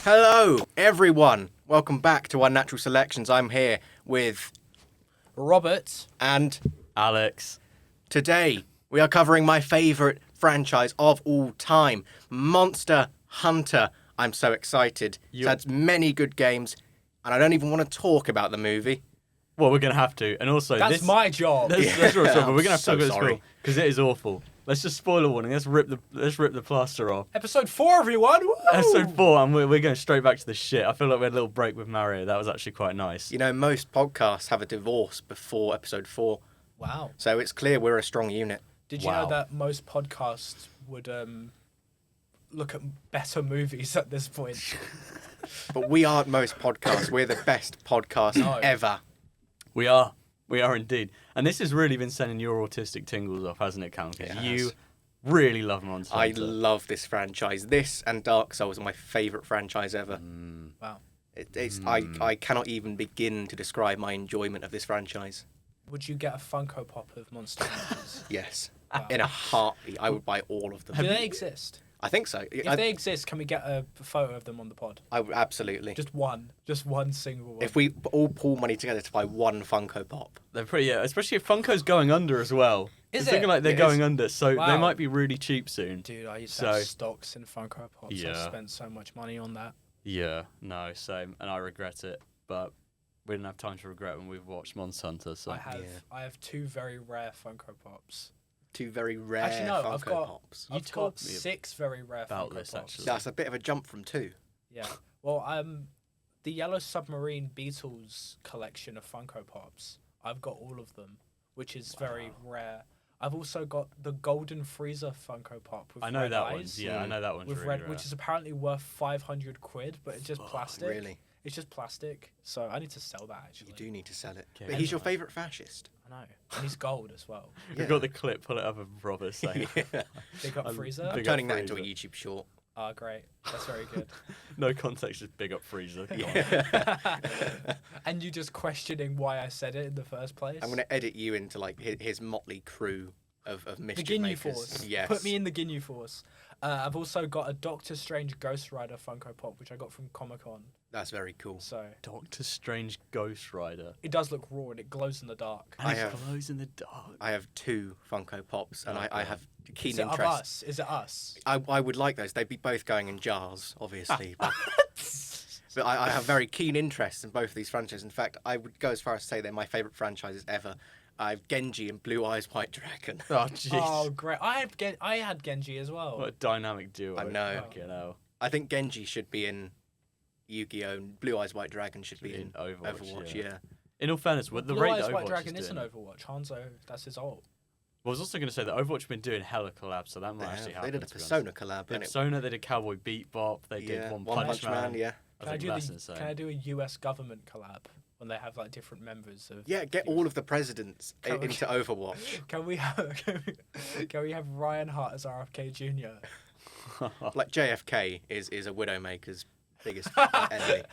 Hello, everyone. Welcome back to Unnatural Selections. I'm here with Robert and Alex. Today we are covering my favourite franchise of all time, Monster Hunter. I'm so excited. It's had many good games, and I don't even want to talk about the movie. Well, we're going to have to. And also, That's my job. That's what but we're going to have to so talk about sorry. this because it is awful. Let's just spoiler warning. Let's rip the plaster off. Episode 4, everyone. Woo! Episode 4, and we're going straight back to the shit. I feel like we had a little break with Mario. That was actually quite nice. You know, most podcasts have a divorce before episode 4, Wow. so it's clear we're a strong unit. Did you know that most podcasts would look at better movies at this point? But we aren't most podcasts. We're the best podcast ever. We are. We are indeed. And this has really been sending your autistic tingles off, hasn't it, Callum? Because you really love Monster Hunter. I love this franchise. This and Dark Souls are my favourite franchise ever. Wow. I cannot even begin to describe my enjoyment of this franchise. Would you get a Funko Pop of Monster Hunters? Yes. Wow. In a heartbeat. I would buy all of them. Do they exist? I think so. If they exist, can we get a photo of them on the pod? I would absolutely. Just one single one. If we all pool money together to buy one Funko Pop. They're pretty, especially if Funko's going under as well. Is it's it? looking like they're going under, so Wow. they might be really cheap soon. Dude, I used to have stocks in Funko Pops. Yeah. I spent so much money on that. Yeah, no, same, and I regret it, but we didn't have time to regret when we've watched Monster Hunter. So I have two very rare Funko Pops. Two very rare Actually, no, Funko I've got Pops. I've got 6 very rare about Funko this, Pops. actually. That's a bit of a jump from 2. Yeah. Well, the Yellow Submarine Beatles collection of Funko Pops. I've got all of them, which is very rare. I've also got the Golden Freezer Funko Pop with I know red that eyes. one. Yeah, I know that one's With really red, rare. which is apparently worth 500 quid, but it's just plastic. Really? It's just plastic. So I need to sell that actually. You do need to sell it. Okay. But he's your favourite fascist. I know, and he's gold as well. We've got the clip. Pull it up of Robert saying, Big up Freezer. I'm Big turning up that into a Freezer. YouTube short. Ah, great. That's very good. "No context, just big up Freezer." Come on. And you just questioning why I said it in the first place. I'm going to edit you into like his motley crew of The mischief Ginyu makers. Force. Yes. Put me in the Ginyu Force. I've also got a Doctor Strange Ghost Rider Funko Pop, which I got from Comic Con. That's very cool. So Doctor Strange Ghost Rider. it does look raw and it glows in the dark. And I it have- glows in the dark. I have 2 Funko Pops, and I have keen Is it of interest. us? Is it us? I would like those. They'd be both going in jars, obviously. But I have very keen interest in both of these franchises. In fact, I would go as far as to say they're my favourite franchises ever. I have Genji and Blue Eyes White Dragon. Oh jeez. Oh, great! I had Genji as well. What a dynamic duo. I know. Fucking hell. I think Genji should be in Yu-Gi-Oh! And Blue Eyes White Dragon should be in Overwatch, Overwatch. yeah. Yeah. In all fairness, with the Blue rate Eyes that White Overwatch Dragon is isn't doing, Overwatch. Hanzo, that's his ult. I was also going to say that Overwatch have been doing hella collabs, so that might actually happen. They did a to be honest. Persona collab. They And did Persona, they did Cowboy Bebop, they did One Punch Man. Yeah. I think that's insane. Can I do a US government collab when they have like different members of? Yeah, get all of the presidents Can we- into Overwatch. Can we have Ryan Hart as RFK Jr.? Like JFK is a Widowmaker's biggest enemy.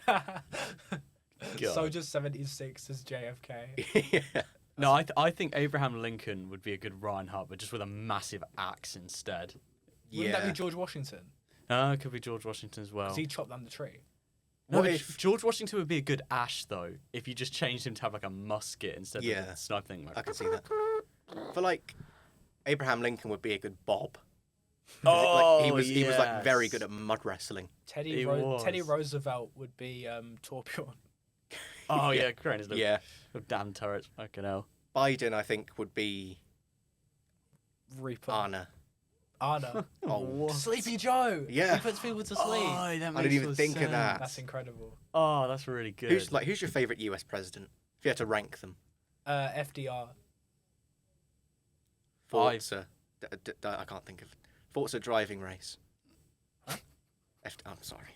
Soldier 76 as JFK. Yeah. No, I think Abraham Lincoln would be a good Reinhardt, but just with a massive axe instead. Wouldn't that be George Washington? It could be George Washington as well. Because he chopped down the tree. No, What but if- George Washington would be a good Ash though, if you just changed him to have like a musket instead of Yeah. a sniper thing. Like, I can see that. For like, Abraham Lincoln would be a good Bob. oh, he was like yes. very good at mud wrestling. Teddy was. Roosevelt would be Torbjorn. Oh yeah, great. His little, Yeah. little damn turret. Fucking hell. Biden, I think, would be Reaper. Anna. Anna. Oh, Sleepy Joe. Yeah. He puts people to sleep. Oh, that I makes didn't even no think of sense. that. That's incredible. Oh, that's really good. who's your favourite US president? If you had to rank them. FDR. Forza. I can't think of Forza driving race. Huh? I'm sorry.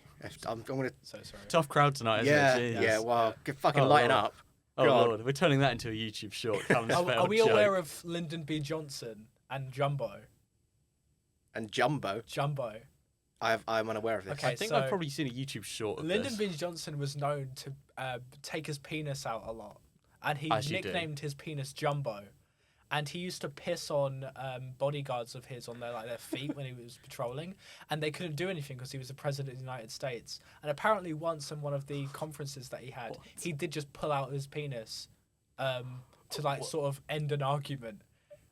I'm gonna. So sorry. Tough crowd tonight, isn't Yeah, it? yeah. Jeez. Well, fucking Oh, lighten Lord. up. Oh God. Lord, we're turning that into a YouTube short. Callum's Are failed we joke. aware of Lyndon B. Johnson and Jumbo? And Jumbo. Jumbo. I'm unaware of this. Okay. I think so- I've probably seen a YouTube short of Lyndon this. B. Johnson was known to take his penis out a lot, and he As you do. nicknamed his penis Jumbo. and he used to piss on bodyguards of his on their feet when he was patrolling, and they couldn't do anything because he was the president of the United States. And apparently, once in one of the conferences that he had, he did just pull out his penis to sort of end an argument.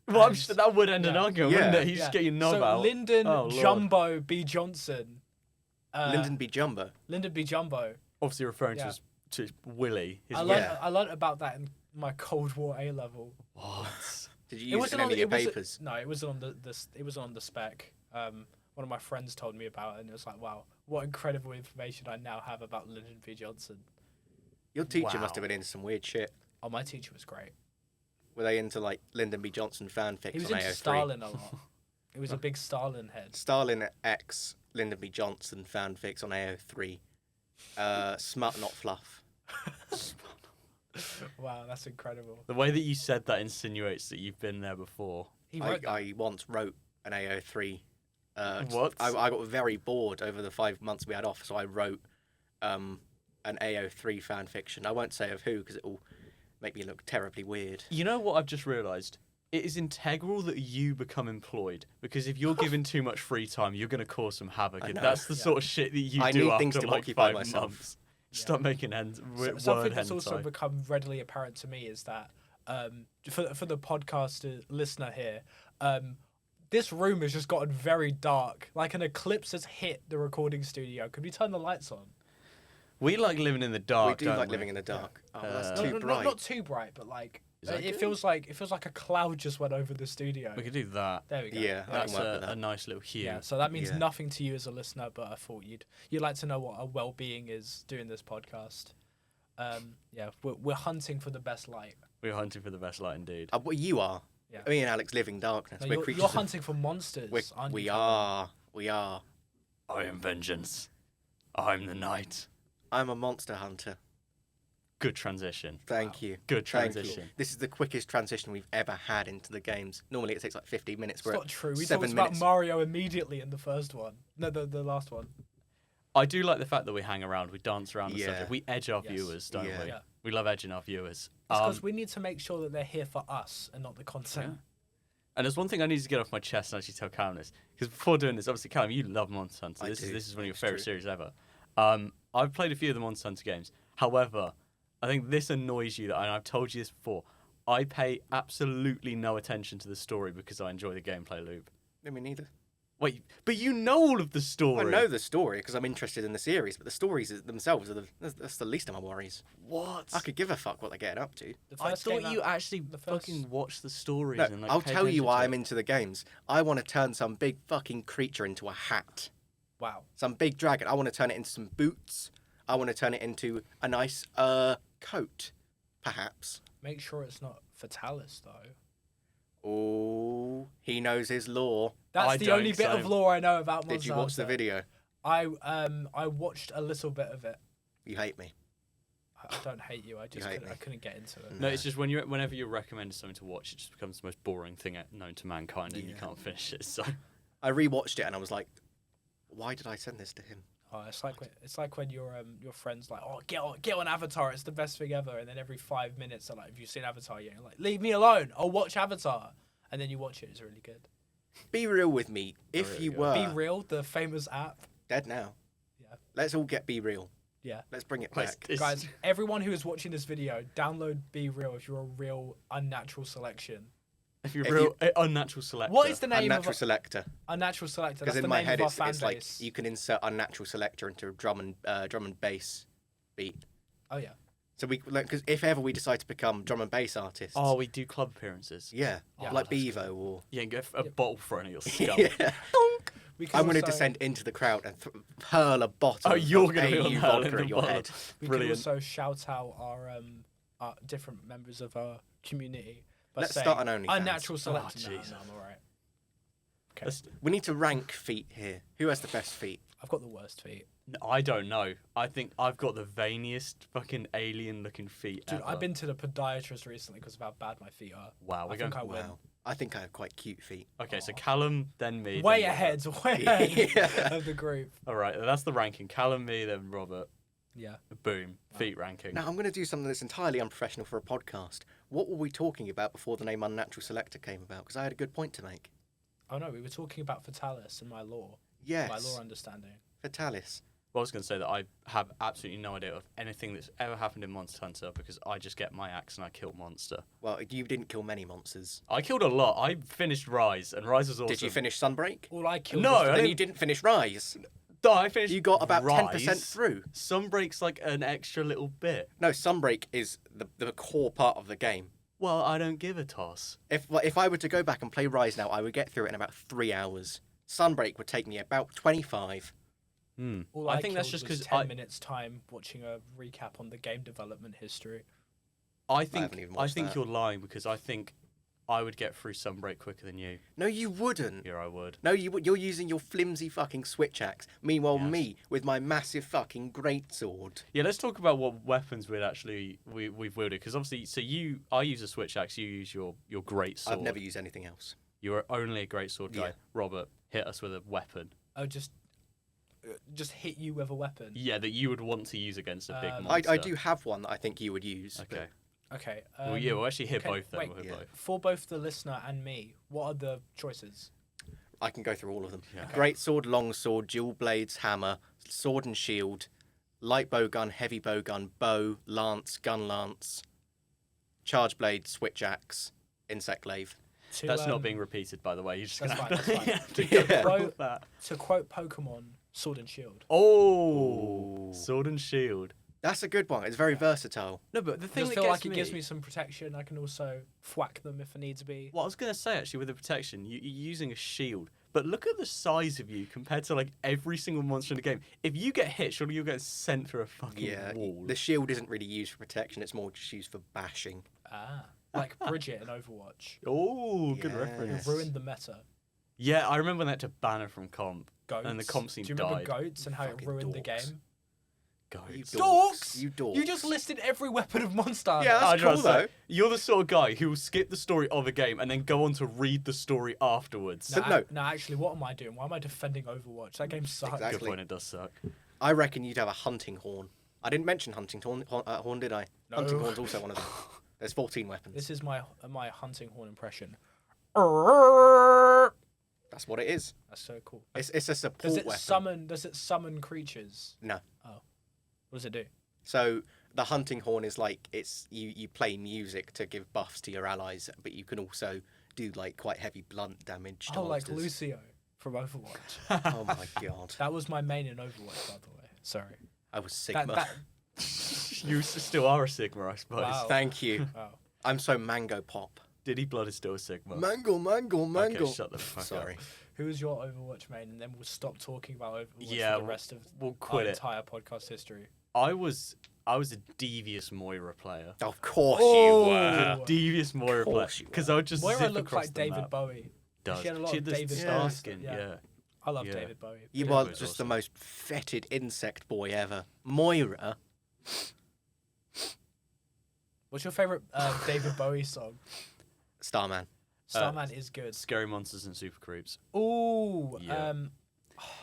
Well, I'm sure that would end an argument, wouldn't it? He's just getting your knob so out. Lyndon Jumbo B. Johnson. Lyndon B. Jumbo. Lyndon B. Jumbo. Obviously referring to Willie. I learned about that in my Cold War A level. What? Did you use it in any of your papers? No, it wasn't on it wasn't on the spec. One of my friends told me about it, and it was like, wow, what incredible information I now have about Lyndon B. Johnson. Your teacher must have been into some weird shit. Oh, my teacher was great. Were they into Lyndon B. Johnson fanfics He was on into AO3? Stalin a lot. He was a big Stalin head. Stalin X Lyndon B. Johnson fanfics on AO3. Smut, not fluff. Wow, that's incredible. The way that you said that insinuates that you've been there before. I once wrote an AO3. What? I got very bored over the 5 months we had off, so I wrote an AO3 fan fiction. I won't say of who because it will make me look terribly weird. You know what I've just realised? It is integral that you become employed, because if you're given too much free time, you're going to cause some havoc. And that's the sort of shit that you do need after things to like occupy 5 myself. months. Stop making word Something that's also hentai. become readily apparent to me is that for the podcast listener here, this room has just gotten very dark. Like an eclipse has hit the recording studio. Could we turn the lights on? We like living in the dark. We do like living in the dark. Oh, that's too bright. Not too bright, but like that it good? feels like a cloud just went over the studio. We could do that. There we go. Yeah, I That's can work with a that. nice little hue. Yeah, so that means Yeah. nothing to you as a listener, but I thought you'd like to know what our well-being is doing this podcast. We're hunting for the best light. We're hunting for the best light indeed. Well, you are. Yeah. Me and Alex live in darkness. No, We're you're creatures of- hunting for monsters, aren't We you? are. We are. I am vengeance. I'm the night. I'm a monster hunter. Good transition. Thank you. Good Thank you. transition. This is the quickest transition we've ever had into the games. Normally it takes like 15 minutes. It's We're not at true. We 7 talked about minutes. Mario immediately in the first one. No, the last one. I do like the fact that we hang around, we dance around the Yeah. subject. We edge our Yes. viewers, don't Yeah. we? Yeah. We love edging our viewers. It's because we need to make sure that they're here for us and not the content. Yeah. And there's one thing I need to get off my chest and actually tell Callum this. Because before doing this, obviously, Callum, you love Monster Hunter. I This do. is one of your That's favourite true. series ever. I've played a few of the Monster Hunter games. However, I think this annoys you, and I've told you this before. I pay absolutely no attention to the story because I enjoy the gameplay loop. I mean, neither. Wait, but you know all of the story. I know the story because I'm interested in the series, but the stories themselves are that's the least of my worries. What? I could give a fuck what they're getting up to. The I first thought came you out- actually the first- fucking watched the stories. No, and, like, I'll paid tell you attention why to I'm it. into the games. I want to turn some big fucking creature into a hat. Wow. Some big dragon. I want to turn it into some boots. I want to turn it into a nice coat, perhaps. Make sure it's not Fatalis though. Oh, he knows his lore. That's I the don't, only bit so- of lore I know about Monster Did you watch the Hunter. video? I watched a little bit of it. You hate me. I don't hate you. I just hate couldn't, me. I couldn't get into it. No, it's just whenever you're recommended something to watch, it just becomes the most boring thing known to mankind, and you Yeah. can't finish it. So I rewatched it and I was like, why did I send this to him? Oh, it's like when your friends like, oh, get on Avatar, it's the best thing ever, and then every 5 minutes they're like, have you seen Avatar yet? You're like, leave me alone. I'll watch Avatar, and then you watch it. It's really good. Be real with me. If really you good. were Be Real, the famous app. dead now, Yeah. let's all get Be Real. Yeah. Let's bring it Let's- back. It's- Guys, everyone who is watching this video, download Be Real if you're a real unnatural selection. if you're If real you- unnatural selector, What is the name Unnatural of Selector. Unnatural Selector? Because That's the in my name head of our it's fan like base. you can insert Unnatural Selector into a drum and bass beat. Oh yeah. So because if ever we decide to become drum and bass artists, Oh, we do club appearances. yeah, Yeah, like that's Bevo or Yeah, and get a bottle thrown at your skull. yeah. We can I'm going to also- descend into the crowd and hurl a bottle. Oh, you're of going to be AU on vodka the at your bottle. head. We Brilliant. can also shout out our different members of our community. By Let's saying, start an OnlyFans. Unnatural Selector. Oh, No, jeez. no, I'm alright. Okay. We need to rank feet here. Who has the best feet? I've got the worst feet. I don't know. I think I've got the veiniest fucking alien-looking feet Dude, ever. I've been to the podiatrist recently because of how bad my feet are. Wow, I we're think going. I win. Wow. I think I have quite cute feet. Okay, so Callum, then me. Way then ahead, Robert. way ahead Yeah. of the group. All right, that's the ranking. Callum, me, then Robert. Yeah. Boom. Feet ranking. Now, I'm going to do something that's entirely unprofessional for a podcast. What were we talking about before the name Unnatural Selector came about? Because I had a good point to make. Oh no, we were talking about Fatalis and my lore. Yes. My lore understanding. Fatalis. Well, I was going to say that I have absolutely no idea of anything that's ever happened in Monster Hunter because I just get my axe and I kill monster. Well, you didn't kill many monsters. I killed a lot. I finished Rise, and Rise was awesome. Did you finish Sunbreak? All I killed No, was I the- Then didn't- you didn't finish Rise. No, I finished. You got about Rise. 10% through. Sunbreak's like an extra little bit. No, Sunbreak is the core part of the game. Well, I don't give a toss. If I were to go back and play Rise now, I would get through it in about 3 hours. Sunbreak would take me about 25. All I think that's just because because 10 minutes time watching a recap on the game development history. I haven't think even watched that. you're lying because I think I would get through Sunbreak quicker than you. No, you wouldn't. Here I would. No, you're using your flimsy fucking switch axe. Meanwhile, Yes. me with my massive fucking greatsword. Yeah, let's talk about what weapons we've wielded because obviously, I use a switch axe, you use your great sword. I've never used anything else. You're only a great sword guy. Yeah. Robert, hit us with a weapon. Oh, just hit you with a weapon. Yeah, that you would want to use against a big Um, monster. I do have one that I think you would use. Okay. Okay. Well, yeah, we'll actually hit okay, both then. wait, We'll hit yeah. both. For both the listener and me, what are the choices? I can go through all of them. Yeah. Great sword, long sword, dual blades, hammer, sword and shield, light bow gun, heavy bow gun, bow, lance, gun lance, charge blade, switch axe, insect glaive. That's not being repeated, by the way. You're just That's gonna fine, have to, that's fine. you have to Yeah. go with that. To quote Pokemon, Sword and Shield. Oh, Ooh. sword and shield. That's a good one. It's very versatile. No, but the I thing just that feel gets like it gives me some protection. I can also thwack them if I need to be. What I was gonna say actually with the protection, you're using a shield, but look at the size of you compared to like every single monster in the game. If you get hit, surely you'll get sent through a fucking Yeah, wall. the shield isn't really used for protection. It's more just used for bashing. Like Bridget in Overwatch. Oh, good Yes. reference. Ruined the meta. Yeah, I remember when they had to ban her from comp. Goats. And the comp scene Do you remember died. Goats and how it Fucking ruined the dorks. game? You Goats. Dorks! You dorks. You just listed every weapon of Monster Hunter. Yeah, that's I was gonna cool, say, though. you're the sort of guy who will skip the story of a game and then go on to read the story afterwards. But no. No, actually, what am I doing? Why am I defending Overwatch? That game sucks. Exactly. Good point, it does suck. I reckon you'd have a hunting horn. I didn't mention hunting horn, did I? No. Hunting horn's also one of them. There's 14 weapons. This is my hunting horn impression. That's what it is. That's so cool. It's a support Does it weapon. summon? Does it summon creatures? No. What does it do? So the hunting horn is like you play music to give buffs to your allies, but you can also do like quite heavy blunt damage to Oh, like monsters. Lucio from Overwatch. Oh my god. That was my main in Overwatch, by the way. Sorry. I was Sigma. That, You still are a Sigma, I suppose. Wow. Thank you. wow. I'm so mango pop. Diddy Blood is still a Sigma. Mango. Okay, shut the fuck Sorry. up. Who is your Overwatch main? And then we'll stop talking about Overwatch Yeah, for the rest of we'll our quit it. entire podcast history. I was a devious Moira player. Of course Oh. you were. A devious Moira player. course you Because were. I would just Moira zip looks across like the David map. Bowie. Does. She had a lot She of had the David star Bowie skin, stuff, yeah. I love Yeah. David Bowie. You Yeah, are it was just awesome. the most fetid insect boy ever. Moira. What's your favorite David Bowie song? Starman. Starman is good. Scary Monsters and Super Creeps. Ooh, Yeah.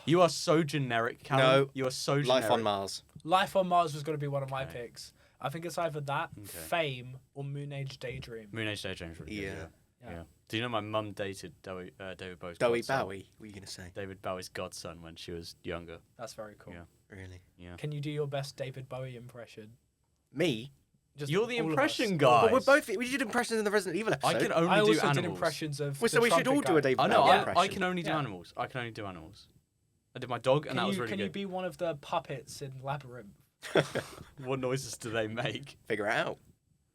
You are so generic, Callum. No. You are so generic. Life on Mars. Life on Mars was going to be one of my Okay. picks. I think it's either that, Okay. Fame, or Moon Age Daydream. Moon Age Daydream's really good, Yeah. yeah. Yeah. Do you know my mum dated David Bowie's Dowie godson? Bowie, what are you going to say? David Bowie's godson when she was younger. That's very cool. Yeah. Really? Yeah. Can you do your best David Bowie impression? Me? Just You're the all of impression us. guy. But we're both. We did impressions in the Resident Evil episode. I can only I do also animals. did impressions of. Well, so the we should trumpet all do guy. a David I know. Bowie I impression. can only do Yeah. animals. I can only do animals. I did my dog, and Can that you, was really can you good. be one of the puppets in Labyrinth? What noises do they make? Figure it out.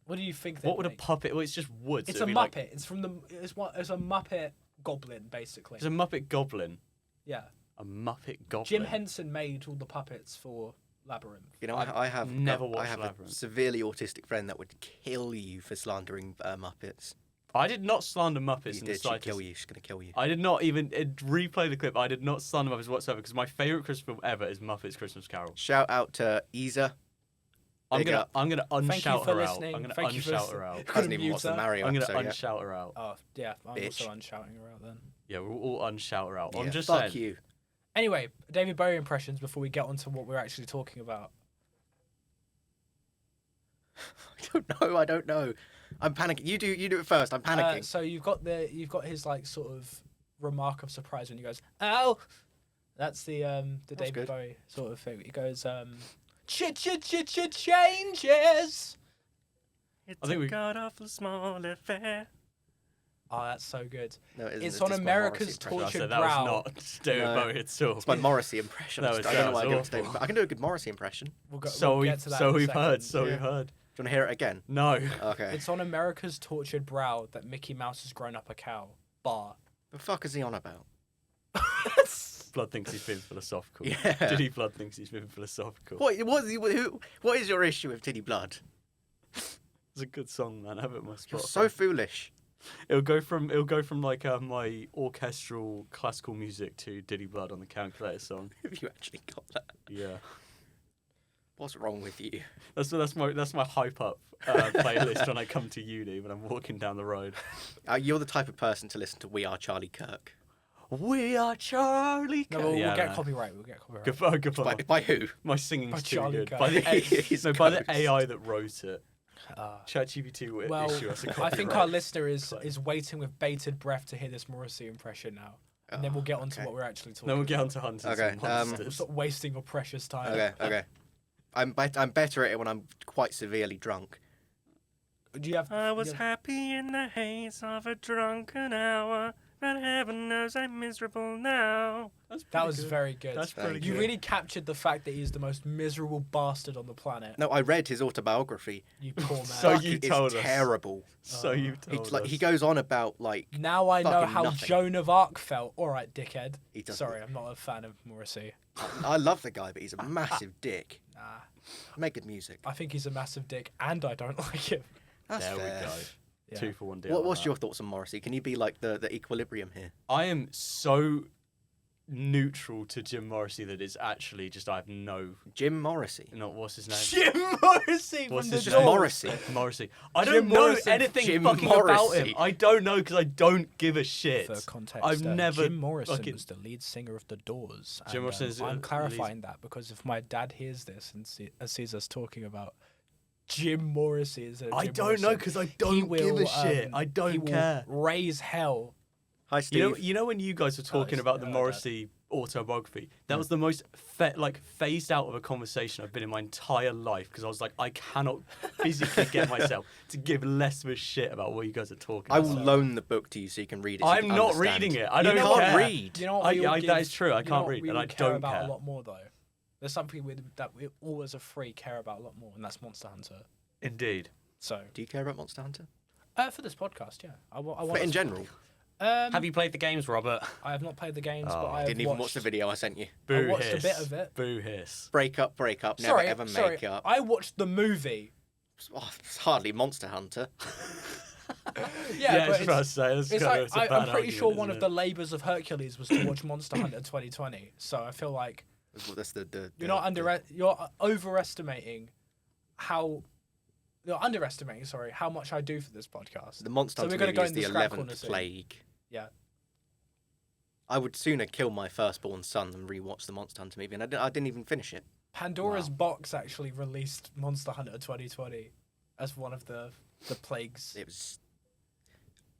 What do you think? They What would a make? puppet? Well, it's just wood. so It's a it'd be Muppet. like- It's from the. It's a Muppet goblin, basically. It's a Muppet Goblin. Yeah. A Muppet Goblin. Jim Henson made all the puppets for Labyrinth. You know, I've I have never I watched have Labyrinth. a severely autistic friend that would kill you for slandering Muppets. I did not slander Muppets You in the did. She'd slightest. kill you. She's gonna kill you. I did not even replay the clip. I did not slander Muppets whatsoever because my favorite Christmas film ever is Muppets Christmas Carol. Shout out to Isa. I'm Big gonna up. Thank you Thank unshout you for her out. listening. I'm gonna Thank you for unshout listening. her out. Couldn't Hasn't even mute watched the her. Mario I'm gonna episode yet. unshout her out. Oh yeah, I'm Bitch. also unshouting her out then. Yeah, we'll all unshout her out. Yeah, I'm just fuck saying. you. Anyway, David Bowie impressions before we get on to what we're actually talking about. I don't know. I'm panicking. You do it first. I'm panicking. So you've got his like sort of remark of surprise when he goes, "Ow!" That's the David good. Bowie sort of thing. He goes, changes. I think we got off a small affair. Oh, that's so good. No, it isn't. It's on just my America's Morrissey impression. I said tortured that brow. was not David No. Bowie at all. It's my Morrissey impression. That I was- don't know that why I was go with David, awful. but I can do a good Morrissey impression. We'll So get to that. so in a we've heard. second. So we've heard. Do you want to hear it again? No. Okay. It's on America's tortured brow that Mickey Mouse has grown up a cow. Bar. The fuck is he on about? Blood thinks he's been philosophical. Yeah. Diddy Blood thinks he's been philosophical. What is your issue with Tiddy Blood? It's a good song, man. I have it on my You're Spotify. so foolish. It'll go from like my orchestral classical music to Diddy Blood on the calculator song. Have you actually got that? Yeah. What's wrong with you? That's my hype up playlist when I come to uni when I'm walking down the road. You're the type of person to listen to We Are Charlie Kirk. We are Charlie. No, Kirk. we'll Yeah, get no. copyright. We'll get copyright. Good By, point. by who? My singing's By too Charlie good. Kirk. By the His by the ghost. AI that wrote it. Ah. ChatGPT will Well, issue us a I copyright. think our listener is claim. waiting with bated breath to hear this Morrissey impression now, and then we'll get on to okay. what we're actually talking. Then we'll get about. on to hunters Okay, and We'll monsters. stop wasting your precious time. Okay. I'm better at it when I'm quite severely drunk. Do you have? I was you have- happy in the haze of a drunken hour, but heaven knows I'm miserable now. That was very good. That's pretty Thank good. You really captured the fact that he's the most miserable bastard on the planet. No, I read his autobiography. You poor man. So Fuck, you it's told us. terrible. So you told us. He goes on about like Now I know fucking how nothing. Joan of Arc felt. All right, dickhead. He doesn't. Sorry, I'm not a fan of Morrissey. I love the guy, but he's a massive dick. Nah, Make good music. I think he's a massive dick, and I don't like him. That's There fair. we go. Yeah. 2 for 1 deal. What's on your that. thoughts on Morrissey? Can you be like the equilibrium here? I am so neutral to Jim Morrissey that it's actually just I have no. Jim Morrissey. Not what's his name. Jim Morrissey What's from the his Just name? Doors. Morrissey. Morrissey. I Jim don't know Morrison. anything Jim fucking about Morrissey. him. I don't know because I don't give a shit. For context, I've never Jim Morrison fucking- was the lead singer of the Doors. Jim and, Morrison is, I'm lead- clarifying that because if my dad hears this and sees us talking about Jim Morrissey, is I don't know because I don't give a shit. I he don't will care. raise hell. Hi, Steve. You know when you guys were talking it's- about the Dad. Morrissey autobiography, that was the most phased out of a conversation I've been in my entire life because I was like, I cannot physically get myself to give less of a shit about what you guys are talking I about. will loan the book to you so you can read it. so I'm you can not understand. reading it. I You don't can't care. read. You know what? we all that give- is true. I you know can't what read, we and all I care don't about care. a lot more though. There's something that we all as a free care about a lot more, and that's Monster Hunter. Indeed. So, Do you care about Monster Hunter? for this podcast, yeah, I want. But in general, Have you played the games, Robert? I have not played the games, Oh. but I have didn't even watch the video I sent you. Boo watched a hiss. bit of it. Boo hiss. Break up, never Sorry, ever sorry. make up. I watched the movie. Oh, it's hardly Monster Hunter. Yeah, I was but about to it's, say, that's it's kind like of- it's a I'm bad pretty sure argument, one of isn't the labours of Hercules was to watch Monster Hunter 2020. So I feel like That's the you're not you're overestimating how. You're underestimating, sorry, how much I do for this podcast. The Monster So we're Hunter gonna movie go is in the the scrap corner 11th soon. plague. Yeah. I would sooner kill my firstborn son than rewatch the Monster Hunter movie, and I didn't even finish it. Pandora's Box actually released Monster Hunter 2020 as one of the plagues. It was.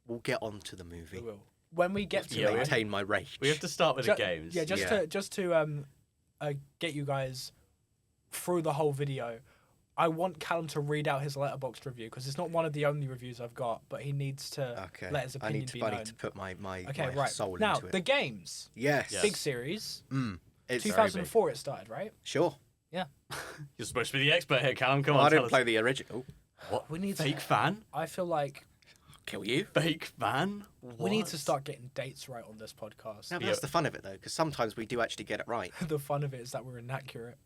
We'll get on to the We movie. will. When we get to To Yeah, it, maintain my rage. We have to start with Ju- the games. Yeah, just Yeah. to get you guys through the whole video. I want Callum to read out his letterboxd review because it's not one of the only reviews I've got, but he needs to Okay. let his I opinion need to, be I known. need to put my Okay, my right. soul Now, into it. the games. Yes. Yes. Big series. It's 2004 it started, right? Sure. You're supposed to be the expert here, Callum. Come Well, on, I tell didn't us. play the original. What? We need Fake to, fan? I feel like Kill you. Fake fan? we need to What? start getting dates right on this podcast. No, but Yeah. that's the fun of it, though, because sometimes we do actually get it right. The fun of it is that we're inaccurate.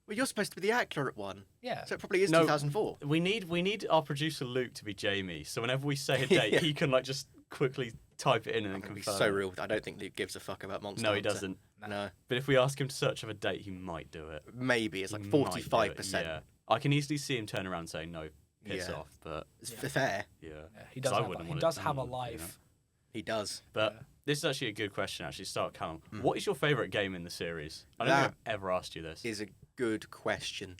Well, you're supposed to be the accurate one, Yeah. so it probably is No. 2004. We need our producer Luke to be Jamie, so whenever we say a date, Yeah. he can like just quickly type it in and I'm then gonna be confirm. so it. real. I don't think Luke gives a fuck about Monster No, he Hunter. doesn't. No, But if we ask him to search of a date, he might do it. maybe it's like He might do it, 45%. Yeah, I can easily see him turn around and say no, piss Yeah. off. But It's Yeah. fair. yeah, Yeah, he 'Cause does. I Have, wouldn't he want it does done, have a you know. life. He does. But Yeah. this is actually a good question. Actually, start Callum. Mm. What is your favourite game in the series? I don't That think I've ever asked you this. Is a good question.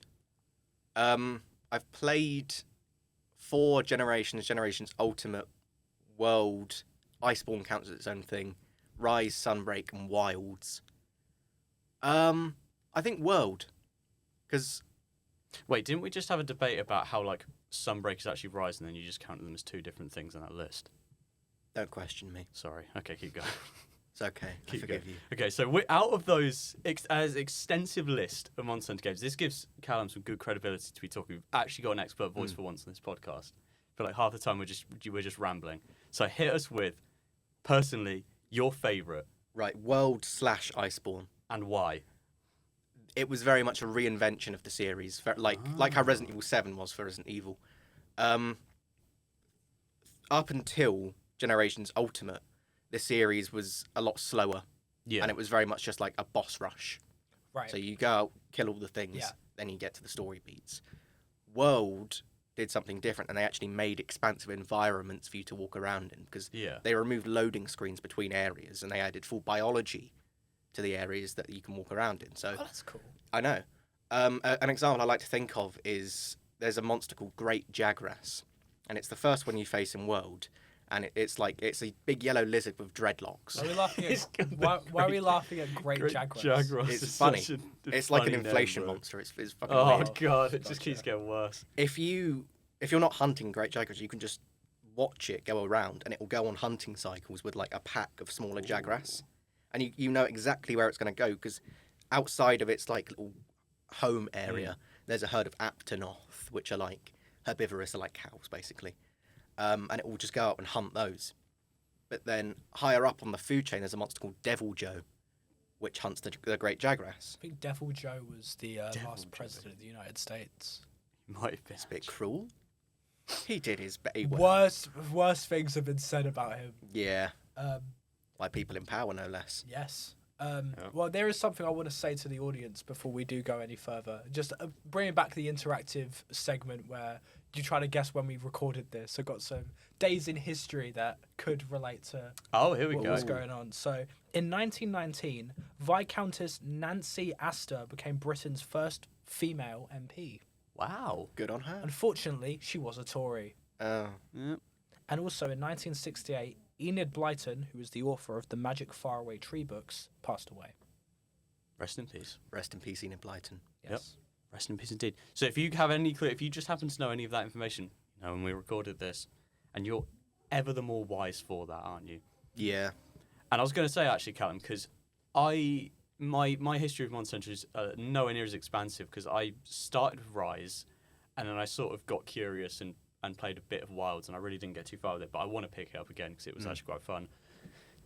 I've played 4 Generations Ultimate, World, Iceborne counts as its own thing, Rise, Sunbreak, and Wilds. I think World, because Wait, didn't we just have a debate about how like Sunbreak is actually Rise, and then you just counted them as 2 different things on that list? don't question me. Sorry. Okay, keep going. It's okay. I forgive you. Okay, so we're out of those as extensive list of Monster Hunter games. This gives Callum some good credibility to be talking. We've actually got an expert voice for once on this podcast. I feel like half the time we're just rambling. So hit us with, personally, your favourite Right, World / Iceborne. and why. It was very much a reinvention of the series, like how Resident Evil 7 was for Resident Evil. Up until Generations Ultimate, the series was a lot slower, Yeah. and it was very much just like a boss rush. Right. So you go out, kill all the things, Yeah. then you get to the story beats. World did something different, and they actually made expansive environments for you to walk around in, because Yeah. they removed loading screens between areas, and they added full biology to the areas that you can walk around in. So Oh, that's cool. I know. An example I like to think of is there's a monster called Great Jagras, and it's the first one you face in World, and it's a big yellow lizard with dreadlocks. Why are we laughing at, why are we laughing at Great Jaguars? Jaguars It's is funny. such a It's like an funny name, inflation bro. monster. It's fucking Oh weird. god, it just Gotcha. keeps getting worse. If you're not hunting Great Jagras, you can just watch it go around, and it will go on hunting cycles with like a pack of smaller Jagras, and you know exactly where it's going to go, because outside of its like little home area, there's a herd of Aptonoth, which are like herbivorous, are like cows basically, and it will just go out and hunt those. But then higher up on the food chain, there's a monster called Devil Joe, which hunts the Great Jagras. I think Devil Joe was the Devil last Joe. president of the United States. Might have been. It's a bit cruel. He did his bit. Worst things have been said about him. Yeah, Um, by people in power, no less. yes. Well, there is something I want to say to the audience before we do go any further. Just bringing back the interactive segment where you try to guess when we recorded this. I got some days in history that could relate to Oh, here we what go. was going on. So, in 1919, Viscountess Nancy Astor became Britain's first female MP. Wow. Good on her. Unfortunately, she was a Tory. Oh. Yep. And also in 1968, Enid Blyton, who was the author of the Magic Faraway Tree books, passed away. Rest in peace. Rest in peace, Enid Blyton. Yes. Rest in peace indeed. So if you have any clue, if you just happen to know any of that information, you know, when we recorded this, and you're ever the more wise for that, aren't you? Yeah. And I was going to say, actually, Callum, because my history of Monster Hunter is nowhere near as expansive, because I started with Rise, and then I sort of got curious and played a bit of Wilds, and I really didn't get too far with it, but I want to pick it up again because it was actually quite fun.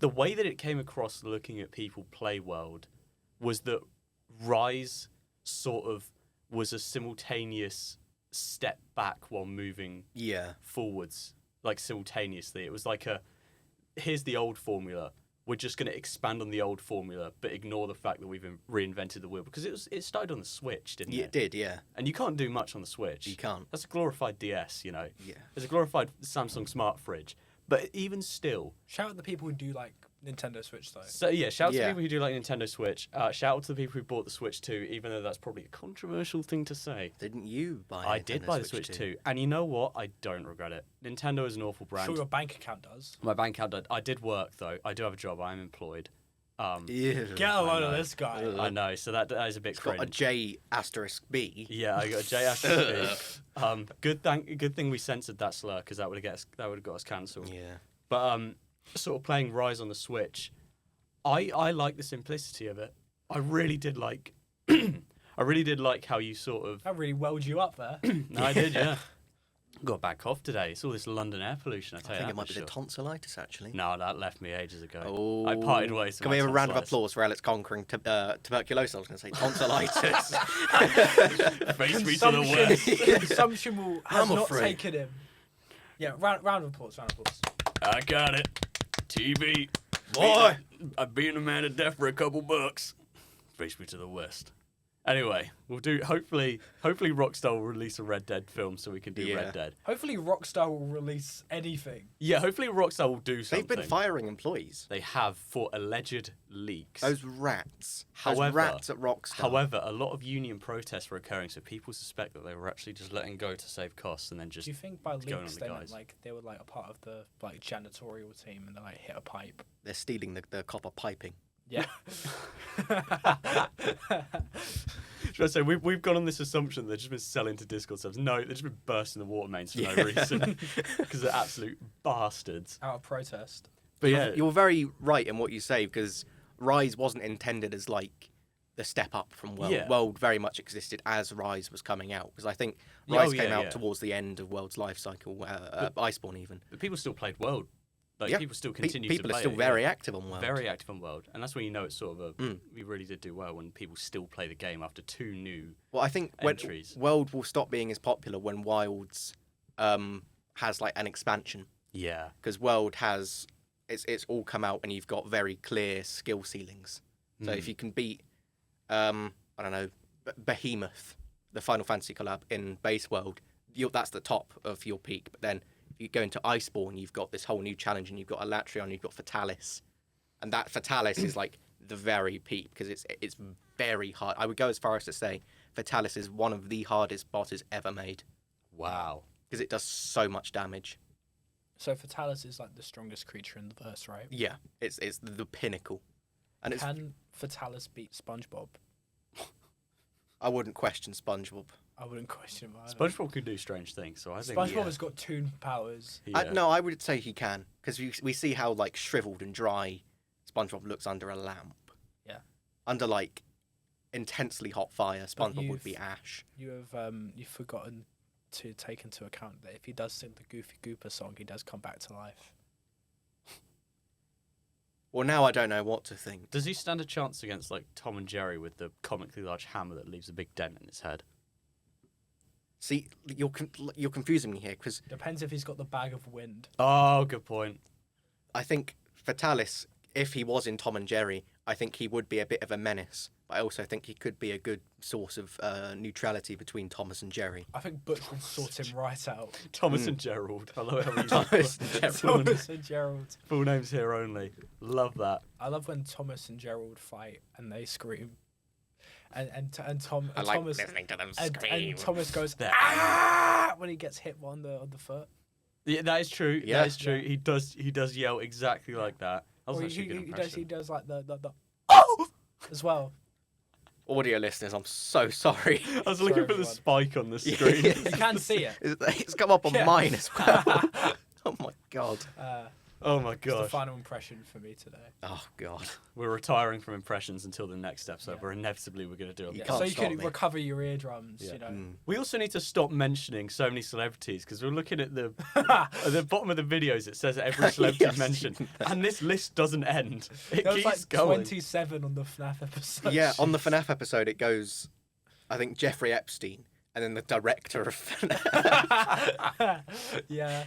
The way that it came across looking at people play World was that Rise sort of was a simultaneous step back while moving Yeah. forwards, like simultaneously. It was like here's the old formula. We're just going to expand on the old formula, but ignore the fact that we've reinvented the wheel, because it started on the Switch, didn't Yeah, it? it did, yeah. And you can't do much on the Switch. You can't. That's a glorified DS, you know. Yeah. It's a glorified Samsung smart fridge. But even still, Shout out the people who do like Nintendo Switch though. so yeah, shout out to Yeah. people who do like Nintendo Switch. Shout out to the people who bought the Switch 2, even though that's probably a controversial thing to say. Didn't you buy I Nintendo did buy the Switch 2, and you know what? I don't regret it. Nintendo is an awful brand. Sure, your bank account does. My bank account, I did work though. I do have a job. I'm employed. Ew. Get a load of know. this guy. I know, so that is a bit It's got a cringe. J asterisk B. Yeah, I got a J after B. Good thing we censored that slur, because that would have got us cancelled. Yeah. But sort of playing Rise on the Switch, I like the simplicity of it. I really did like. I really did like how you sort of. That really welled you up there. No, I did, yeah. Got back off today. It's all this London air pollution. I tell I you think that it might for be sure. the tonsillitis, actually. No, that left me ages ago. Oh. I parted ways. with Can my we have a round of tonsillitis. applause for Alex conquering tuberculosis? I was going to say tonsillitis. Face me to the west. Consumption has I'm not afraid. taken him. Yeah, round of applause. Round of applause. I got it. TV. Boy. I'm being a man of death for a couple bucks. Face me to the west. Anyway, we'll do. Hopefully, Rockstar will release a Red Dead film so we can do Red Dead. Hopefully, Rockstar will release anything. Yeah, hopefully Rockstar will do something. They've been firing employees. They have for alleged leaks. Those rats. However, Those rats at Rockstar. However, a lot of union protests were occurring, so people suspect that they were actually just letting go to save costs and then just. Do you think by going on leaks the they meant guys. like they were like a part of the like janitorial team and they like hit a pipe? They're stealing the copper piping. Yeah. Should I say we've gone on this assumption they've just been selling to Discord subs? No, they've just been bursting the water mains for no reason because they're absolute bastards. Out of protest. But yeah, You're very right in what you say because Rise wasn't intended as like the step up from World. Yeah. World very much existed as Rise was coming out because I think Yeah, Rise oh, came yeah, out yeah. towards the end of World's life cycle, Iceborne even. but people still played World. Like Yeah, people still continue people to play are still it, very active on World. very active on World, and that's when you know it's sort of a we really did do well when people still play the game after 2 new. Well, I think when entries. World will stop being as popular when Wilds has like an expansion Yeah, because World has it's all come out and you've got very clear skill ceilings. So if you can beat I don't know Behemoth, the Final Fantasy collab in base World, that's the top of your peak. But then if you go into Iceborne, you've got this whole new challenge and you've got Elatrion, you've got Fatalis, and that Fatalis is like the very peak because it's very hard. I would go as far as to say Fatalis is one of the hardest bosses ever made wow. because it does so much damage. So Fatalis is like the strongest creature in the verse, right? Yeah, it's the pinnacle, and it's Can Fatalis beat SpongeBob? I wouldn't question SpongeBob. I wouldn't question him either. SpongeBob can do strange things, so I think SpongeBob has got toon powers. No, I would say he can because we see how like shriveled and dry SpongeBob looks under a lamp. Yeah. Under like intensely hot fire, But SpongeBob would you've- be ash. You've forgotten to take into account that if he does sing the Goofy Gooper song, he does come back to life. Well, now I don't know what to think. Does he stand a chance against like Tom and Jerry with the comically large hammer that leaves a big dent in its head? See, you're confusing me here because Depends if he's got the bag of wind. Oh, good point. I think Fatalis, if he was in Tom and Jerry, I think he would be a bit of a menace. But I also think he could be a good source of neutrality between Thomas and Jerry. I think Butch would sort him right out. Thomas and Gerald. I love how we Thomas and Gerald. Thomas and Gerald. Full names here only. Love that. I love when Thomas and Gerald fight and they scream. And Tom I and like Thomas listening to them and scream. Thomas goes They're ah when he gets hit on the foot. Yeah, that is true. Yeah. That is true. Yeah. He does yell exactly like that. That was Or actually a good he impression. does like the oh as well. Audio listeners, I'm so sorry. I was looking Sorry, for the everyone. spike on the Yeah. screen. You can see it. It's come up on Yeah. mine as well. Oh my god. Oh my It's the gosh. final impression for me today. Oh god. We're retiring from impressions until the next episode. Yeah. Where inevitably we're going to do a You Yeah, can't so you stop can me. recover your eardrums, Yeah. you know. We also need to stop mentioning so many celebrities because we're looking at at the bottom of the videos. It says every celebrity Yes. mentioned, and this list doesn't end. It There was keeps like going. 27 on the FNAF episode. Yeah, on the FNAF episode, it goes, I think, Jeffrey Epstein, and then the director of FNAF. Yeah.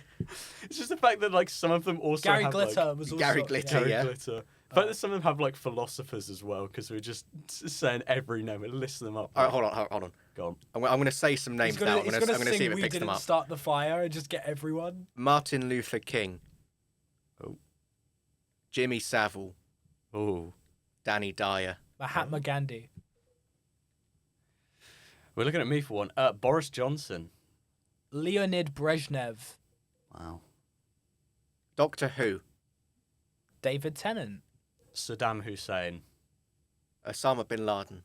It's just the fact that like some of them also Gary have, Glitter like, was also Gary Glitter, Gary yeah. Glitter. The fact that some of them have like philosophers as well because we're just saying every name and listing them up. All right, hold on. Go on. I'm going to say some names He's gonna, now. I'm he's going gonna to sing see if it We picks them Didn't up. Start the Fire and just get everyone. Martin Luther King. Oh. Jimmy Savile. Oh. Danny Dyer. Mahatma Gandhi. We're looking at me for one. Boris Johnson. Leonid Brezhnev. Wow. Doctor Who. David Tennant. Saddam Hussein. Osama bin Laden.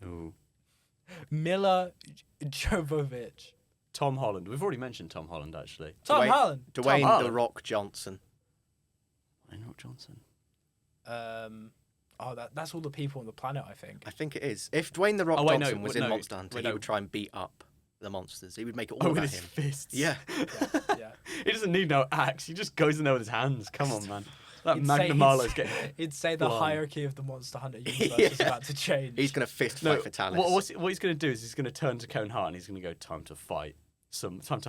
Ooh. Mila Jovovich. Tom Holland. We've already mentioned Tom Holland actually. Tom Dwayne- Holland. Dwayne Holland. The Rock Johnson. Why not Johnson? That's all the people on the planet, I think. I think it is. If Dwayne The Rock Oh, wait, no, Johnson was wait, in no, Monster Hunter, wait, he no. would try and beat up the monsters. He would make it all Oh, with about his him. fists. Yeah. Yeah. He doesn't need no axe. He just goes in there with his hands. Come on, man. That He'd say- Magnum Marlowe's getting. It'd say the Blown. hierarchy of the Monster Hunter universe is Yeah. about to change. He's going to fist No, fight Fatalis. what he's going to do is he's going to turn to Kevin Hart and he's going to go, time to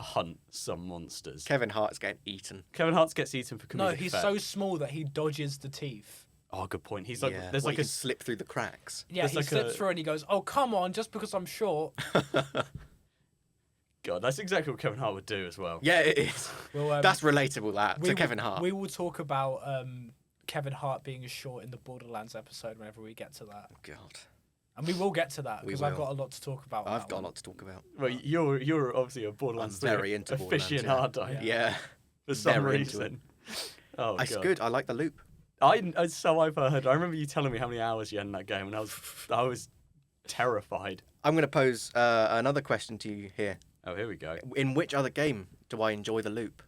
hunt some monsters. Kevin Hart's getting eaten. Kevin Hart gets eaten for comedic No, he's effect. so small that he dodges the teeth. Oh, good point. He's like, yeah. there's Well, like you a can slip through the cracks. Yeah, There's he like slips a- through and he goes, "Oh, come on, just because I'm short." God. That's exactly what Kevin Hart would do as well. Yeah, it is. Well, That's relatable. That we to will- Kevin Hart. We will talk about Kevin Hart being short in the Borderlands episode whenever we get to that, Oh, God, and we will get to that We because I've will. got a lot to talk about. on I've that got a one. lot to talk about. Well, you're obviously a Borderlands I'm very into Borderlands, yeah. aficionado Yeah, for some very into reason. Oh, it's God. good. I like the loop. So I've heard. I remember you telling me how many hours you had in that game, and I was terrified. I'm going to pose another question to you here. Oh, here we go. In which other game do I enjoy the loop?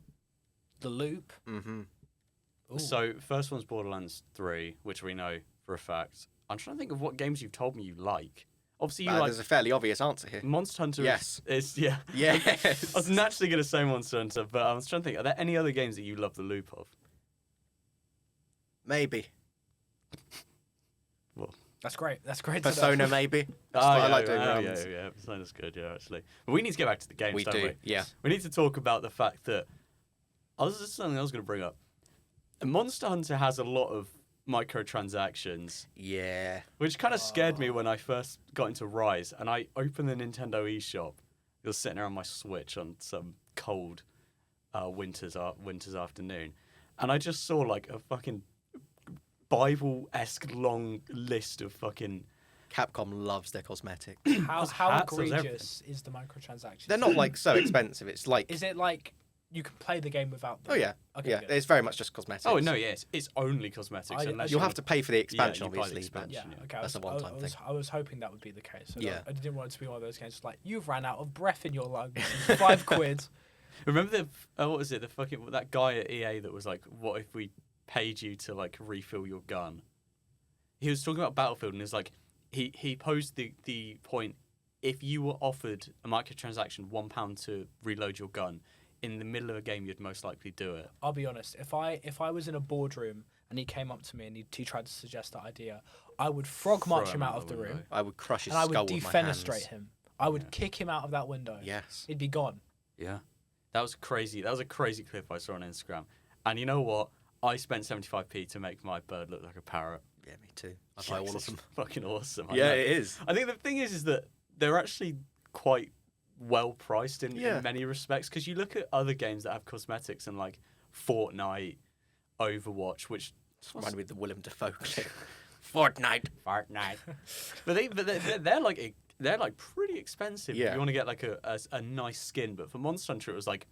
The loop. Mm-hmm. Ooh. So first one's Borderlands 3, which we know for a fact. I'm trying to think of what games you've told me you like. Obviously, you like There's a fairly obvious answer here. Monster Hunter. Yes. Is yeah. Yes. I was naturally going to say Monster Hunter, but I was trying to think. Are there any other games that you love the loop of? Maybe. That's great. That's great. to know. Persona, maybe. That's Oh, what yeah, I like doing yeah, runs. yeah. Persona's good, yeah, actually. But we need to get back to the games, We don't do, we? yeah. We need to talk about the fact that... Oh, this is something I was going to bring up. Monster Hunter has a lot of microtransactions, Yeah. which kind of scared me when I first got into Rise, and I opened the Nintendo eShop. I was sitting there on my Switch on some cold winter's afternoon, and I just saw like a fucking Bible-esque long list of fucking... Capcom loves their cosmetics. How Those hats, those egregious is the microtransaction? They're not like so expensive. It's like Is it like you can play the game without them? oh yeah, Okay, yeah. good. It's very much just cosmetics. Oh, no, yes. It's only cosmetics. I- unless You'll you have to pay for the expansion, you buy the obviously. But expansion. Yeah, Yeah. okay. That's a one-time thing. I was hoping that would be the case. Yeah. I didn't want it to be one of those games like you've ran out of breath in your lungs. £5. Remember what was it? The fucking that guy at EA that was like, "What if we paid you to like refill your gun?" He was talking about Battlefield, and he was like, he posed the point: if you were offered a microtransaction £1 to reload your gun in the middle of a game, you'd most likely do it. I'll be honest. If I was in a boardroom and he came up to me and he tried to suggest that idea, I would frog march him out of the room I would crush his and I skull would with my hands. defenestrate him. I would Yeah. kick him out of that window. Yes. He'd be gone. Yeah, that was crazy. That was a crazy clip I saw on Instagram. And you know what? I spent 75p to make my bird look like a parrot. Yeah, me too. I buy all of It's them. fucking awesome. I Yeah, know. it is. I think the thing is that they're actually quite well priced in Yeah. many respects, because you look at other games that have cosmetics and like Fortnite, Overwatch, which Reminded me of the Willem Dafoe clip. Fortnite. Fortnite, but they're like pretty expensive. If Yeah. you want to get like a nice skin, but for Monster Hunter it was like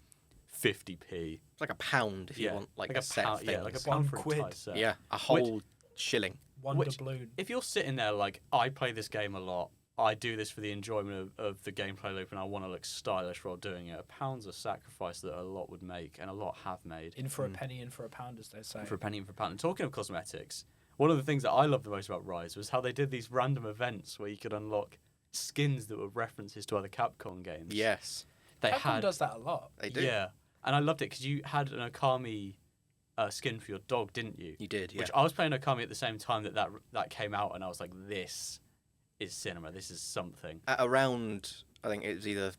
50p. It's like a pound if you want like a set of pound, yeah, like a things. pound for an £1. entire set. Yeah, a whole shilling. Wonder Which- balloon. If you're sitting there like, I play this game a lot, I do this for the enjoyment of the gameplay loop, and I want to look stylish while doing it, a pound's a sacrifice that a lot would make, and a lot have made. In for a penny, in for a pound, as they say. For a penny and for a pound. And talking of cosmetics, one of the things that I loved the most about Rise was how they did these random events where you could unlock skins that were references to other Capcom games. Yes, They Capcom had, does that a lot. they do. yeah, and I loved it because you had an Okami skin for your dog, didn't you? You did, yeah. Which I was playing Okami at the same time that came out, and I was like, this is cinema. This is something. At around, I think it was either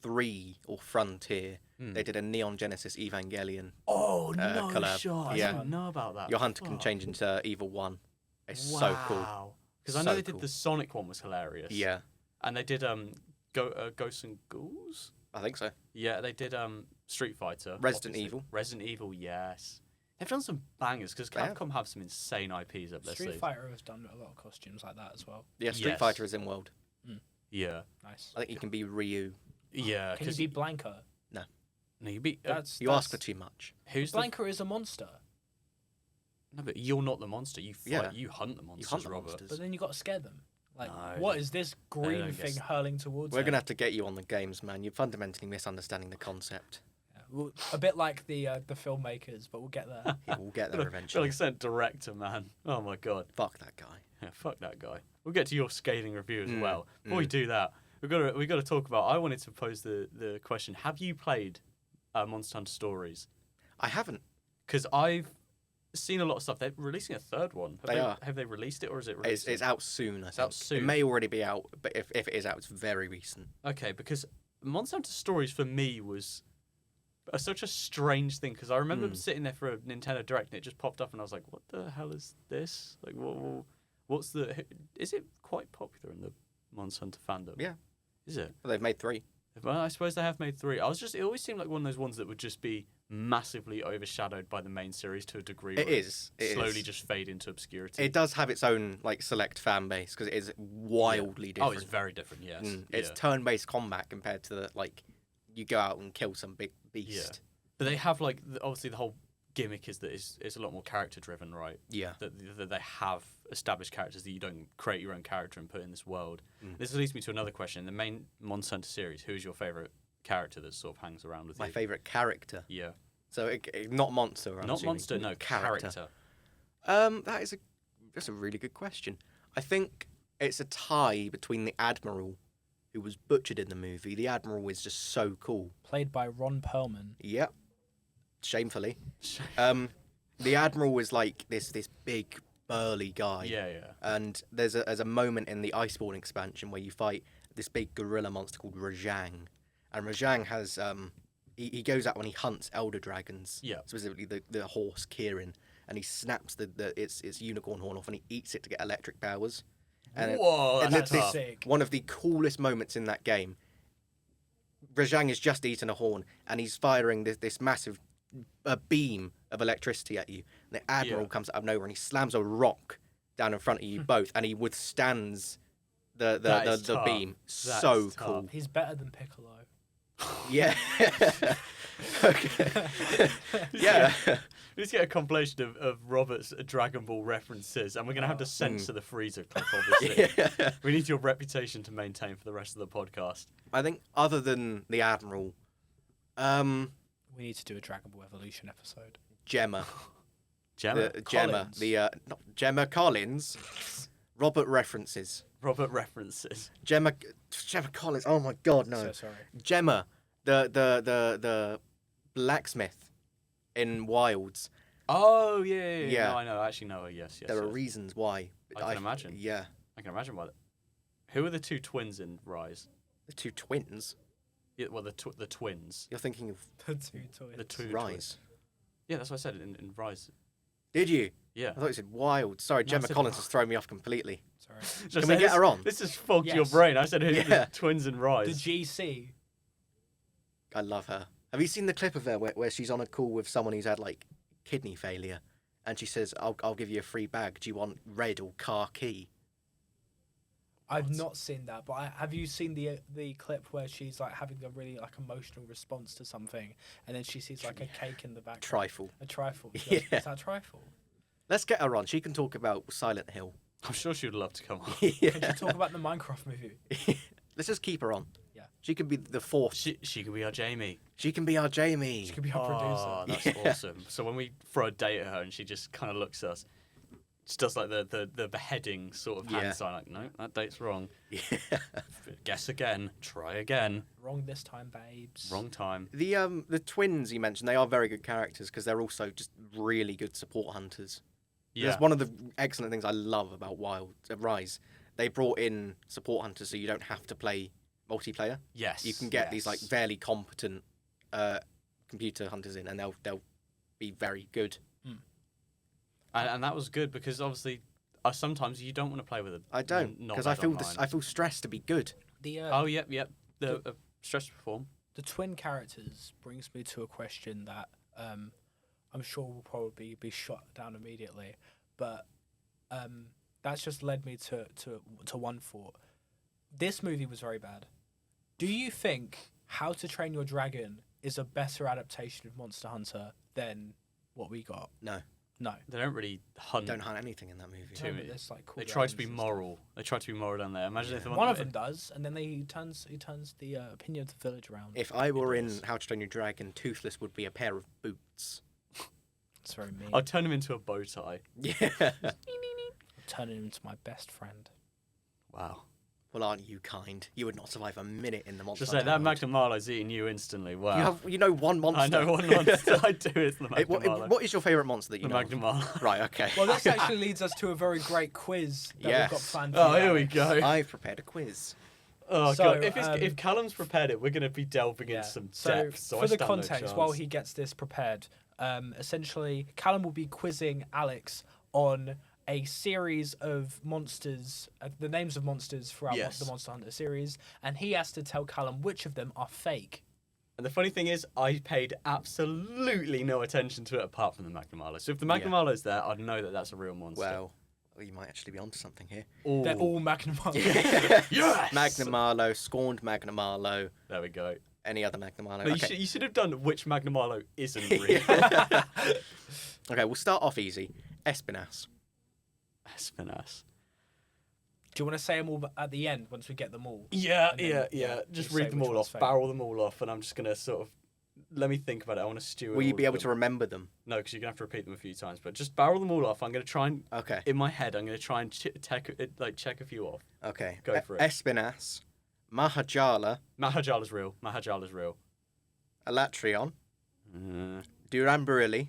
3 or Frontier, they did a Neon Genesis Evangelion. Oh no collab. shot! I Yeah. didn't know about that. Your hunter can Fuck. change into Evil 1. It's so cool. Wow. Because I know So they did cool. the Sonic one was hilarious. Yeah, And they did Ghosts and Ghouls. I think so. Yeah, they did Street Fighter. Resident obviously. Evil. Resident Evil, yes. They've done some bangers because They have. Capcom have some insane IPs up their Street sleeve. Fighter has done a lot of costumes like that as well. Yeah, Street Yes. Fighter is in World. Yeah, Nice. I think you can be Ryu. yeah. Can you 'cause be Blanca? no, you beat. That's Ask for too much. Who's the? Blanca is a monster, No, but you're not the monster. You fight. Yeah. You hunt the monsters, hunt the Robert. monsters. but then you got to scare them. Like, No, what they- is this they green don't thing get- hurling towards? We're them? going to have to get you on the games, man. You're fundamentally misunderstanding the concept. Yeah, well, a bit like the filmmakers, but we'll get there. Yeah, we'll get Feel there like eventually. sent director, man. Oh my god. Fuck that guy. Yeah, fuck that guy. We'll get to your scathing review as Mm, well. Before we do that, we've got to talk about. I wanted to pose the question: have you played Monster Hunter Stories? I haven't. Because I've seen a lot of stuff. They're releasing a third one. They are. Have they released it, or is it released? It's out soon, I think. out soon. It may already be out, but if it is out, it's very recent. Okay, because Monster Hunter Stories for me was such a strange thing because I remember sitting there for a Nintendo Direct and it just popped up and I was like, "What the hell is this? Like, what's the? Is it quite popular in the Monster Hunter fandom? Yeah. Is it? Well, they've made 3. Well, I suppose they have made 3. It always seemed like one of those ones that would just be massively overshadowed by the main series to a degree. It where is. It slowly is. just fade into obscurity. It does have its own like select fan base because it is wildly different. Oh, it's very different. Yes. It's turn-based combat compared to the like you go out and kill some big beast. Yeah. But they have like obviously the whole gimmick is that it's a lot more character driven, right? Yeah. That they have established characters that you don't create your own character and put in this world. This leads me to another question. In the main Monster Hunter series, who's your favorite character that sort of hangs around with you? My favorite character. Yeah. So not monster. I'm Not assuming. monster, no, character. That's a really good question. I think it's a tie between the Admiral, who was butchered in the movie. The Admiral is just so cool. Played by Ron Perlman. Yep. Shamefully. The Admiral is like this big burly guy. Yeah. And there's a moment in the Iceborne expansion where you fight this big gorilla monster called Rajang. And Rajang has he goes out when he hunts elder dragons. Yeah. Specifically the horse Kirin, and he snaps its unicorn horn off and he eats it to get electric powers. And Whoa, that's this sick. one of the coolest moments in that game. Rajang has just eaten a horn and he's firing this massive beam of electricity at you. And the Admiral comes out of nowhere and he slams a rock down in front of you both, and he withstands the beam. So cool. He's better than Piccolo. Yeah. Okay. Yeah. We just get a compilation of Robert's Dragon Ball references, and we're going to have to censor the freezer clip, obviously. Yeah. We need your reputation to maintain for the rest of the podcast. I think other than the Admiral, We need to do a Dragon Ball Evolution episode. Gemma. Gemma? Gemma. Not Gemma Collins. Robert references. Robert references. Gemma Collins. Oh my God, no. So sorry. Gemma, the blacksmith in Wilds. Oh, yeah. Yeah. No, I know. I actually know her, yes. There are reasons why. I can imagine. Yeah. I can imagine why. Who are the two twins in Rise? The 2 twins. Yeah, well, the twins. You're thinking of The two toys. The two Rise. twins. Yeah, that's what I said in Rise. Did you? Yeah. I thought you said Wild. Sorry, No, I Gemma said Collins has thrown me off completely. Sorry. Just Can we get her on? This has fogged your Yes. brain. I said who Yeah. the twins in Rise. The GC. I love her. Have you seen the clip of her where she's on a call with someone who's had like kidney failure, and she says, "I'll give you a free bag. Do you want red or khaki?" I've not seen that, but have you seen the clip where she's like having a really like emotional response to something, and then she sees like a cake in the background? Trifle. A trifle. She Yeah. goes, Is that trifle? Let's get her on. She can talk about Silent Hill. I'm sure she would love to come on. Can Yeah. you talk about the Minecraft movie? Let's just keep her on. Yeah. She could be the fourth. She could be our Jamie. She can be our Jamie. She could be our Oh, producer. that's awesome. So when we throw a date at her and she just kind of looks at us, she does like the beheading sort of hand Yeah. sign, like, no, that date's wrong. Yeah. Guess again. Try again. Wrong this time, babes. Wrong time. The twins you mentioned, they are very good characters because they're also just really good support hunters. Yeah. That's one of the excellent things I love about Rise. They brought in support hunters so you don't have to play multiplayer. Yes. You can get these like Yes. fairly competent computer hunters in, and they'll be very good. And that was good because obviously sometimes you don't want to play with a I don't not because I bad feel online. I feel stressed to be good. The Oh, yep. The stress to perform. the twin characters brings me to a question that I'm sure will probably be shot down immediately, but that's just led me to one thought. This movie was very bad. Do you think How to Train Your Dragon is a better adaptation of Monster Hunter than what we got? No, No. They don't really hunt. don't hunt anything in that movie. Too No, many- but there's, like, cool They try to be dragons and stuff. moral. They try to be moral down there. Imagine if the One of them does, and then he turns the opinion of the village around. If I were It in does. How to Train Your Dragon, Toothless would be a pair of boots. It's very mean. I'll turn him into a bow tie. Yeah. Turn him into my best friend. Wow. Well, aren't you kind? You would not survive a minute in the monster. Just like that Hunter world. Magnum Marlowe's eating you instantly. Wow. You know one monster. I know one monster. I do. It's the Hey, Magnum Marlowe. what is your favourite monster that you The know? Magnum Marlowe. Right. Okay. Well, this actually leads us to a very great quiz that we've got Yes. planned. Oh, for here we Alex. go. I've prepared a quiz. Oh So, god! If Callum's prepared it, we're gonna be delving into some depth. So for I the stand context, no while chance. he gets this prepared, essentially, Callum will be quizzing Alex on a series of monsters, the names of monsters throughout Yes. the Monster Hunter series, and he has to tell Callum which of them are fake. And the funny thing is, I paid absolutely no attention to it apart from the Magnum Arlo. So if the Magnum Yeah. Arlo's there, I'd know that that's a real monster. Well, you might actually be onto something here. They're all Magnum Arlo. Yes! Magnum Arlo, Scorned Magnum Arlo, There we go. any other Magnum Arlo. No, Okay. you should have done which Magnum Arlo isn't real. Okay, we'll start off easy. Espinas. Espinas. Do you want to say them all at the end once we get them all? Yeah, And then, yeah. yeah, Just you read say them which all one's off, fake. barrel them all off, and I'm just gonna sort of let me think about it. I want to stew. Will you be able to remember them? No, because you're gonna have to repeat them a few times. But just barrel them all off. I'm gonna try and Okay. in my head. I'm gonna try and check a few off. Okay. Go for it. Espinas, Mahajala, Mahajala's real. Mahajala's real. Alatrion, Uh, Durambarili,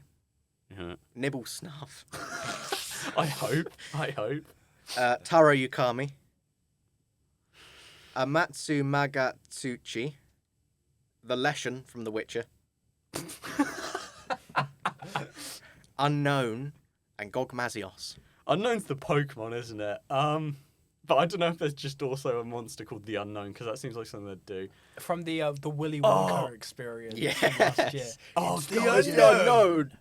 yeah. Nibble Snuff, I hope. Taro Yukami, Amatsu Magatsuchi, the Leshen from The Witcher, Unknown, and Gogmazios. Unknown's the Pokemon, isn't it? But I don't know if there's just also a monster called the Unknown because that seems like something they'd do. From the Willy Wonka experience from last year. Oh, It's the Unknown!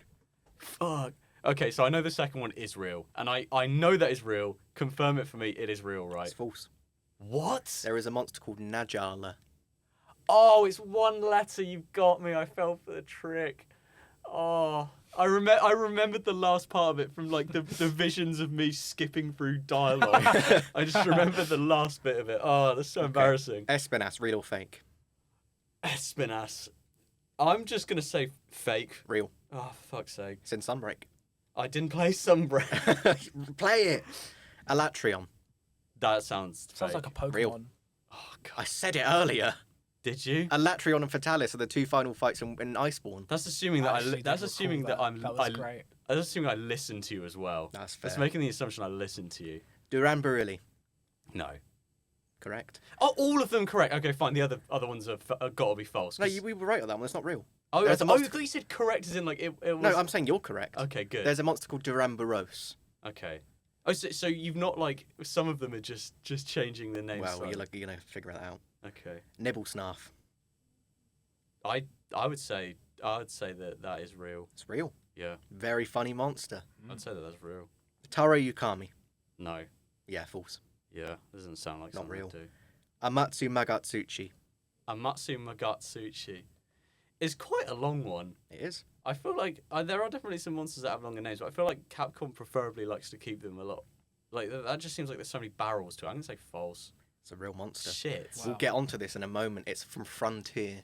Fuck. Okay, so I know the second one is real, and I know that is real. Confirm it for me. It is real, right? It's false. What? There is a monster called Najala. Oh, it's one letter. You've got me. I fell for the trick. Oh, I remembered the last part of it from like the visions of me skipping through dialogue. I just remember the last bit of it. Oh, that's so embarrassing. Espinas, real or fake? Espinas. I'm just gonna say fake. Real. Oh, for fuck's sake. It's in Sunbreak. I didn't play Sunbreak. Play it. Alatrion. That sounds Sounds fake. like a Pokemon. Real. Oh god. I said it earlier. Did you? Alatrion and Fatalis are the two final fights in Iceborne. That's assuming that actually that's did assuming recall that I'm That was great. that's assuming I listen to you as well. That's fair. That's making the assumption I listen to you. Durambarili. No. Correct. Oh, all of them correct. Okay, fine. The other ones are got to be false. No, 'cause- we were right on that one. It's not real. Oh, there's a I monster- thought you said correct as in like it was. No, I'm saying you're correct. Okay, good. There's a monster called Durambaros. Okay. Oh, so you've not like some of them are just changing the names. Well, slightly. you're gonna figure that out. Okay. Nibblesnarf. I would say that is real. It's real. Yeah. Very funny monster. I'd say that's real. Taro Yukami. No. Yeah, false. Yeah. Doesn't sound like Not something real. I'd do. Amatsu Magatsuchi. Amatsu Magatsuchi is quite a long one. It is. I feel like there are definitely some monsters that have longer names, but I feel like Capcom preferably likes to keep them a lot. Like that just seems like there's so many barrels to it. I'm gonna say false. It's a real monster. Shit. Wow. We'll get onto this in a moment. It's from Frontier.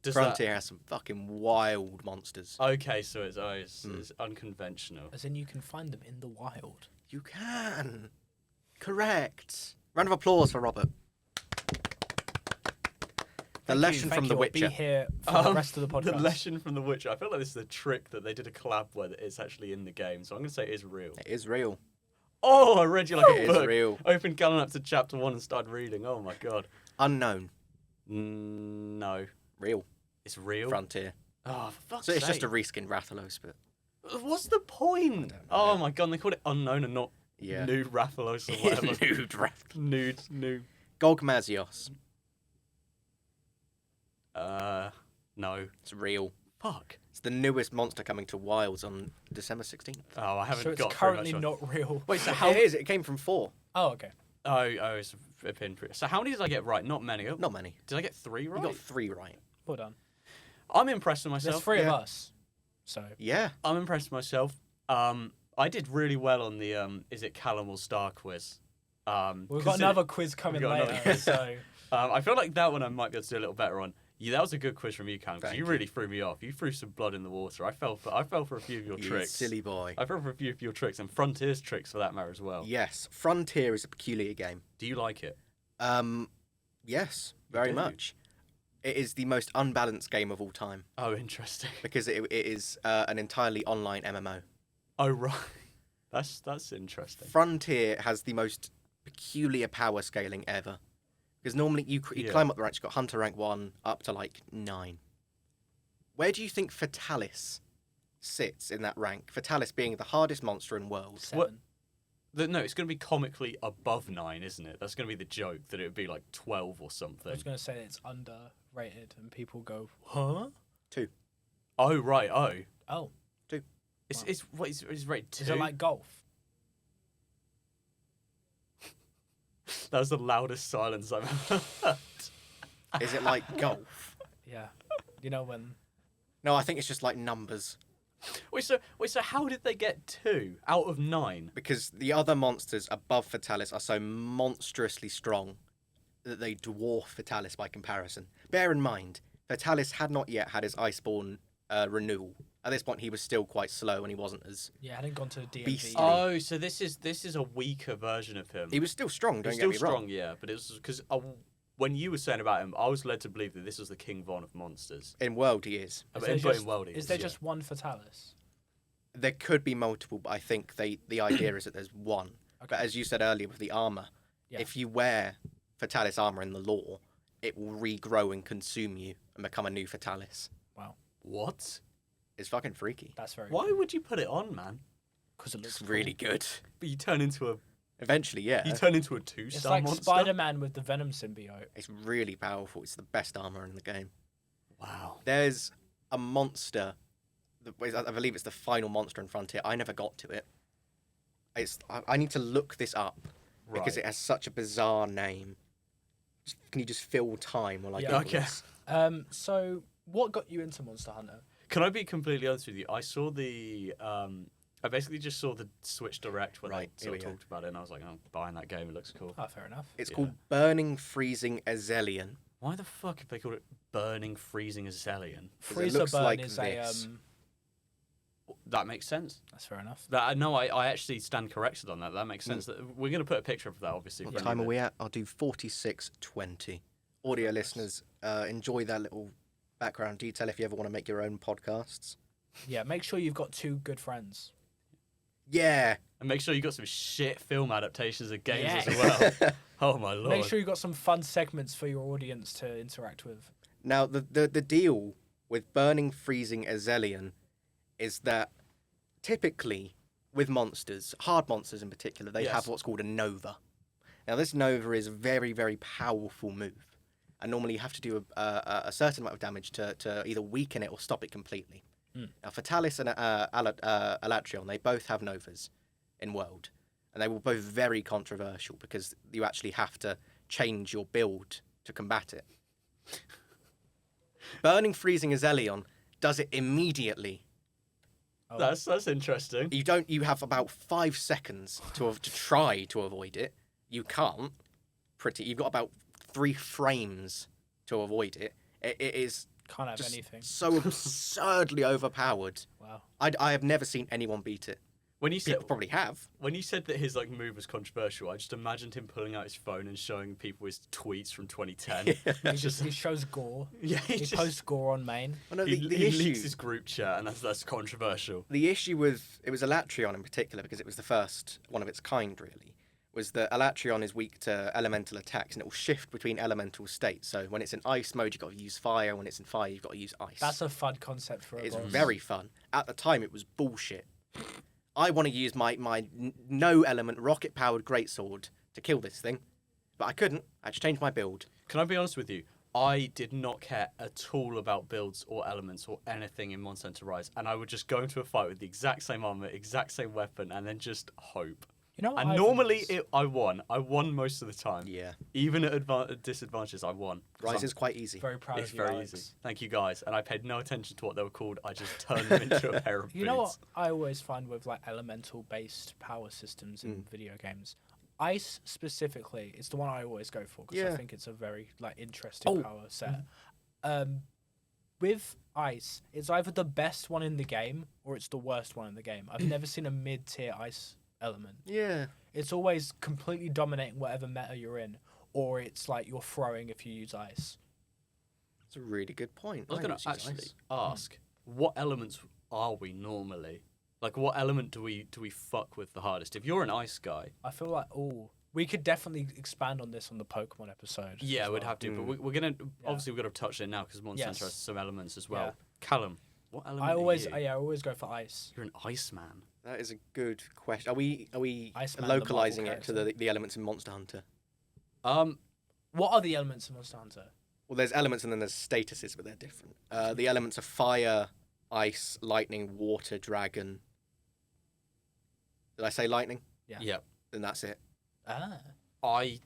Does Frontier has some fucking wild monsters. Okay, so it's unconventional. As in, you can find them in the wild. You can. Correct. Round of applause for Robert. The Leshen from The I'll Witcher. be here for the rest of the podcast. The Leshen from The Witcher. I feel like this is a trick that they did a collab where it's actually in the game, so I'm going to say it is real. It is real. Oh, I read you like It a is book. real. Opened Callum up to chapter 1 and started reading. Oh my god. Unknown. No. Real. It's real? Frontier. Oh, for fuck's So it's sake. just a reskinned Rathalos, but What's the point? know. Oh my god, they called it Unknown and not yeah. Nude Rathalos or whatever. Nude Rath. Nude. Gogmazios. No. It's real. Fuck. It's the newest monster coming to Wilds on December 16th. Oh, I haven't So it's got currently very much on- not real. Wait, so how? It is. It came from 4. Oh, okay. Oh, it's a pin. So how many did I get right? Not many. Not many. Did I get 3 right? You got 3 right. Well done. I'm impressed with There's myself. 3 of yeah. us. So Yeah. I'm impressed with myself. I did really well on the is it Callum or Star quiz. we've got another quiz coming got another later. quiz. So I feel like that one I might be able to do a little better on. Yeah, that was a good quiz from you, Callum. 'Cause Thank you you. really threw me off. You threw some blood in the water. I fell for a few of your You tricks. silly boy. I fell for a few of your tricks and Frontier's tricks for that matter as well. Yes. Frontier is a peculiar game. Do you like it? Yes, very do? much. It is the most unbalanced game of all time Oh, interesting. because it is an entirely online MMO. Oh, right. That's interesting. Frontier has the most peculiar power scaling ever Because normally you climb up the ranks. You've got Hunter rank 1 up to like 9. Where do you think Fatalis sits in that rank? Fatalis being the hardest monster in world. 7. No, it's going to be comically above 9, isn't it? That's going to be the joke, that it would be like 12 or something. I was going to say it's underrated, and people go, huh? 2. Oh, right, oh. Oh. 2. It's rated 2? Is it like golf? That was the loudest silence I've ever heard. Is it like golf? Yeah. You know when... No, I think it's just like numbers. Wait, so how did they get 2 out of 9? Because the other monsters above Fatalis are so monstrously strong that they dwarf Fatalis by comparison. Bear in mind, Fatalis had not yet had his Iceborne renewal. At this point, he was still quite slow and he wasn't as... Yeah, I hadn't gone to the DMV. Beastly. Oh, so this is a weaker version of him. He was still strong, don't He's get still me wrong. strong, yeah, but it was because when you were saying about him, I was led to believe that this was the King Von of monsters. In World, he is. In World, he Is there just one Fatalis? There could be multiple, but I think the idea is that there's one. Okay. But as you said earlier with the armor, if you wear Fatalis armor in the lore, it will regrow and consume you and become a new Fatalis. Wow. What? It's fucking freaky. That's very Why would you put it on, man? Because it looks It's really good. But you turn into a Eventually, yeah. You turn into a 2-star It's like monster. Spider-Man with the Venom symbiote. It's really powerful. It's the best armor in the game. Wow. There's a monster. I believe it's the final monster in Frontier. I never got to it. I need to look this up because Right. it has such a bizarre name. Can you just fill time while I Yeah. Google Okay. this? So what got you into Monster Hunter? Can I be completely honest with you? I saw the I basically just saw the Switch Direct when Right, they here sort we of go. talked about it, and I was like, I'm buying that game. It looks cool. Oh, fair enough. It's Yeah. called Burning Freezing Azelian. Why the fuck have they called it Burning Freezing Azelian? Freezer looks burn like is this. That makes sense. That's fair enough. That no, I actually stand corrected on that. That makes sense. We're going to put a picture of that, obviously. What for time are anyone. we at? I'll do 46:20. Audio listeners, enjoy that little background detail if you ever want to make your own podcasts. Yeah, make sure you've got 2 good friends. Yeah. And make sure you got some shit film adaptations of games Yeah. as well. Oh my lord. Make sure you've got some fun segments for your audience to interact with. Now, the deal with Burning Freezing Azelian is that typically with monsters, hard monsters in particular, they Yes. have what's called a Nova. Now, this Nova is a very, very powerful move. And normally you have to do a certain amount of damage to either weaken it or stop it completely. Now, Fatalis and Alatrion, they both have Novas in World. And they were both very controversial because you actually have to change your build to combat it. Burning Freezing Azelion does it immediately. Oh, That's interesting. You have about 5 seconds to try to avoid it. You can't. You've got about 3 frames to avoid it. It is can't have just anything. so absurdly overpowered. Wow. I have never seen anyone beat it. When you said People probably have. when you said that his move was controversial, I just imagined him pulling out his phone and showing people his tweets from 2010. He shows gore. Yeah, He just, posts gore on main. Well, no, he the leaks issue, his group chat, and that's controversial. the issue with it was Alatrion in particular because it was the first one of its kind. Really, was that Alatrion is weak to elemental attacks and it will shift between elemental states. So when it's in ice mode, you've got to use fire. When it's in fire, you've got to use ice. That's a fun concept for a It's boss. very fun. At the time, it was bullshit. I want to use my no-element rocket-powered greatsword to kill this thing, but I couldn't. I had to change my build. Can I be honest with you? I did not care at all about builds or elements or anything in Monster Hunter Rise, and I would just go into a fight with the exact same armor, exact same weapon, and then just hope. You know what And I've normally noticed? I won. I won most of the time. Yeah. Even at disadvantages, I won. 'Cause Rise is quite easy. Very proud It's of you, very Alex. easy. Thank you guys. And I paid no attention to what they were called. I just turned them into a pair of You know what boots. I always find with elemental-based power systems in video games? Ice specifically is the one I always go for because I Yeah. think it's a very interesting Oh. power set. With ice, it's either the best one in the game or it's the worst one in the game. I've never seen a mid-tier ice element. Yeah. It's always completely dominating whatever meta you're in, or it's like you're throwing if you use ice. That's a really good point. I was going use to actually ice. ask, what elements are we normally? Like, what element do we fuck with the hardest? If you're an ice guy, I feel like We could definitely expand on this on the Pokemon episode. Yeah, as we'd well. have to, but we're gonna obviously we've got to touch it now because Monster Hunter has some elements as well. Yeah. Callum, what element? I always, are you? I always go for ice. You're an Iceman. That is a good question. Are we Iceman, the Marvel localizing it to character. the elements in Monster Hunter? What are the elements in Monster Hunter? Well, there's elements and then there's statuses, but they're different. The elements are fire, ice, lightning, water, dragon. Did I say lightning? Yeah. Yeah. Then that's it. Ah. I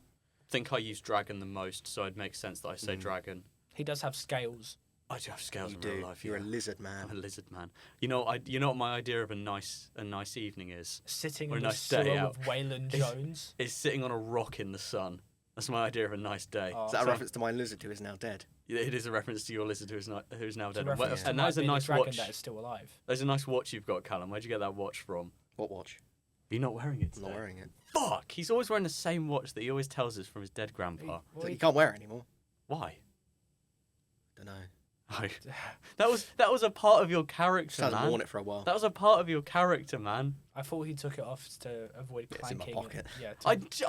think I use dragon the most, so it makes sense that I say dragon. He does have scales. I do have scales You in do. real life. You're yeah. a lizard man. I'm a lizard man. You know what my idea of a nice evening is? Sitting Or a in the nice day sewer out. with Waylon Jones. It's sitting on a rock in the sun. That's my idea of a nice day. Oh. Is that a So- reference to my lizard who is now dead? It is a reference to your lizard who's now It's a dead. reference to And might that's a be nice the dragon watch. that is still alive. There's a nice watch you've got, Callum. Where'd you get that watch from? What watch? You're not wearing it I'm today. not wearing it. Fuck! He's always wearing the same watch that he always tells us from his dead grandpa. Well, You can't wear it anymore. Why? Don't know. That was a part of your Just character, hasn't man. worn it for a while. That was a part of your character, man. I thought he took it off to avoid It's in my clanking. pocket. Yeah.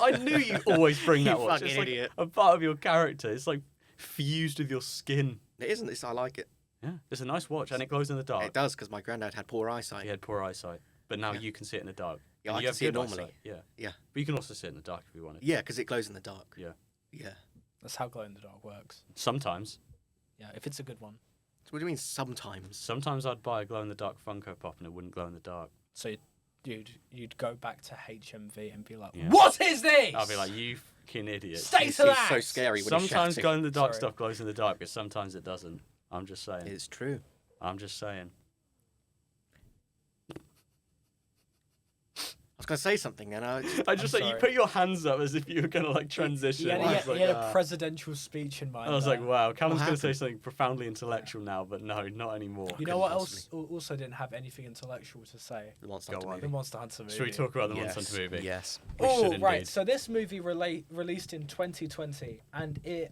I knew you always bring that You watch. fucking It's like idiot. a part of your character. It's like fused with your skin. It isn't. I like it. Yeah, it's a nice watch and it glows in the dark. It does because my granddad had poor eyesight. He had poor eyesight, but now Yeah. you can see it in the dark. Yeah, And I you can have see it good normally. eyesight, Yeah. Yeah. But you can also see it in the dark if you wanted. Yeah, because it glows in the dark. Yeah. Yeah. That's how glow in the dark works. Sometimes. Yeah, if it's a good one. So what do you mean sometimes? Sometimes I'd buy a glow in the dark Funko Pop and it wouldn't glow in the dark. So you'd go back to HMV and be like, Yeah. "What is this?" I'll be like, you fucking idiot. Stay It's to that. so scary when it's Sometimes shouting. glow in the dark Sorry. stuff glows in the dark, but sometimes it doesn't. I'm just saying. It's true. I'm just saying. I was going to say something and I just... I just I'm like you sorry. put your hands up as if you were gonna like transition. He had, I he was had, he had like, a ah. presidential speech in mind. I was there. like, wow, Callum's gonna say happened? something profoundly intellectual now, but no, not anymore. You know couldn't what else also didn't have anything intellectual to say? The Monster Go Hunter on. The movie. Monster Hunter movie. Should we talk about the Yes. Monster Hunter movie? Yes. We Oh, should right. indeed. So this movie released in 2020, and it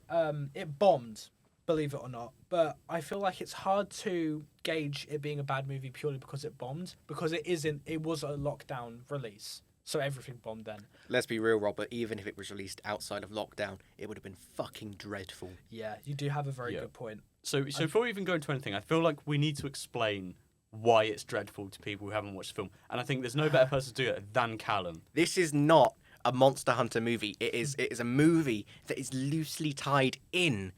bombed, believe it or not. But I feel like it's hard to gauge it being a bad movie purely because it bombed, because it was a lockdown release, so everything bombed then. Let's be real, Robert. Even if it was released outside of lockdown, it would have been fucking dreadful. Yeah, you do have a very Yeah. good point. So before we even go into anything, I feel like we need to explain why it's dreadful to people who haven't watched the film, and I think there's no better person to do it than Callum. This is not a Monster Hunter movie. It is a movie that is loosely tied in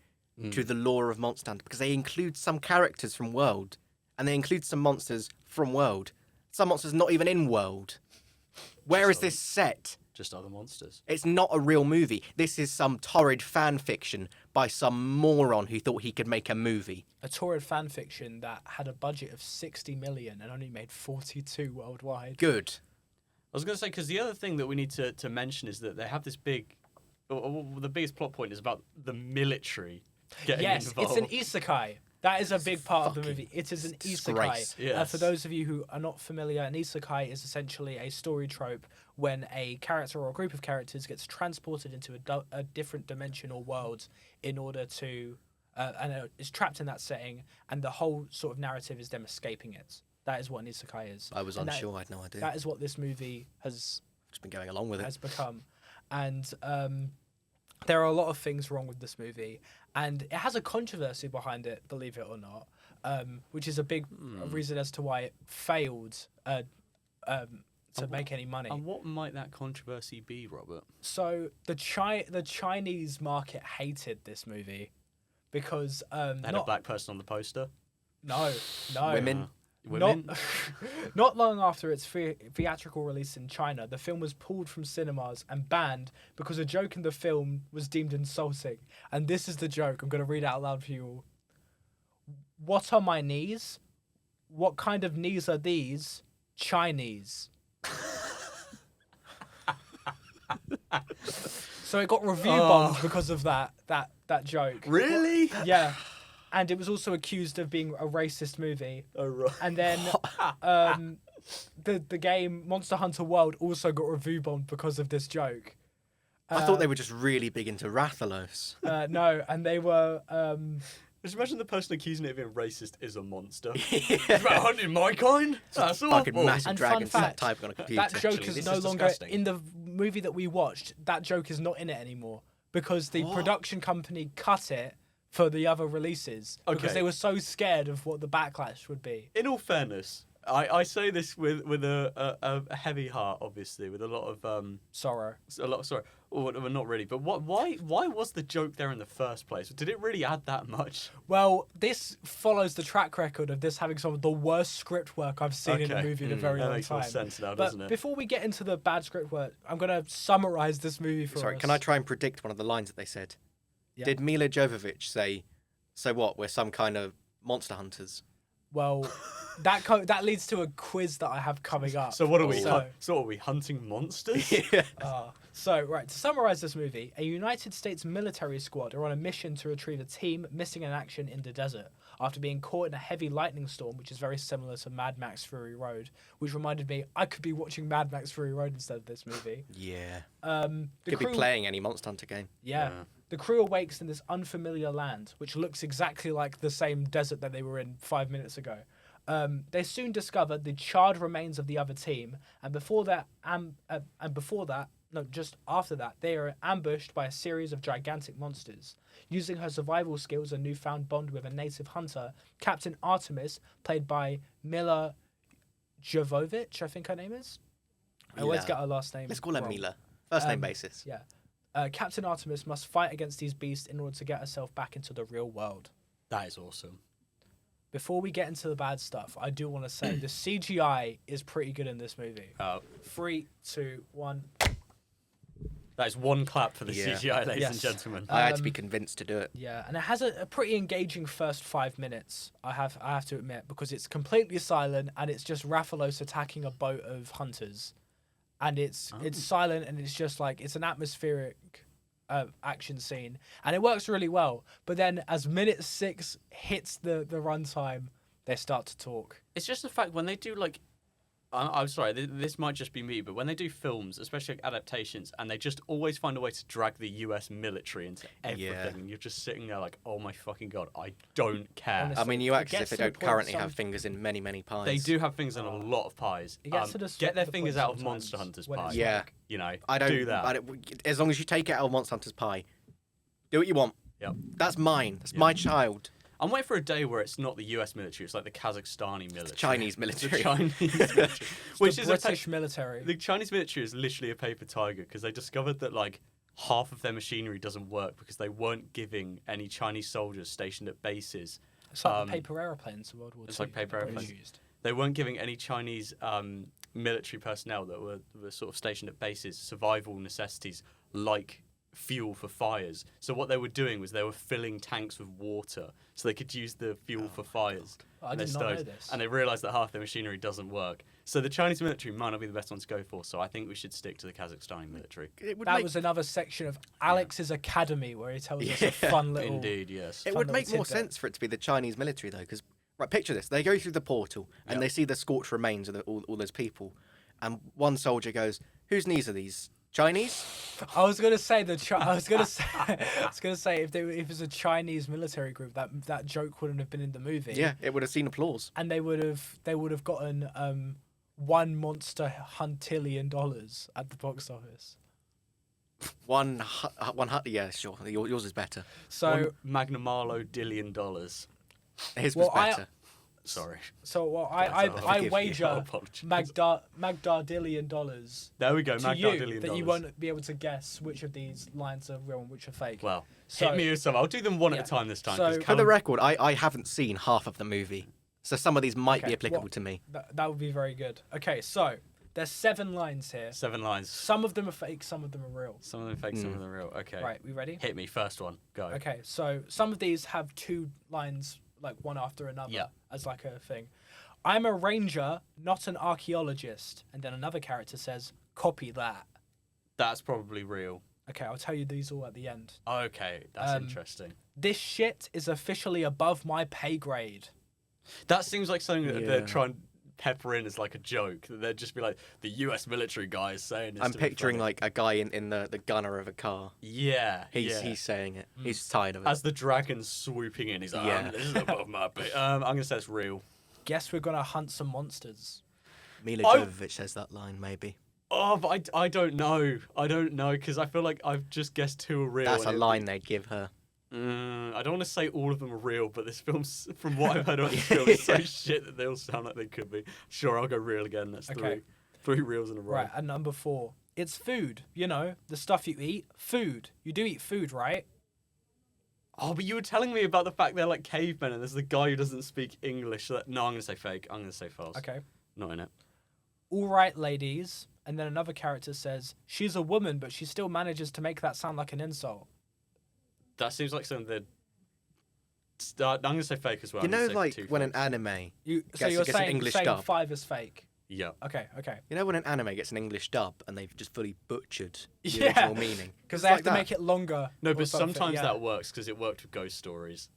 to the lore of Monster Hunter because they include some characters from World, and they include some monsters from World. Some monsters not even in World. Where is this set? Just other monsters. It's not a real movie. This is some torrid fan fiction by some moron who thought he could make a movie. A torrid fan fiction that had a budget of 60 million and only made 42 worldwide. Good. I was going to say, because the other thing that we need to mention is that they have this big... the biggest plot point is about the military getting Yes, involved. it's an isekai. That is a big part of the fucking movie. It is an disgrace. isekai. Yes. For those of you who are not familiar, an isekai is essentially a story trope when a character or a group of characters gets transported into a different dimension or world in order to... and is trapped in that setting, and the whole sort of narrative is them escaping it. That is what an isekai is. I was And unsure. I had no idea. That is what this movie has Just been going along with it. become. And there are a lot of things wrong with this movie, and it has a controversy behind it, believe it or not, which is a big reason as to why it failed to make any money. And what might that controversy be, Robert? So the Chinese market hated this movie because They had a black person on the poster. no Women. Women? Not long after its theatrical release in China, the film was pulled from cinemas and banned because a joke in the film was deemed insulting. And this is the joke. I'm going to read it out loud for you all. What are my knees? What kind of knees are these? Chinese. So it got review bombed because of that joke. Really? Yeah. And it was also accused of being a racist movie. Oh, right. And then the game Monster Hunter World also got review bombed because of this joke. I thought they were just really big into Rathalos. No, and they were... Just imagine the person accusing it of being racist is a monster. About hunting my kind? That's Fucking awful. massive And dragon fun fact, type on a computer. that joke Actually, is this no is longer disgusting. in the movie that we watched, that joke is not in it anymore because the What? production company cut it for the other releases because Okay. they were so scared of what the backlash would be. In all fairness, I say this with a heavy heart, obviously, with a lot of Sorrow. sorry, or not really. But why was the joke there in the first place? Did it really add that much? Well, this follows the track record of this having some of the worst script work I've seen in a Okay. movie in a very That long makes time. more sense now, But doesn't it? before we get into the bad script work, I'm going to summarize this movie for Sorry, us. can I try and predict one of the lines that they said? Yeah. Did Mila Jovovich say, "So what? We're some kind of monster hunters"? Well, that leads to a quiz that I have coming up. So what are we? So, So are we hunting monsters? right, to summarize this movie, a United States military squad are on a mission to retrieve a team missing in action in the desert after being caught in a heavy lightning storm, which is very similar to Mad Max Fury Road, which reminded me I could be watching Mad Max Fury Road instead of this movie. Yeah. The Could be crew- playing any Monster Hunter game. Yeah. Yeah. The crew awakes in this unfamiliar land, which looks exactly like the same desert that they were in 5 minutes ago. They soon discover the charred remains of the other team, and just after that, they are ambushed by a series of gigantic monsters. Using her survival skills and newfound bond with a native hunter, Captain Artemis, played by Mila Jovovich, I think her name is. I always Mila. get her last name. Let's call her wrong. Mila. First name basis. Yeah. Captain Artemis must fight against these beasts in order to get herself back into the real world. That is awesome. Before we get into the bad stuff, I do want to say the CGI is pretty good in this movie. 3, 2, 1. That is one clap for the Yeah. CGI, ladies Yes. and gentlemen. I had to be convinced to do it. Yeah, and it has a pretty engaging first 5 minutes. I have to admit, because it's completely silent and it's just Rathalos attacking a boat of hunters, and it's silent and it's just like it's an atmospheric action scene, and it works really well. But then as minute 6 hits the runtime, they start to talk. It's just the fact when they do like, I'm sorry, this might just be me, but when they do films, especially like adaptations, and they just always find a way to drag the US military into everything, Yeah. and you're just sitting there like, oh my fucking god, I don't care. Honestly. I mean, you It act as gets if they to the don't point currently some- have fingers in many, many pies. They do have things in a lot of pies. It gets to the Get their the fingers point out of sometimes Monster Hunter's when pie. it's Yeah. like- You know, I don't do that. As long as you take it out of Monster Hunter's pie, do what you want. Yep. That's mine. That's my child. I'm waiting for a day where it's not the US military, it's like the Kazakhstani military. Chinese The military. Chinese military. Which the is British military. The Chinese military is literally a paper tiger because they discovered that like half of their machinery doesn't work because they weren't giving any Chinese soldiers stationed at bases. It's like the paper airplanes in World War II. It's like paper that British airplanes. used. They weren't giving any Chinese military personnel that were sort of stationed at bases survival necessities like fuel for fires. So what they were doing was they were filling tanks with water so they could use the fuel for fires. I in their did not know stoves. this. And they realised that half their machinery doesn't work. So the Chinese military might not be the best one to go for. So I think we should stick to the Kazakhstani military. It would That make, was another section of Alex's Academy where he tells us a fun little. Indeed, yes. it fun would little make more tidbit. sense for it to be the Chinese military, though, because, right, picture this. They go through the portal, and Yep. they see the scorched remains of all those people. And one soldier goes, "Whose knees are these? Chinese?" I was gonna say I was gonna say if it was a Chinese military group, that joke wouldn't have been in the movie. Yeah, it would have seen applause. And they would have gotten $1 monster huntillion at the box office. One, yeah, sure. Yours is better. So Magnamalo $1 billion. His Well, was I- better. Sorry. I forgive you. wager Apologies. Magdardillion dollars There we go, to you Magdallion that you dollars. won't be able to guess which of these lines are real and which are fake. Well, So- hit me with some. I'll do them one Yeah. at a time this time. So- 'cause For For Callum- the record, I haven't seen half of the movie, so some of these might Okay, be applicable well- to me. That would be very good. Okay, so there's 7 lines here. 7 lines. Some of them are fake, some of them are real. Some of them fake, some of them real. Okay. Right, we ready? Hit me. First one. Go. Okay, so some of these have 2 lines, like one after another, Yeah. as like a thing. I'm a ranger, not an archaeologist. And then another character says, copy that. That's probably real. Okay, I'll tell you these all at the end. Okay, that's interesting. This shit is officially above my pay grade. That seems like something that they're Yeah. trying to pepper in as like a joke. That they'd just be like, the US military guy is saying this. I'm to be picturing funny. like a guy in the gunner of a car. Yeah. He's saying it. He's tired of it. As the dragon's swooping in, he's like, Yeah. this is above my pay. I'm going to say it's real. Guess we're gonna hunt some monsters. Mila I- Jovovich says that line, maybe. Oh, but I don't know. I don't know because I feel like I've just guessed two are real. That's a and line they'd give her. I don't want to say all of them are real, but this film's, from what I've heard about this film, it's so shit that they all sound like they could be. Sure, I'll go real again. That's Okay. three reals in a row. Right, and number 4. It's food. You know, the stuff you eat. Food. You do eat food, right? Oh, but you were telling me about the fact they're like cavemen and there's the guy who doesn't speak English. No, I'm going to say fake. I'm going to say false. Okay. Not in it. All right, ladies. And then another character says, she's a woman, but she still manages to make that sound like an insult. That seems like something that... I'm going to say fake as well. You I'm gonna know, say like two when an fakes. anime So you're gets an saying, English saying dub. 5 is fake. Yeah. Okay. You know when an anime gets an English dub and they've just fully butchered the Yeah. original meaning? Because It's they have like to that. make it longer. No, or but something, sometimes yeah. that works because it worked with Ghost Stories.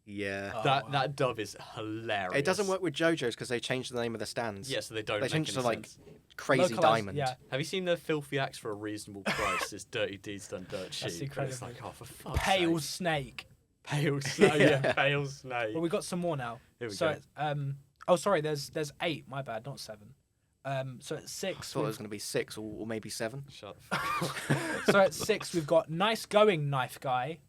Yeah. Oh, that wow. that dub is hilarious. It doesn't work with JoJo's because they changed the name of the stands. Yeah, so they don't They make changed any to like sense. Crazy Localised- Diamond. Yeah. Have you seen the Filthy Acts for a Reasonable Price? It's Dirty Deeds Done Dirt Cheap. That's And it's incredible. like, oh, for fuck's Pale sake. snake. Pale Snake. Yeah, Yeah. Pale Snake. Well, we got some more now. Here we so, go. oh, sorry. There's 8. My bad, not 7. So at I 6. thought it was going to be 6 or maybe 7. Shut the fuck up. So at 6 we've got nice going knife guy.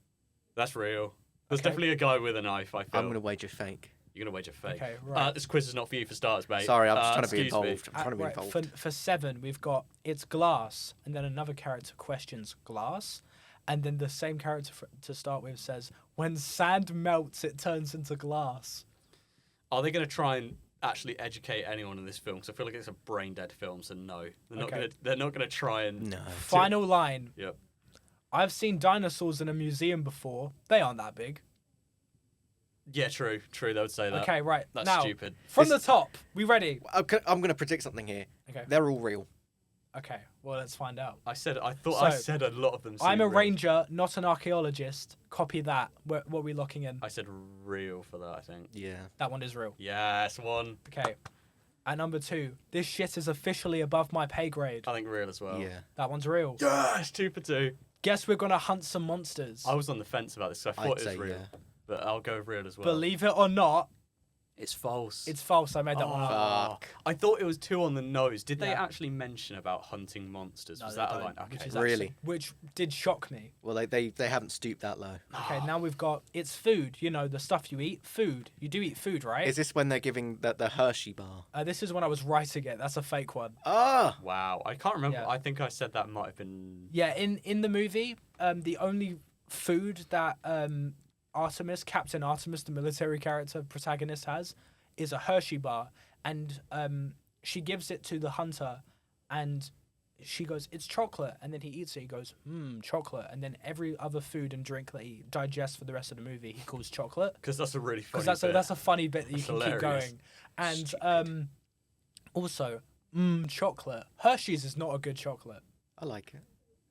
That's real. There's Okay. definitely a guy with a knife, I feel. I'm going to wager fake. You're going to wager fake. Okay, right. This quiz is not for you for starters, mate. Sorry, I'm just trying to be excuse me. involved. I'm trying to be Right, involved. for 7 we've got it's glass, and then another character questions glass, and then the same character to start with says when sand melts it turns into glass. Are they going to try and actually educate anyone in this film? Because I feel like it's a brain dead film, so no. They're not Okay. going to. They're not going to try and. No. Final line. Yep. I've seen dinosaurs in a museum before. They aren't that big. Yeah, true. True. They would say that. Okay, right. That's now, stupid. from the top, we ready? I'm going to predict something here. Okay. They're all real. Okay. Well, let's find out. I thought I So, said a lot of them. I'm seem a real. ranger, not an archaeologist. Copy that. What are we locking in? I said real for that, I think. Yeah. That one is real. Yes, one. Okay. At number 2, this shit is officially above my pay grade. I think real as well. Yeah. That one's real. Yes, 2 for 2. Guess we're gonna hunt some monsters. I was on the fence about this, so I thought I'd it was say real. yeah. But I'll go real as well. Believe it or not, It's false. it's false. I made that one up. Oh, Fuck. I thought it was 2 on the nose. Did they Yeah. actually mention about hunting monsters? No, Was they that a don't, line? which Okay. is Really? actually- which did shock me. Well, they haven't stooped that low. Okay, now we've got it's food. You know the stuff you eat. Food. You do eat food, right? Is this when they're giving the Hershey bar? This is when I was writing it. That's a fake one. Ah! Wow. I can't remember. Yeah. I think I said that might have been. Yeah, in the movie, the only food that Captain Artemis, the military character protagonist, has is a Hershey bar, and she gives it to the hunter, and she goes, "It's chocolate," and then he eats it. He goes, chocolate," and then every other food and drink that he digests for the rest of the movie, he calls chocolate. Because that's a really funny Because bit. that's a funny bit that you That's can hilarious. keep going. And also, chocolate. Hershey's is not a good chocolate. I like it.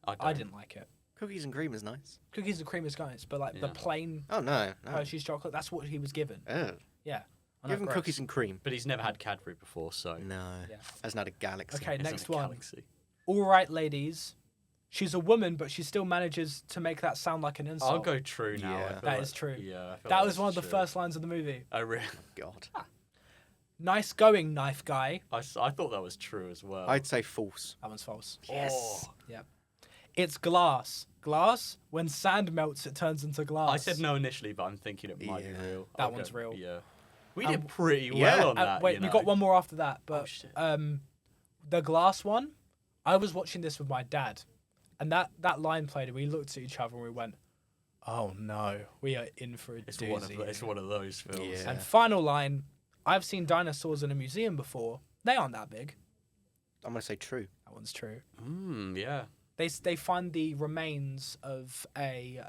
I don't. didn't like it. Cookies and cream is nice. Cookies and cream is nice, but like the Yeah. plain Oh, no. Hershey's chocolate, that's what he was given. Oh. Yeah. I know, Give him gross. cookies and cream. But he's never had Cadbury before, so. No. Yeah. That's not a galaxy. Okay, It's next in a one. galaxy. All right, ladies. She's a woman, but she still manages to make that sound like an insult. I'll go true now. Yeah. I feel That like- is true. Yeah. I feel That like was one of the that's first lines of the movie. true. Oh, really? God. Nice going, knife guy. I thought that was true as well. I'd say false. That one's false. Yes. Yeah. It's glass. Glass? When sand melts, it turns into glass. I said no initially, but I'm thinking it might Yeah. be real. That I'll one's go- real. Yeah. We Um, did pretty yeah. well on that. Wait, you we know. got one more after that, but shit. the glass one, I was watching this with my dad, and that line played, and we looked at each other and we went, "Oh no, we are in for a It's doozy." it's one of those films. Yeah. And final line, I've seen dinosaurs in a museum before. They aren't that big. I'm going to say true. That one's true. Yeah. They find the remains of a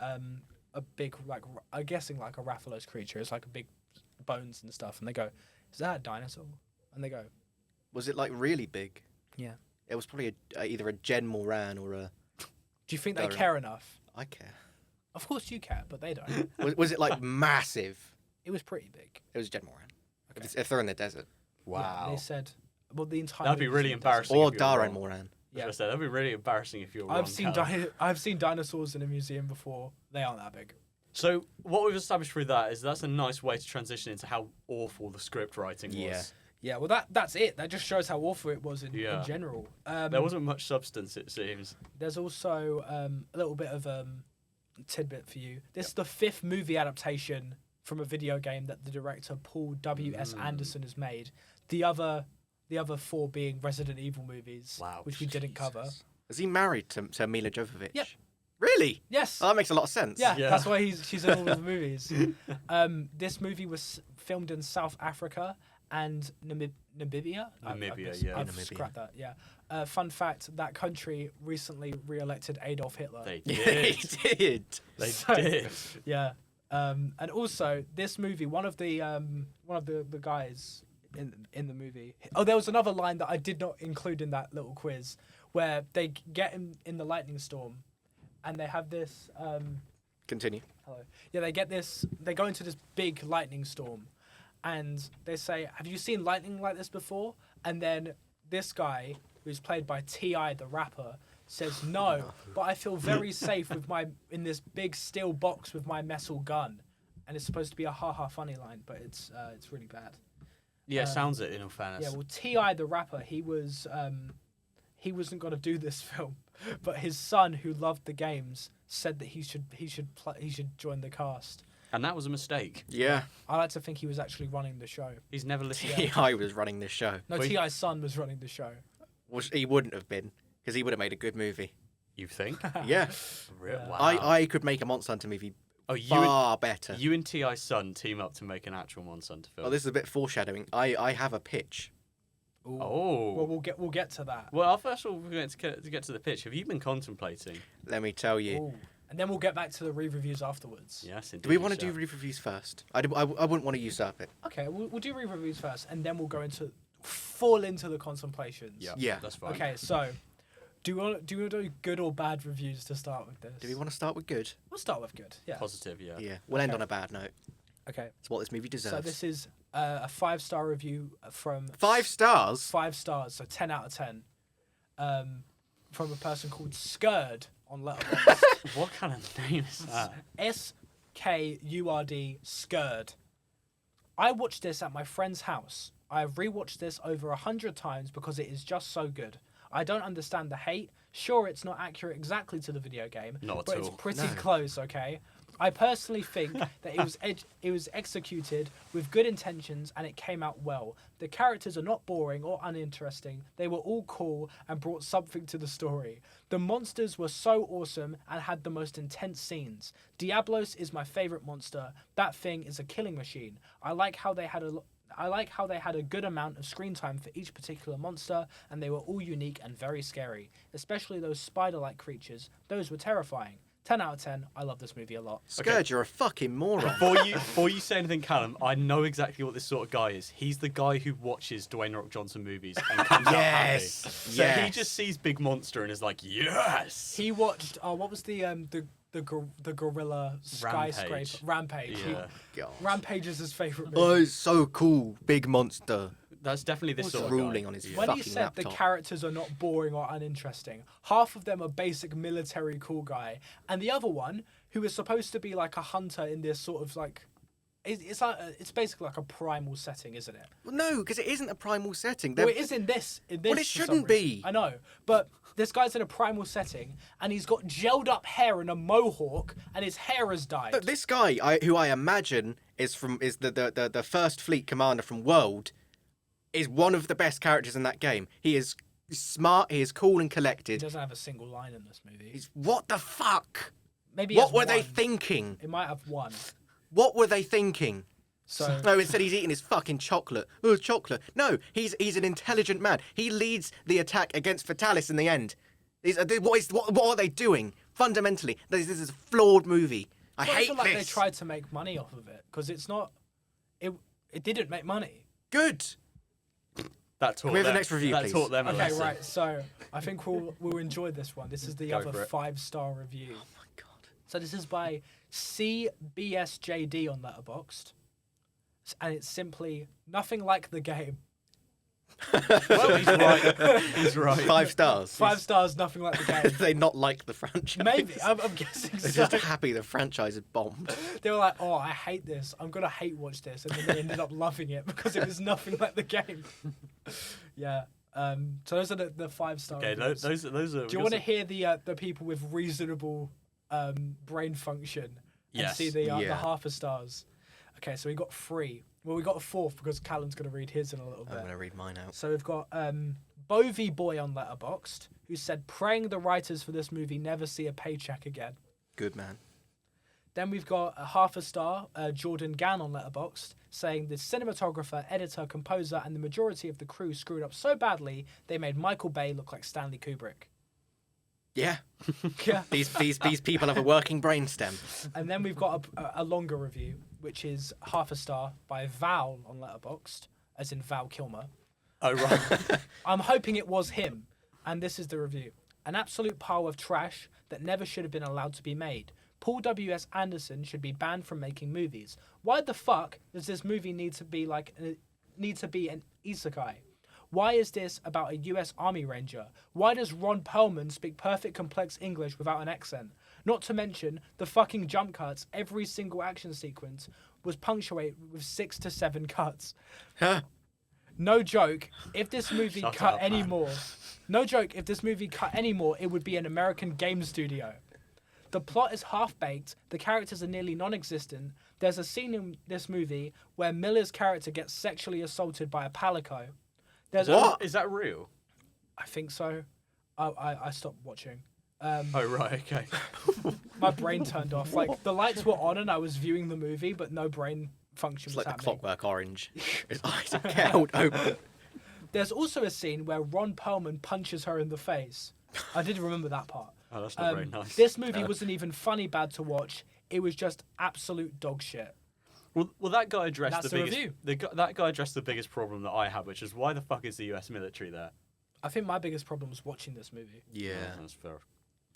big, like, I'm guessing like a Rathalos creature. It's like a big bones and stuff, and they go, "Is that a dinosaur?" And they go, Was it like really big? "Yeah." It was probably either a Gen Moran or a. Do you think they Don't. care enough? I care. Of course you care, but they don't. Was it like massive? It was pretty big. It was Gen Moran. Okay. If they're in the desert. Yeah, they said, well, the entire. That'd be movie's really in the desert. embarrassing. Or if you were Darren wrong. Moran. Yeah. Yeah. That'd be really embarrassing if you were wrong. I've seen dinosaurs in a museum before. They aren't that big. So what we've established through that is that's a nice way to transition into how awful the script writing was. Yeah. Yeah, well, that's it. That just shows how awful it was in Yeah. general. There wasn't much substance, it seems. There's also a little bit of tidbit for you. This is the 5th movie adaptation from a video game that the director Paul W.S. Anderson has made. The other 4 being Resident Evil movies, Wow. which we didn't cover. Is he married to Mila Jovovich? Yep. Really? Yes. Oh, that makes a lot of sense. Yeah, Yeah. that's why she's in all of the movies. This movie was filmed in South Africa and Namibia. Namibia, yeah. I've Namibia. scrapped that. Yeah. Fun fact: that country recently re-elected Adolf Hitler. They Yeah, did. he did. They So- did. Yeah. And also this movie, one of the guys in the movie. Oh, there was another line that I did not include in that little quiz, where they get in the lightning storm, and they have this. Continue. Hello. Yeah, they get this. They go into this big lightning storm, and they say, "Have you seen lightning like this before?" And then this guy, who's played by T.I. the rapper, says, "No, but I feel very safe in this big steel box with my metal gun." And it's supposed to be a funny line, but it's really bad. Yeah, sounds it in all fairness. Yeah, well, T.I. the rapper, he wasn't going to do this film, but his son, who loved the games, said that he should join the cast. And that was a mistake. Yeah. I like to think he was actually running the show. He's never listened. T.I. was running this show. No, Well, he- T.I.'s son was running the show. Which he wouldn't have been, because he would have made a good movie. You think? Yeah. Wow. I could make a Monster Hunter movie Oh, you far better. You and T.I.'s son team up to make an actual Monster Hunter film. Oh, this is a bit foreshadowing. I have a pitch. Ooh. Oh. Well, we'll get to that. Well, first of all, we're going to get to the pitch. Have you been contemplating? Let me tell you. Ooh. And then we'll get back to the re-reviews afterwards. Yes, indeed. Do we want to you do shall. reviews first? I wouldn't want to usurp it. Okay, we'll do re-reviews first, and then we'll fall into the contemplations. Yeah, Yeah. that's fine. Okay, so do you want to do good or bad reviews to start with this? Do we want to start with good? We'll start with good. Yeah. Positive, yeah. Yeah. We'll end Okay. on a bad note. Okay. It's what this movie deserves. So this is a 5-star review from 5 stars? 5 stars, so 10 out of 10, from a person called Skurd on Letterboxd. What kind of name is that? SKURD Skurd. I watched this at my friend's house. I have rewatched this over 100 times because it is just so good. I don't understand the hate. Sure, it's not accurate exactly to the video game, Not at but it's all. pretty No. close, okay? I personally think that it was executed with good intentions and it came out well. The characters are not boring or uninteresting. They were all cool and brought something to the story. The monsters were so awesome and had the most intense scenes. Diablos is my favorite monster. That thing is a killing machine. I like how they had a good amount of screen time for each particular monster, and they were all unique and very scary. Especially those spider-like creatures. Those were terrifying. 10 out of 10. I love this movie a lot. Scourge, you're a fucking moron. Before you say anything, Callum, I know exactly what this sort of guy is. He's the guy who watches Dwayne Rock Johnson movies and comes out happy. Yes, So he yes. just sees Big Monster and is like, yes. He watched. What was the gorilla skyscraper? Rampage. Yeah. God. Rampage is his favorite Oh, movie. it's so cool. Big monster. That's definitely this Also- sort of guy. Drooling on his When fucking he said the laptop. characters are not boring or uninteresting, half of them are basic military cool guy, and the other one, who is supposed to be like a hunter in this sort of like, it's basically like a primal setting, isn't it? Well, no, because it isn't a primal setting. Well, They're- it is in this. Well, it for some shouldn't reason. be. I know, but this guy's in a primal setting, and he's got gelled up hair and a mohawk, and his hair has dyed. But this guy, who I imagine is the First Fleet commander from World, is one of the best characters in that game. He is smart. He is cool and He collected. doesn't have a single line in this movie. He's what the fuck? Maybe he What has were they one. thinking? It might have one. What were they thinking? So No, instead he's eating his fucking chocolate. Oh, chocolate. No, he's an intelligent man. He leads the attack against Fatalis in the end. What are they doing? Fundamentally, this is a flawed movie. I it's not hate even like this. they tried to make money off of it because it's not. It didn't make money. Good. That taught Can we have the them- next review, that please? taught them a Okay, lesson. right. So I think we'll enjoy this one. This is the Go other for it. 5-star review. Oh my god. So this is by CBSJD on Letterboxd, and it's simply nothing like the game. Well, he's right. He's right. 5 stars. 5 stars, nothing like the game. They not like the franchise. Maybe. I'm guessing They're so. just happy the franchise is bombed. They were like, oh, I hate this. I'm going to hate watch this. And then they ended up loving it because it was nothing like the game. Yeah. So those are the 5-star Okay, reviews. those are. Do you want to hear the people with reasonable brain function and Yes. see the Yeah. half a stars? Okay, so we got 3. Well, we got a 4th because Callum's going to read his in a little I'm bit. going to read mine out. So we've got Bovie Boy on Letterboxd, who said, praying the writers for this movie never see a paycheck again. Good man. Then we've got a half a star, Jordan Gann on Letterboxd, saying the cinematographer, editor, composer, and the majority of the crew screwed up so badly they made Michael Bay look like Stanley Kubrick. Yeah. Yeah. These people have a working brainstem. And then we've got a longer review, which is half a star by Val on Letterboxd, as in Val Kilmer. Oh right. I'm hoping it was him, and this is the review. An absolute pile of trash that never should have been allowed to be made. Paul W.S. Anderson should be banned from making movies. Why the fuck does this movie need to be an isekai? Why is this about a US Army Ranger? Why does Ron Perlman speak perfect complex English without an accent? Not to mention the fucking jump cuts. Every single action sequence was punctuated with 6 to 7 cuts. Huh? No joke, if this movie Shut cut up, any man. more, no joke, if this movie cut any more, it would be an American game studio. The plot is half-baked, the characters are nearly non-existent. There's a scene in this movie where Miller's character gets sexually assaulted by a palico. There's What? Is that real? I think so. I stopped watching. Oh right. Okay. My brain turned off. Like, the lights were on and I was viewing the movie, but no brain function It's was like the happening. Clockwork Orange. His eyes are held open. There's also a scene where Ron Perlman punches her in the face. I did remember that part. Oh, that's not very nice. This movie wasn't even funny bad to watch. It was just absolute dog shit. Well, that guy addressed That's the the biggest. review. That guy addressed the biggest problem that I have, which is why the fuck is the U.S. military there? I think my biggest problem was watching this movie. Yeah. Oh, that's fair.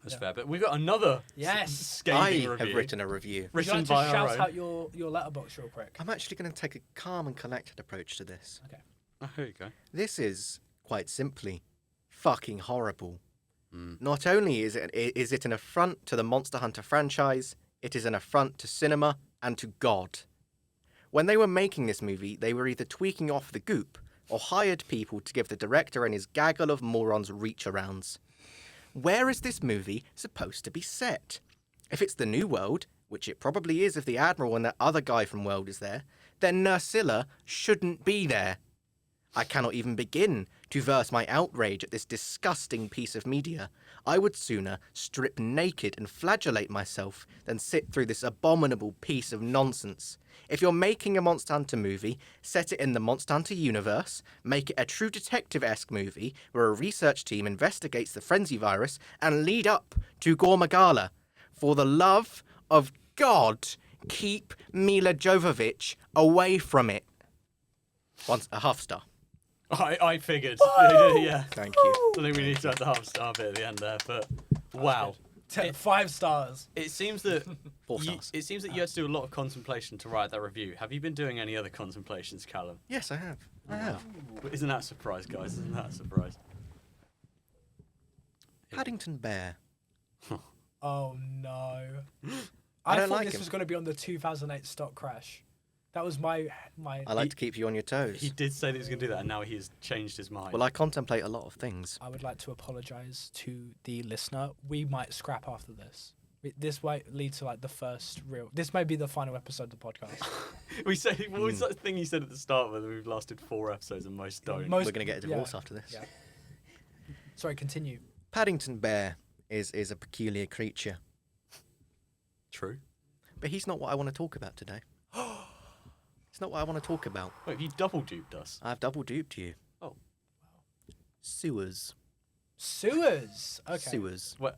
That's Yeah. fair. But we've got another Yes. scathing I review. have written a review. Would you Written like to by our shout own. out your letterbox real quick? I'm actually going to take a calm and collected approach to this. Okay. Oh, here you go. This is, quite simply, fucking horrible. Mm. Not only is it an affront to the Monster Hunter franchise, it is an affront to cinema and to God. When they were making this movie, they were either tweaking off the goop or hired people to give the director and his gaggle of morons reach-arounds. Where is this movie supposed to be set? If it's the New World, which it probably is if the Admiral and that other guy from World is there, then Nursilla shouldn't be there. I cannot even begin to verse my outrage at this disgusting piece of media. I would sooner strip naked and flagellate myself than sit through this abominable piece of nonsense. If you're making a Monster Hunter movie, set it in the Monster Hunter universe, make it a true detective-esque movie where a research team investigates the frenzy virus and lead up to Gormagala. For the love of God, keep Mila Jovovich away from it. Once a half star. I figured. Yeah. Thank you. I think we need to have the half star bit at the end there, but wow. 5 stars. It seems that 4 stars. It seems that you had to do a lot of contemplation to write that review. Have you been doing any other contemplations, Callum? Yes, I have. I have. Isn't that a surprise, guys? Isn't that a surprise? Paddington Bear. Oh no. I I don't thought like this him. was going to be on the 2008 stock crash. That was my. I like to keep you on your toes. He did say that he was going to do that, and now he has changed his mind. Well, I contemplate a lot of things. I would like to apologise to the listener. We might scrap after this. This might lead to like the first real. This may be the final episode of the podcast. we said, what was that thing you said at the start where we've lasted 4 episodes and most don't? Most- We're going to get a divorce yeah, after this. yeah. Sorry, continue. Paddington Bear is a peculiar creature. True. But he's not what I want to talk about today. It's not what I want to talk about. Wait, you double duped us. I've double duped you. Oh. Sewers. Sewers. Okay. Sewers. Well,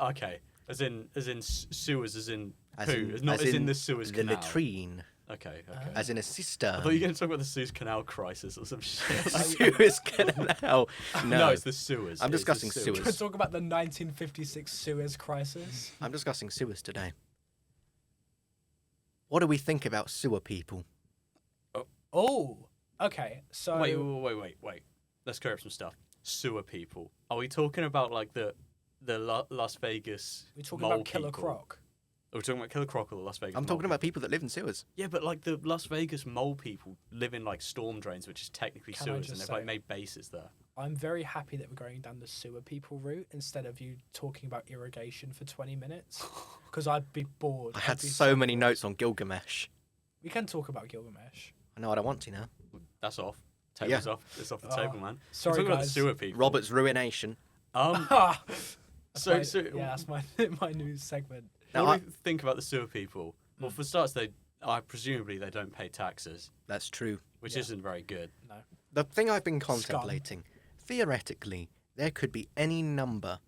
okay. As in sewers, as in As poo, in, not as in the Suez the Canal. latrine. Okay. As in a I sister. thought you were going to talk about the Suez Canal crisis or some shit. Suez Canal. No, it's the sewers. I'm It's the discussing We're sewers. talk about the 1956 Suez crisis. I'm discussing sewers today. What do we think about sewer people? Oh. Okay. So. Wait. let's clear up some stuff. Sewer people. Are we talking about like the Las Vegas? We're talking mole about Killer people? Croc. Are we talking about Killer Croc or the Las Vegas? I'm mole talking about people that live in sewers. Yeah, but like the Las Vegas mole people live in like storm drains, which is technically Can I sewers, just and they've say- like made bases there. I'm very happy that we're going down the sewer people route instead of you talking about irrigation for 20 minutes. Because I'd be bored. I I'd had be so many bored. notes on Gilgamesh. We can talk about Gilgamesh. I know I don't want to now. That's off. Table's Yeah. off. It's off the table, man. Sorry, We're talking about the guys. sewer people. Robert's ruination. So That's my my new segment. Now, what do you think about the sewer people? Well, for starters, presumably they don't pay taxes, That's true. which Yeah. isn't very good. No. The thing I've been contemplating, theoretically, there could be any number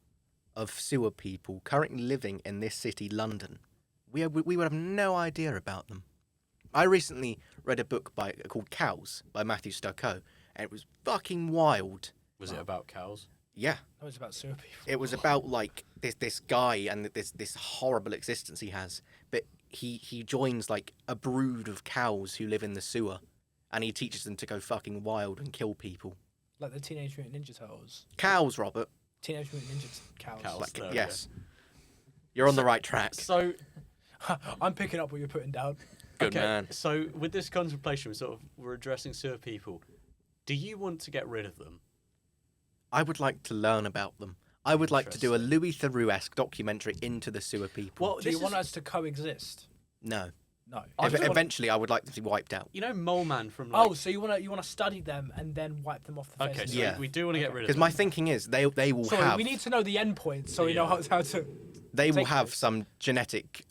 of sewer people currently living in this city, London. We would have no idea about them. I recently read a book called Cows by Matthew Stokoe, and it was fucking wild. Was it about cows? Yeah, That was about sewer people. it was about like this guy and this horrible existence he has, but he joins like a brood of cows who live in the sewer, and he teaches them to go fucking wild and kill people. Like the Teenage Mutant Ninja Turtles. Cows, Robert. Teenage Mutant Ninja Cows. Cows. Like, there we yes, you're on the right track. So I'm picking up what you're putting down. Good man. So with this contemplation, we're addressing sewer people. Do you want to get rid of them? I would like to learn about them. I would like to do a Louis Theroux-esque documentary into the sewer people. Well, Do you want us to coexist? No. No. I just want- Eventually, I would like them to be wiped out. You know, Mole Man from like. Oh, so you want to study them and then wipe them off the face? Okay, of so the Yeah. earth? we do want to get rid of Because them. my thinking is they will Sorry, have we need to know the end point so we know Yeah. how to. they will take have this. some genetic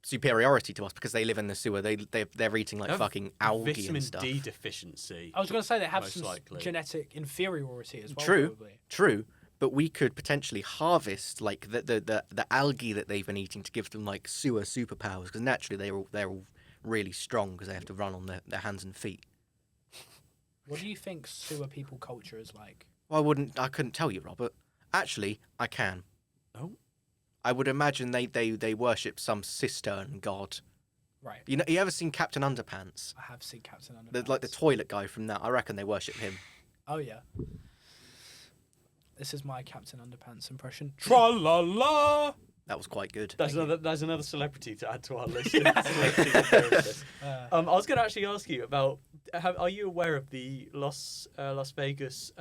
superiority to us because they live in the sewer. They're eating like They have fucking algae Vitamin and stuff. D deficiency. I was going to say they have Most some likely. genetic inferiority as well. True. Probably. True, but we could potentially harvest like the algae that they've been eating to give them like sewer superpowers because naturally they're all really strong because they have to run on their hands and feet. What do you think sewer people culture is like? Well, I couldn't tell you, Robert. Actually, I can. Oh. I would imagine they worship some cistern god. Right. You ever seen Captain Underpants? I have seen Captain Underpants. Like the toilet guy from that. I reckon they worship him. Oh yeah. This is my Captain Underpants impression. Tra la la. That was quite good. There's another celebrity to add to our list. Celebrity therapist. I was going to actually ask you about. Are you aware of the Las Vegas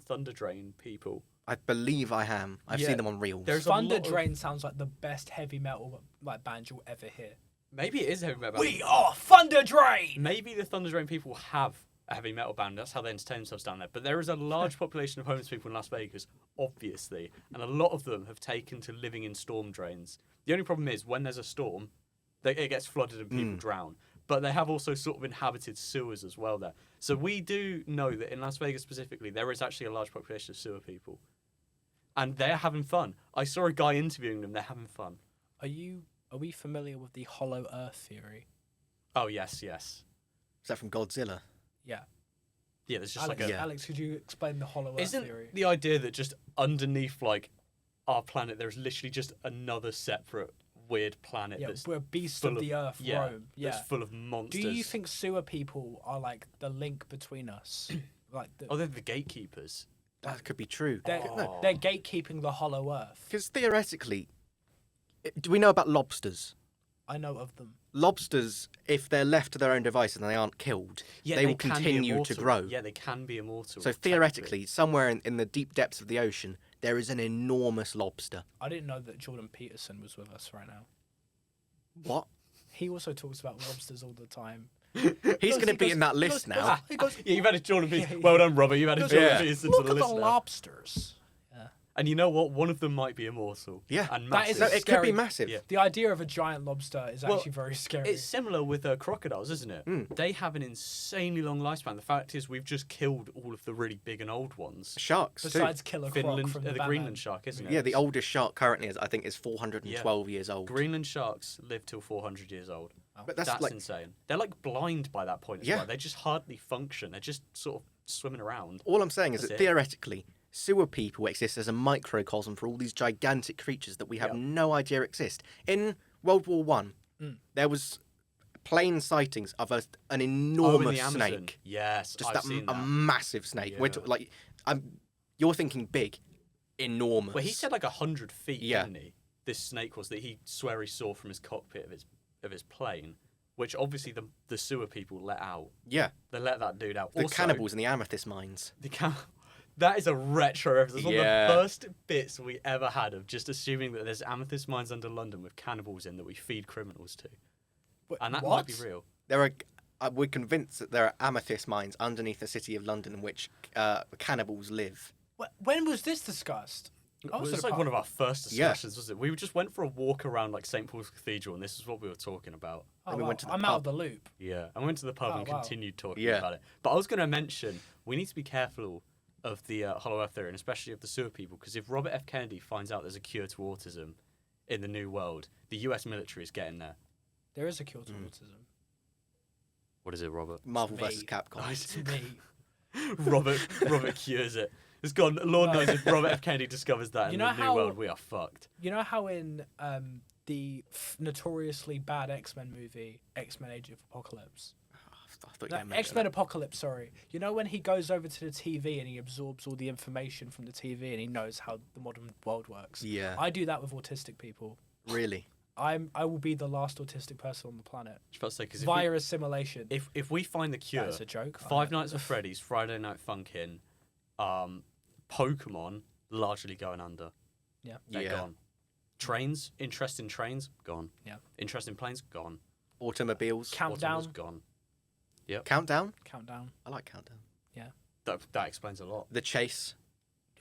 Thunder Drain people? I believe I am. I've Yeah. seen them on reels. There's a Thunder lot of- Drain sounds like the best heavy metal like band you'll ever hear. Maybe it is heavy metal. We are Thunder Drain. Maybe the Thunder Drain people have a heavy metal band. That's how they entertain themselves down there. But there is a large population of homeless people in Las Vegas, obviously, and a lot of them have taken to living in storm drains. The only problem is when there's a storm, it gets flooded and people drown. But they have also sort of inhabited sewers as well there. So we do know that in Las Vegas specifically, there is actually a large population of sewer people. And they're having fun. I saw a guy interviewing them. They're having fun. Are we familiar with the Hollow Earth theory? Oh, yes, yes. Is that from Godzilla? Yeah. Yeah, there's just Alex, like a... Yeah. Alex, could you explain the Hollow Earth Isn't theory? the idea that just underneath, like, our planet, there's literally just another separate weird planet Yeah, that's we're beasts full of the earth, yeah, roam. Yeah. that's full of monsters. Do you think sewer people are like the link between us? Like Oh, they're the gatekeepers. That could be true. they're gatekeeping the Hollow Earth. Because theoretically, do we know about lobsters? I know of them. Lobsters, if they're left to their own devices and they aren't killed, Yeah, they will can be continue to immortal. grow. Yeah, they can be immortal. So theoretically, somewhere in the deep depths of the ocean, there is an enormous lobster. I didn't know that Jordan Peterson was with us right now. What? He also talks about lobsters all the time. He's going to be in that list now. He goes, Yeah, you've added Jordan Peterson. Yeah, Well done, Robert. You've added goes, Jordan Yeah. Peterson look to at the the list now. lobsters. And you know what? One of them might be immortal. Yeah. And That is massive. No, it could Scary. be massive. Yeah. The idea of a giant lobster is Well, actually very scary. It's similar with crocodiles, isn't it? They have an insanely long lifespan. The fact is, we've just killed all of the really big and old ones. Sharks, Besides Killer Croc Finland, from the Batman. Greenland shark, isn't it? too. Yeah, the oldest shark currently is, I think, is 412 years old. Greenland sharks live till 400 years old. But that's That's like, insane. They're like blind by that point as Yeah. well. They just hardly function. They're just sort of swimming around. all I'm saying is That's that it. theoretically, sewer people exist as a microcosm for all these gigantic creatures that we have Yep. no idea exist. In World War One, there was plain sightings of an Oh, in enormous the Amazon. snake. Yes, Just I've seen a that. massive snake. Yeah. We're you're thinking big, enormous. Well, he said like 100 feet, Yeah. didn't he? This snake was that he swear he saw from his cockpit of his plane, which obviously the sewer people let out. Yeah, They let that dude out. the Also, cannibals in the amethyst mines. That is a retro reference. It's one of Yeah. the first bits we ever had of just assuming that there's amethyst mines under London with cannibals in that we feed criminals to. And that might be real. We're convinced that there are amethyst mines underneath the city of London in which cannibals live. When was this discussed? It was like one of our first Yeah. discussions, was it? We just went for a walk around like St Paul's Cathedral, and this is what we were talking about. Oh, Then we wow. went to the I'm pub. out of the loop. Yeah, I went to the pub Oh, and wow. continued talking Yeah. about it. But I was going to mention we need to be careful of the Hollow Earth theory, and especially of the sewer people, because if Robert F. Kennedy finds out there's a cure to autism in the New World, the U.S. military is getting there. There is a cure to autism. What is it, Robert? Marvel Me. vs. Capcom. It's me. Robert cures it. It's gone. Lord knows if Robert F. Kennedy discovers that You in know the New how- World, we are fucked. You know how in the notoriously bad X-Men movie, X-Men Age of Apocalypse? I thought you No, meant that. X-Men Apocalypse, sorry. You know when he goes over to the TV and he absorbs all the information from the TV and he knows how the modern world works? Yeah, I do that with autistic people. really. I will be the last autistic person on the planet I was about to say, 'cause via assimilation. if we find the cure, That's a joke. Five Nights at Freddy's, Friday Night Funkin', Pokemon largely going under. Yeah. They're Yeah. gone. Trains, interest in trains, gone. Yeah. Interest in planes, gone. Automobiles. Countdown. Automobiles, gone. Countdown. Countdown. I like Countdown. That explains a lot. The Chase.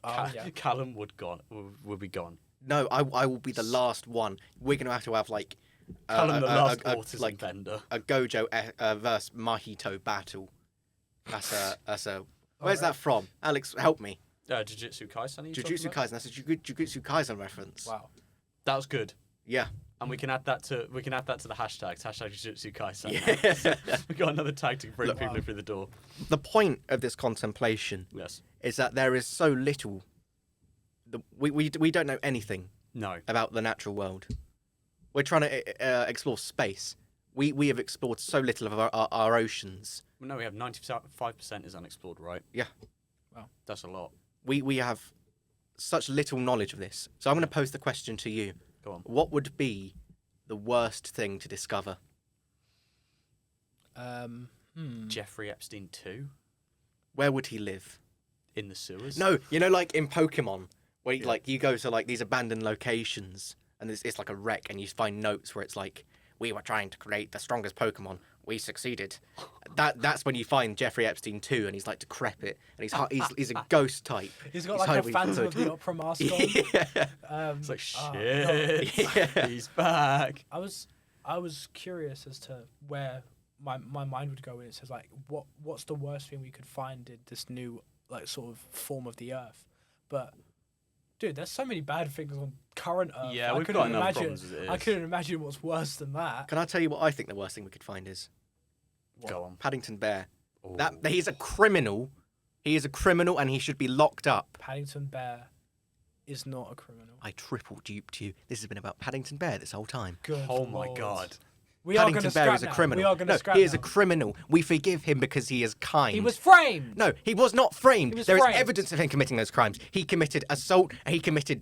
Oh, yeah. Callum would be gone. No, I will be the last one. We're gonna have like Callum, the last a- autism like bender. a Gojo versus Mahito battle. That's a. Where's that from? Alex, help me. Jujutsu Kaisen. Jujutsu Kaisen. That's a Jujutsu Kaisen reference. Wow. That was good. Yeah. And we can add that to the hashtags. Hashtag Jujutsu Kaisen. Yeah. We got another tag to bring Look, people through the door. The point of this contemplation Yes. is that there is so little. We don't know anything No. about the natural world. We're trying to explore space. We have explored so little of our oceans. No, we have 95% is unexplored, right? Yeah. Wow. That's a lot. We have such little knowledge of this. So I'm going to pose the question to you. Go on. What would be the worst thing to discover? Jeffrey Epstein 2 Where would he live? in the sewers? No, like in Pokemon, where you go to like these abandoned locations and it's like a wreck and you find notes where it's like, we were trying to create the strongest Pokemon. We succeeded. That's when you find Jeffrey Epstein 2 and he's like decrepit and he's a ghost type. He's got like a hiding Phantom of food. the Opera mask on. Yeah. It's like, no. shit. Yeah. He's back. I was curious as to where my mind would go when it says like what's the worst thing we could find in this new like sort of form of the Earth, but dude, there's so many bad things on current Earth. Yeah, I we've couldn't got enough imagine. problems as it I is. couldn't imagine what's worse than that. Can I tell you what I think the worst thing we could find is? Go on. Paddington Bear. Ooh. That he's a criminal. He is a criminal and he should be locked up. Paddington Bear is not a criminal. I triple duped you. This has been about Paddington Bear this whole time. Good Oh my Lord. god. We are going Paddington to Bear scrap is a now. criminal. We are going to No, scrap he is now. a criminal. We forgive him because he is kind. He was framed. No, he was not framed. He was There is framed. evidence of him committing those crimes. He committed assault. He committed.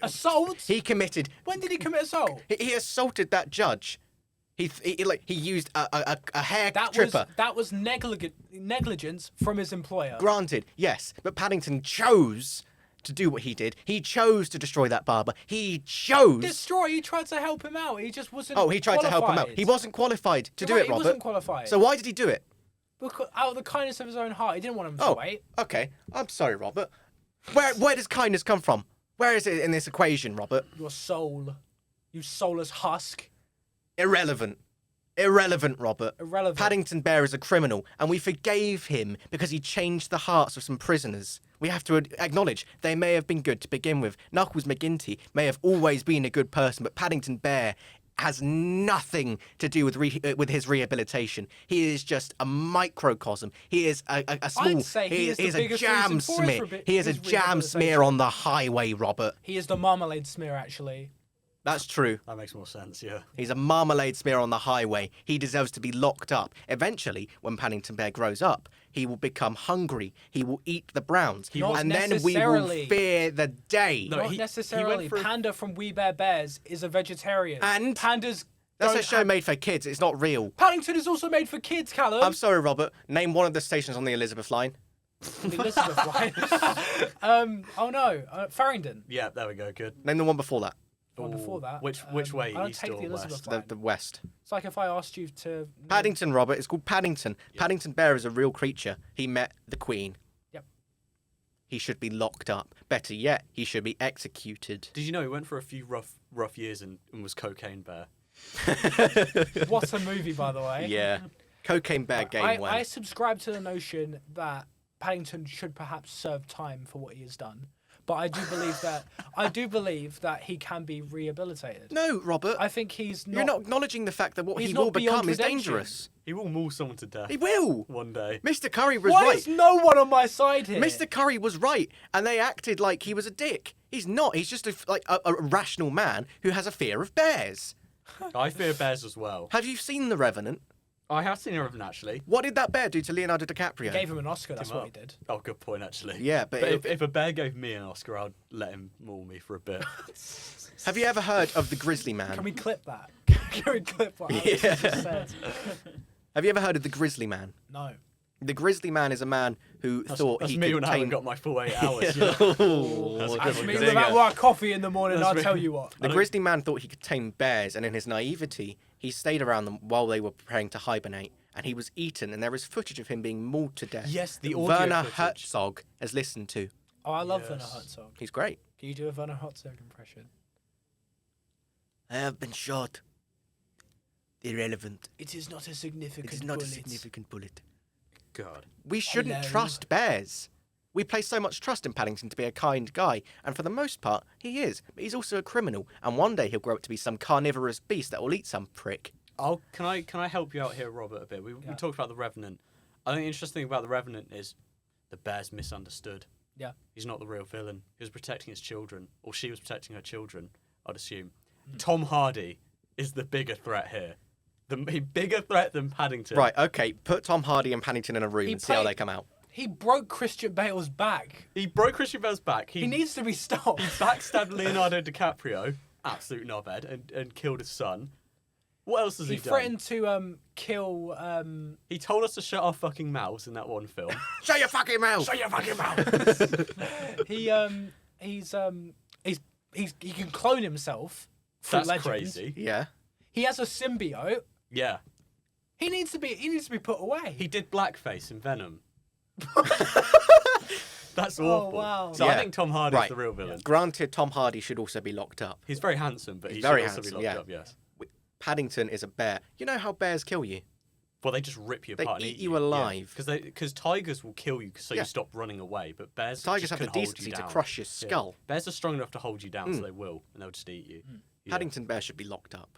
Assault. He committed. When did he commit assault? He assaulted that judge. He used a hair That tripper. was negligence from his employer. Granted, yes, but Paddington chose to do what he did. He chose to destroy that barber. He chose. Destroy. He tried to help him out. He just wasn't. Oh, he tried to help him out. qualified. He wasn't qualified to You're do right, it, he Robert. wasn't qualified. So why did he do it? Because out of the kindness of his own heart, he didn't want him to Oh, wait. okay. I'm sorry, Robert. Where does kindness come from? Where is it in this equation, Robert? Your soul, you soulless husk. Irrelevant. Irrelevant, Robert. Irrelevant. Paddington Bear is a criminal, and we forgave him because he changed the hearts of some prisoners. We have to acknowledge they may have been good to begin with. Knuckles McGinty may have always been a good person, but Paddington Bear has nothing to do with his rehabilitation. He is just a microcosm. He is a small. I'd say he is the a biggest jam reason for his smear. He is a his jam smear rehabilitation. on the highway, Robert. He is the marmalade smear, actually. That's true. That makes more sense, yeah. He's a marmalade smear on the highway. He deserves to be locked up. Eventually, when Paddington Bear grows up, he will become hungry. He will eat the browns. Not and then we will necessarily. fear the day. No, Not he necessarily. went for a- Panda from We Bear Bears is a vegetarian. And? pandas. That's don't a show have- made for kids. It's not real. Paddington is also made for kids, Callum. I'm sorry, Robert. Name one of the stations on the Elizabeth line. The Elizabeth line. Oh no, Farringdon. Yeah, there we go, good. Name the one before that. One before that. Which way, I don't east take or the Elizabeth west? line. The West. It's like if I asked you to. Paddington, Robert. It's called Paddington. Paddington Bear is a real creature. He met the Queen. Yep. He should be locked up. Better yet, he should be executed. Did you know he went for a few rough years and was Cocaine Bear? What a movie, by the way. Yeah. Cocaine Bear game I well. subscribe to the notion that Paddington should perhaps serve time for what he has done, but I do believe that he can be rehabilitated. No, Robert. I think he's not. You're not acknowledging the fact that what He's he not will beyond become is redemption. dangerous. He will maul someone to death He will. one day. Mr. Curry was Why right. is no one on my side here? Mr. Curry was right, and they acted like he was a dick. He's not. He's just a rational man who has a fear of bears. I fear bears as well. Have you seen The Revenant? I have seen Revenant actually. What did that bear do to Leonardo DiCaprio? Gave him an Oscar. That's Him what he up. did. Oh, good point actually. Yeah, but if a bear gave me an Oscar, I'd let him maul me for a bit. have you ever heard of the Grizzly Man? Can we clip that? Can we clip what Alex Yeah. just said? Have you ever heard of the Grizzly Man? No. The Grizzly Man is a man who thought That's he me could when I haven't tame... got my full 8 hours. Yeah. Oh, That's That's good me one. There you without go. my coffee in the morning. That's I'll me. tell you what. The Grizzly Man thought he could tame bears, and in his naivety, he stayed around them while they were preparing to hibernate, and he was eaten, and there is footage of him being mauled to death. Yes, the that audio Werner footage. Herzog has listened to. Oh, I love Yes. Werner Herzog. He's great. Can you do a Werner Herzog impression? I have been shot. Irrelevant. It is not a significant It is not bullet. a significant bullet. God. We shouldn't Hello. trust bears. We place so much trust in Paddington to be a kind guy, and for the most part, he is. But he's also a criminal, and one day he'll grow up to be some carnivorous beast that will eat some prick. Can I help you out here, Robert, a bit? We talked about the Revenant. I think the interesting thing about the Revenant is the bear's misunderstood. Yeah. He's not the real villain. He was protecting his children, or she was protecting her children, I'd assume. Tom Hardy is the bigger threat here. The bigger threat than Paddington. Right, okay, put Tom Hardy and Paddington in a room He and see how played- they come out. He broke Christian Bale's back. He broke Christian Bale's back. He needs to be stopped. He backstabbed Leonardo DiCaprio, absolute knobhead, and killed his son. What else has he He done? threatened to kill. He told us to shut our fucking mouths in that one film. Shut your fucking mouth! Shut your fucking mouth. He can clone himself. Through That's legend. crazy. Yeah. He has a symbiote. Yeah. He needs to be put away. He did blackface in Venom. That's Oh, awful. wow. So Yeah. I think Tom Hardy's Right. the real villain. Granted, Tom Hardy should also be locked up. He's very handsome, but he Very should also handsome, be yeah. locked up, yes. Paddington is a bear. You know how bears kill you? Well, they just rip you They apart and eat you alive. Because tigers will kill you so Yeah. you stop running away, but bears Tigers just have the can hold decency you to down. crush your Yeah. skull. Bears are strong enough to hold you down, so they will, and they'll just eat you. Yeah. Paddington Bear should be locked up.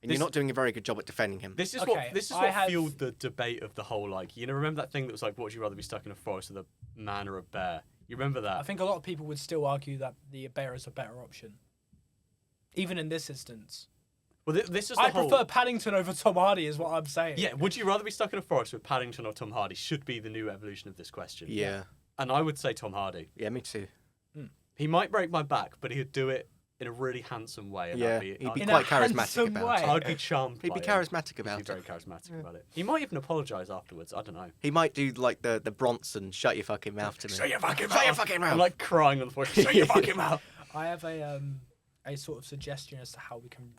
And This- you're not doing a very good job at defending him. This is Okay, what fueled the debate of the whole, like, you know, remember that thing that was like, what would you rather be stuck in a forest with a man or a bear? You remember that? I think a lot of people would still argue that the bear is a better option. Even in this instance. Well, this is the I whole... prefer Paddington over Tom Hardy, is what I'm saying. Yeah, would you rather be stuck in a forest with Paddington or Tom Hardy? Should be the new evolution of this question. Yeah. And I would say Tom Hardy. Yeah, me too. He might break my back, but he'd do it in a really handsome way. And Yeah, I'd he'd be In quite a charismatic handsome about way. it. I'd be charmed. He'd be by him. charismatic He'd about be it. very charismatic about it. He might even apologise afterwards. I don't know. He might do like the Bronson, shut your fucking mouth to me. Shut your fucking Shut your fucking mouth. I'm like crying on the floor. Shut your fucking mouth. I have a sort of suggestion as to how we can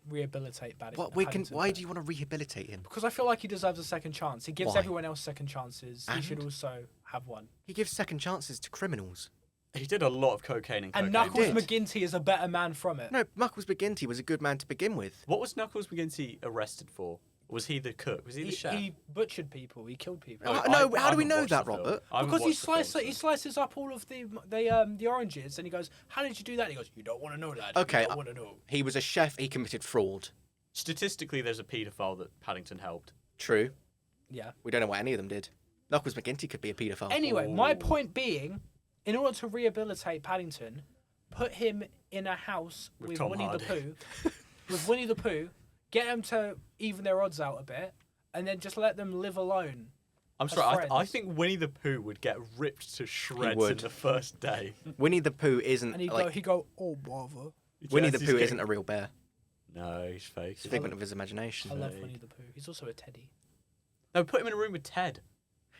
rehabilitate Paddington. Why do you want to rehabilitate him? Because I feel like he deserves a second chance. He gives Why? everyone else second chances. He should And? also have one. He gives second chances to criminals. He did a lot of cocaine and And cocaine. Knuckles did. McGinty is a better man from it. No, Knuckles McGinty was a good man to begin with. What was Knuckles McGinty arrested for? Was he the cook? Was he the chef? He butchered people. He killed people. No, I how do we haven't know watched that, the film. Robert? I haven't Because watched the film, he so- slices up all of the oranges and he goes, "How did you do that?" And he goes, "You don't want to know that. Okay, You don't want to know." He was a chef. He committed fraud. Statistically, there's a paedophile that Paddington helped. True. Yeah. We don't know what any of them did. Knuckles McGinty could be a paedophile. Anyway, my Ooh. point being, in order to rehabilitate Paddington, put him in a house with Tom Winnie the Hardy. Pooh, with Winnie the Pooh, get them to even their odds out a bit, and then just let them live alone. I'm as sorry. I friends. think Winnie the Pooh would get ripped to shreds in would. the first day. Winnie the Pooh isn't And like he'd go, oh bother. Winnie Yes, the he's Pooh getting- isn't a real bear. No, he's fake. It's a figment of his imagination. I love Right. Winnie the Pooh. He's also a teddy. No, put him in a room with Ted.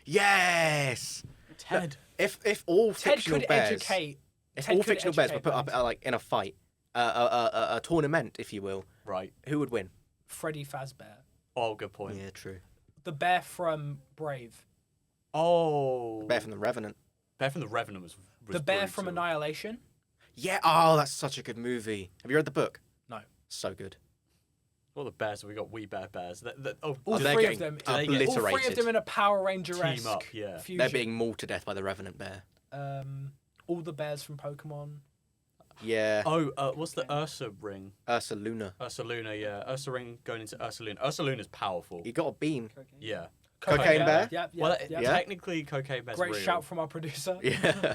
Yes. Ted. If all Ted fictional could bears, educate. if Ted all could fictional bears were educate put up Paddington. like in a fight, a tournament, if you will, Right. who would win? Freddy Fazbear. Oh, good point. Yeah, true. The bear from Brave. Oh. Bear from the Revenant. Bear from the Revenant was The bear from brutal. Annihilation. Yeah. Oh, that's such a good movie. Have you read the book? No. So good. What are the bears? We got Wee Bear Bears. All Oh, they're three of getting them. do they get- All three of obliterated. them in a Power Ranger-esque Team up, yeah. fusion. They're being mauled to death by the Revenant bear. All the bears from Pokemon. Yeah. Oh, what's the Ursa ring? Ursa Luna. Ursa Luna, yeah. Ursa ring going into Ursa Luna. Ursa Luna's powerful. He got a beam. Yeah. Cocaine yeah, Bear? Yeah, yeah, Well, yeah. Yeah. technically, Cocaine Bear's Great real. shout from our producer. Yeah.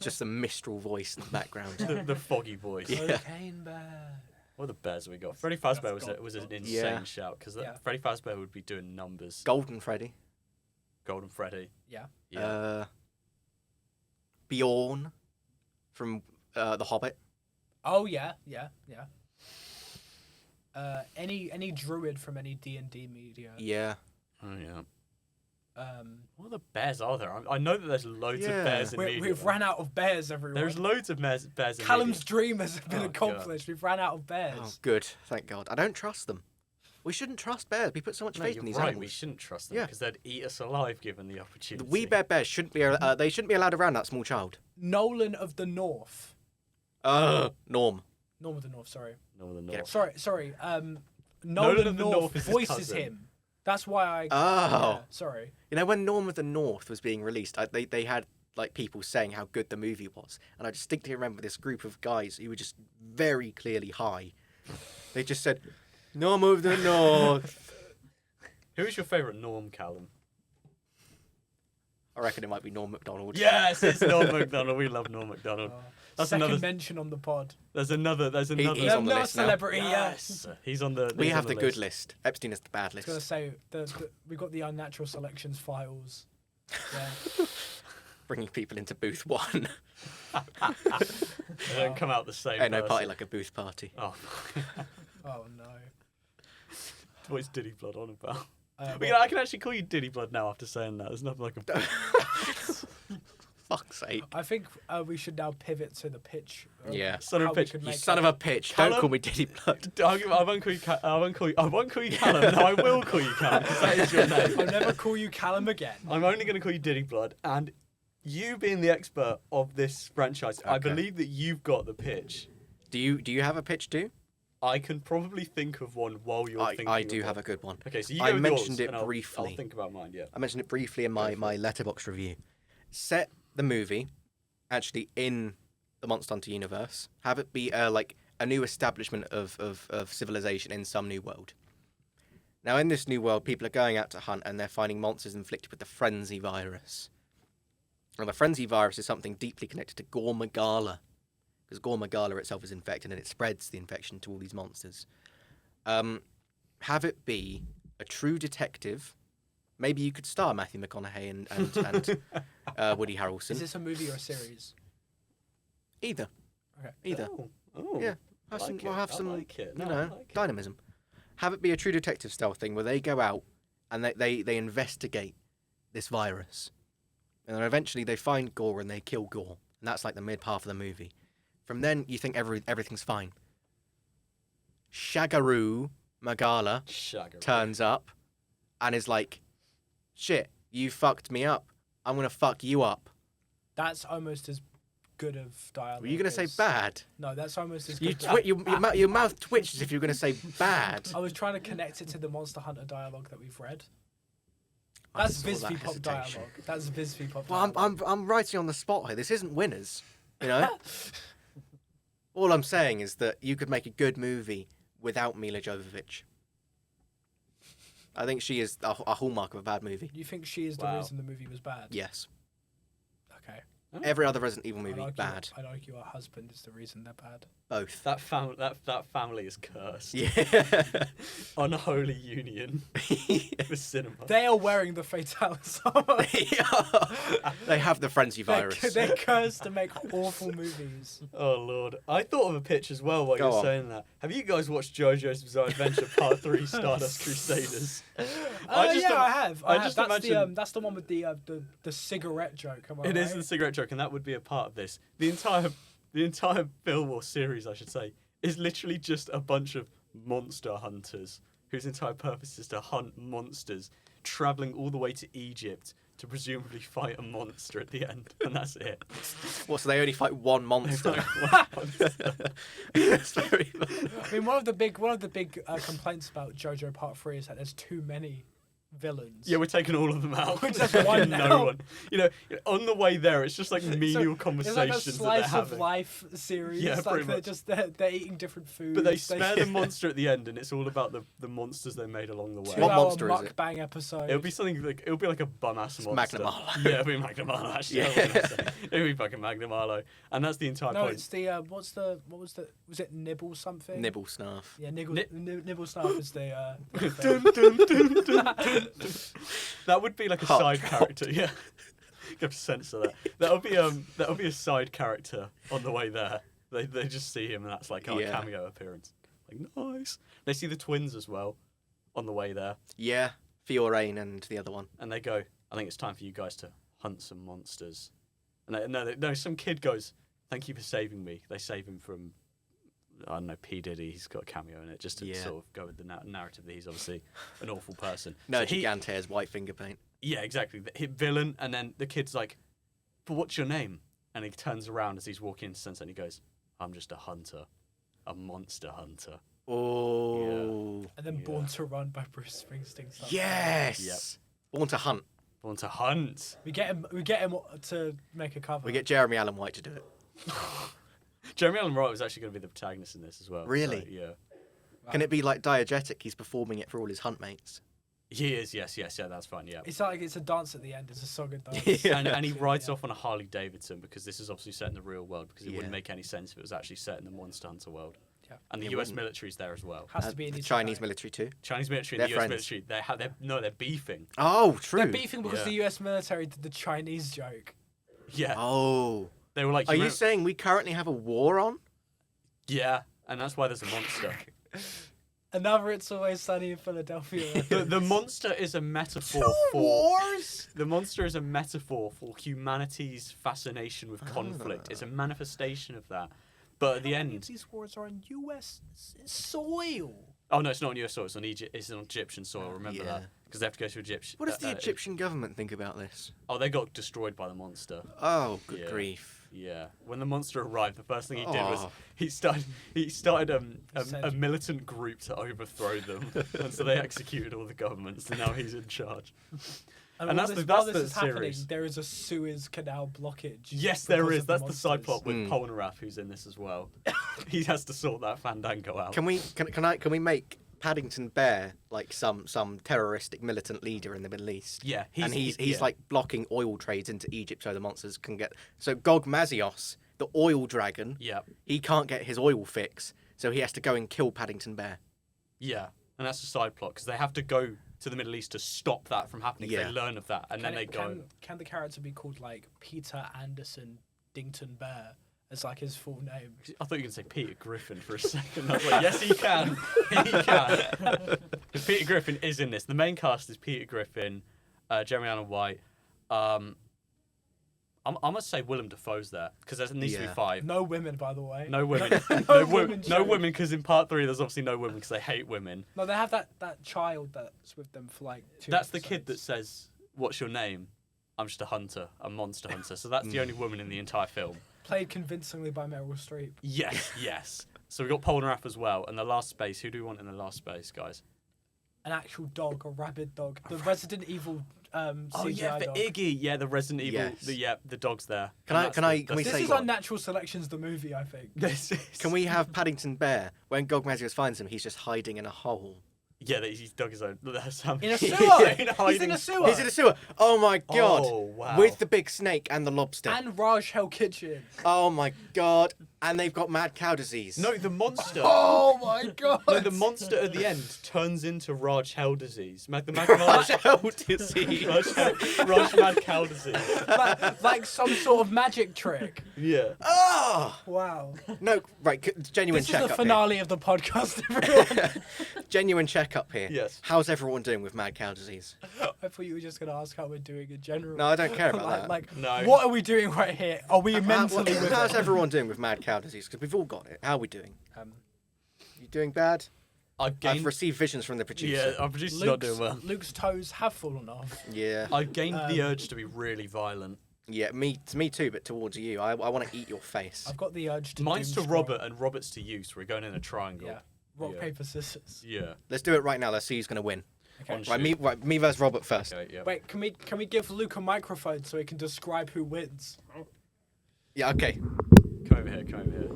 Just a mistral voice in the background. the foggy voice. Yeah. Cocaine Bear. What are the bears have we got? Freddy Fazbear was an insane Yeah. shout because Yeah. Freddy Fazbear would be doing numbers. Golden Freddy. Golden Freddy. Yeah. Yeah. Bjorn from The Hobbit. Oh yeah, yeah, yeah. Any druid from any D&D media. Yeah. Oh yeah. Um, What other bears are there? I know that there's loads of Yeah. bears in media. we've ran out of bears, everyone. There's loads of bears in Callum's media. dream has been Oh, accomplished. We've ran out of bears. Oh, good. Thank God. I don't trust them. We shouldn't trust bears. We put so much No, faith you're in these right. We animals. shouldn't trust them Yeah. because they'd eat us alive given the The opportunity. wee bear bears shouldn't be. They shouldn't be allowed around that small child. Nolan of the North. Norm. Norm of the North, sorry. No, the Get North. Sorry. Nolan of the North North is his voices cousin. him. That's why I. Oh. Yeah, sorry. You know, when Norm of the North was being released, they had like people saying how good the movie was, and I distinctly remember this group of guys who were just very clearly high. They just said, "Norm of the North." Who is your favourite Norm, Callum? I reckon it might be Norm Macdonald. Yes, it's Norm Macdonald. We love Norm Macdonald. That's Second another. mention on the pod. There's another. he's Yeah, on the Not a list now. celebrity, yes. He's on the. We he's have on the good list. Epstein is the bad I was gonna list. say we got the Unnatural Selections files. Yeah. Bringing people into booth one. They don't come out the same. Ain't no party person. like a booth party. Oh, Oh no. what's Diddy Blood on about? Well, I can actually call you Diddy Blood now after saying that. There's nothing like a. Fuck's sake. I think we should now pivot to the pitch. Yeah. Son of a how we pitch. could You make son it. of a pitch. Callum- Don't call me Diddy Blood. I won't call you. I won't call you Callum. No, I will call you Callum because that is your name. I'll never call you Callum again. I'm only going to call you Diddy Blood, and you being the expert of this franchise, I Okay. believe that you've got the pitch. Do you have a pitch too? I can probably think of one while you're thinking. I do of have one. a good one. Okay, so you I go with mentioned yours, it and I'll briefly. think about mine. Yeah. I mentioned it briefly in my letterbox review. Set the movie actually in the Monster Hunter universe. Have it be like a new establishment of civilization in some new world. Now, in this new world, people are going out to hunt and they're finding monsters inflicted with the Frenzy virus. Now, the Frenzy virus is something deeply connected to Gore Magala, because Gore Magala itself is infected and it spreads the infection to all these monsters. Have it be a true detective. Maybe you could star Matthew McConaughey and Woody Harrelson. Is this a movie or a series? Either. Okay. Either. Oh, Yeah. I like We'll it. have I some, like it. you No, know, I like it. dynamism. Have it be a true detective style thing where they go out and they investigate this virus. And then eventually they find Gore and they kill Gore. And that's like the mid half of the movie. From then, you think everything's fine. Shagaru Magala Shagger. turns up and is like, shit, you fucked me up. I'm going to fuck you up. That's almost as good of dialogue. Were you going to say as- bad? No, that's almost as You good. your mouth twitches if you were going to say bad. I was trying to connect it to the Monster Hunter dialogue that we've read. I That's saw that Visby Pop hesitation. dialogue. That's Visby Pop Well, dialogue. I'm writing on the spot here. This isn't winners, you know. All I'm saying is that you could make a good movie without Mila Jovovich. I think she is a hallmark of a bad movie. You think she is the Wow. reason the movie was bad? Yes. Okay. Every other Resident Evil movie, I'd bad. argue her husband is the reason they're bad. Both. That family is cursed. Yeah. Unholy union for cinema. They are wearing the Fatalis armor. They have the frenzy virus. They're cursed to make awful movies. Oh lord, I thought of a pitch as well while you Go were on. saying that. Have you guys watched JoJo's Bizarre Adventure Part 3 Stardust Crusaders? I have. just That's imagine- that's the one with the cigarette joke. Am I It is right? the cigarette joke, and that would be a part of this. The entire film or series, I should say, is literally just a bunch of monster hunters whose entire purpose is to hunt monsters, traveling all the way to Egypt to presumably fight a monster at the end, and that's it. What, so they only fight one monster? It's very... I mean, one of the big complaints about JoJo Part 3 is that there's too many villains. Yeah, we're taking all of them out. We're just Fucking one no now. one. You know, on the way there, it's just like menial conversations It's like a that slice they're of having. life series. Yeah, like pretty they're much. just they're eating different foods. But they spare the monster at the end, and it's all about the monsters they made along the way. What 2-hour monster is it? mukbang episode. It'll be something like a bum ass monster. Magnum Arlo. Yeah, it'll be Magnum Arlo. Actually, Yeah. it'll be fucking Magnum Arlo, and that's the entire no, point. it's the was it Nibble something? Nibble Snarf. Yeah, Nibble Snarf is the Dun, thing. dun, dun, dun, dun. That would be like a Hot side drop. character. Yeah, you have to censor that. That'll be a side character on the way there. They just see him, and that's like a Yeah. cameo appearance. Like nice. They see the twins as well on the way there, Yeah, Fioraine and the other one. and they go, "I think it's time for you guys to hunt some monsters." And no, some kid goes, "Thank you for saving me." They save him from, I don't know, P Diddy. He's got a cameo in it, just to Yeah. sort of go with the narrative that he's obviously an awful person. No, So he- Gigante's white finger paint. Yeah, exactly. The hit villain, and then the kid's like, "But what's your name?" And he turns around as he's walking into Sunset, and he goes, "I'm just a hunter, a monster hunter." Oh. And then Yeah. Born to Run by Bruce Springsteen. sounds Yes. Yep. Born to Hunt. Want to hunt? We get him to make a cover. We get Jeremy Allen White to do it. Jeremy Allen Wright was actually going to be the protagonist in this as well. Really? So, yeah. Can it be like diegetic? He's performing it for all his hunt mates. He is, yes, yeah, that's fine, yeah. It's like it's a dance at the end. It's a song and dance. Yeah. And he rides Yeah. off on a Harley Davidson because this is obviously set in the real world because it Yeah. wouldn't make any sense if it was actually set in the Monster Hunter world. Yeah. And the It US wouldn't. military's there as well. Has to be in the his Chinese bag. military too. Chinese military They're and the US friends. military, they're beefing. Oh, true. They're beefing because Yeah. the US military did the Chinese joke. Yeah. Oh. They were like, Are you remember- saying we currently have a war on? Yeah, and that's why there's a monster. Another It's Always Sunny in Philadelphia. the monster is a metaphor for wars. the monster is a metaphor for humanity's fascination with conflict. Ah. It's a manifestation of that. But at the end, These wars are on US soil. oh no, it's not on US soil. It's on Egypt. It's on Egyptian soil. Remember Yeah. that because they have to go to Egypt. What does the Egyptian government think about this? Oh, they got destroyed by the monster. Oh, good Yeah. grief. Yeah, when the monster arrived, the first thing he did was Oh. he started a Essentially. militant group to overthrow them, and so they executed all the governments, and now he's in charge. And while that's this, the- while that's this the is happening, series. there is a Suez Canal blockage. Yes, there because is. of the That's the side monsters. plot with Mm. Polnareff, who's in this as well. He has to sort that Fandango out. Can we make Paddington Bear like some terroristic militant leader in the Middle East? Yeah, and he's yeah. like blocking oil trades into Egypt so the monsters can get. So Gog Mazios, the oil dragon, Yeah, he can't get his oil fix, so he has to go and kill Paddington Bear. yeah, and that's the side plot because they have to go to the Middle East to stop that from happening. 'Cause Yeah. They learn of that, and then they go. Can the character be called like Peter Anderson Dington Bear as like his full name? I thought you were going to say Peter Griffin for a second. I was like, yes, he can. He can. Peter Griffin is in this. The main cast is Peter Griffin, Jeremy Allen White. I must say Willem Dafoe's there because there needs to be Yeah. 5. No women, by the way. No women. No women No joke. women because in part 3 there's obviously no women because they hate women. No, they have that child that's with them for like 2 That's the kid that episodes. says, "What's your name?" I'm just a hunter, a monster hunter. So that's the only woman in the entire film. Played convincingly by Meryl Streep. Yes, yes. So we've got Polnareff as well. And the last space, who do we want in the last space, guys? An actual dog, a rabid dog. The Resident Evil CGI Oh yeah, for dog. Iggy. Yeah, the Resident Evil. Yes. The dog's there. Can And I- that's can the- I- can we that's This say- is Unnatural Selections, the movie, I think. This is... Can we have Paddington Bear when Gog Mazios finds him? He's just hiding in a hole. Yeah, he's dug his own. That's how In a he's sewer. hiding- He's in a sewer. He's in a sewer. Oh my god. Oh, wow. With the big snake and the lobster. And Raj Hell Kitchen. Oh my god. And they've got mad cow disease. No, the monster. Oh my god. No, the monster at the end turns into Raj Hell disease. The Raj Raj Hell disease. Mad Cow disease. like some sort of magic trick. Yeah. Oh! Wow. No, right, genuine This is check the up finale of the podcast, everyone. here. Genuine check up here. Yes. How's everyone doing with mad cow disease? I thought you were just going to ask how we're doing in general. No, I don't care about that. Like, No. what are we doing right here? Are we mentally with How's it? everyone doing with mad cow disease? Because we've all got it. How are we doing? You doing bad? I've received visions from the producer. Yeah, our producer's not doing well. Luke's toes have fallen off. Yeah. I've gained the urge to be really violent. Yeah, me too, but towards you. I want to eat your face. I've got the urge to Mine's to doom Robert and Robert's to you, so we're going in a triangle. Yeah. Rock, Yeah. paper, scissors. Yeah. Let's do it right now. Let's see who's going to win. Okay. On Right, me versus Robert first. Okay, yeah. Wait, can we give Luke a microphone so he can describe who wins? Yeah, okay. Come over here, come over here.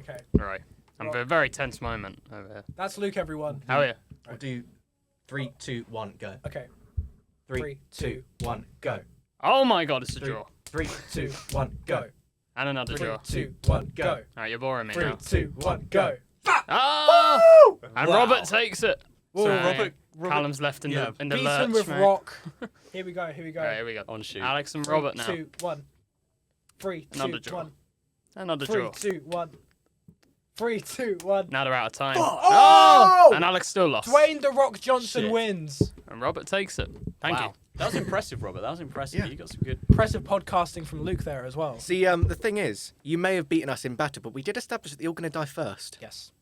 Okay. Right. I'm at a very tense moment over here. That's Luke, everyone. How are you? We'll do 3, 2, 1, go. Okay. 3, 2, 1, go. Oh my god, it's a draw. 3, 2, 1, go. And another 3, draw. 2, 1, go. Alright, you're boring me 3, now. 2, 1, go. Oh! And Wow. Robert takes it. Whoa, So, Robert- Callum's left in yeah, the Beat lurch, him with mate. rock. Here we go. Here we go. Alright, here we go. On shoot. Alex and 3, Robert now. 2, 1. 3, 2, Another draw. 1. Another 3, draw. 2, 1. 3, 2, 1. Now they're out of time. Oh! And Alex still lost. Dwayne The Rock Johnson Shit. wins. And Robert takes it. Thank Wow. you. That was impressive, Robert. That was impressive. Yeah. You got some good. Impressive podcasting from Luke there as well. See, the thing is, you may have beaten us in battle, but we did establish that you're going to die first. Yes.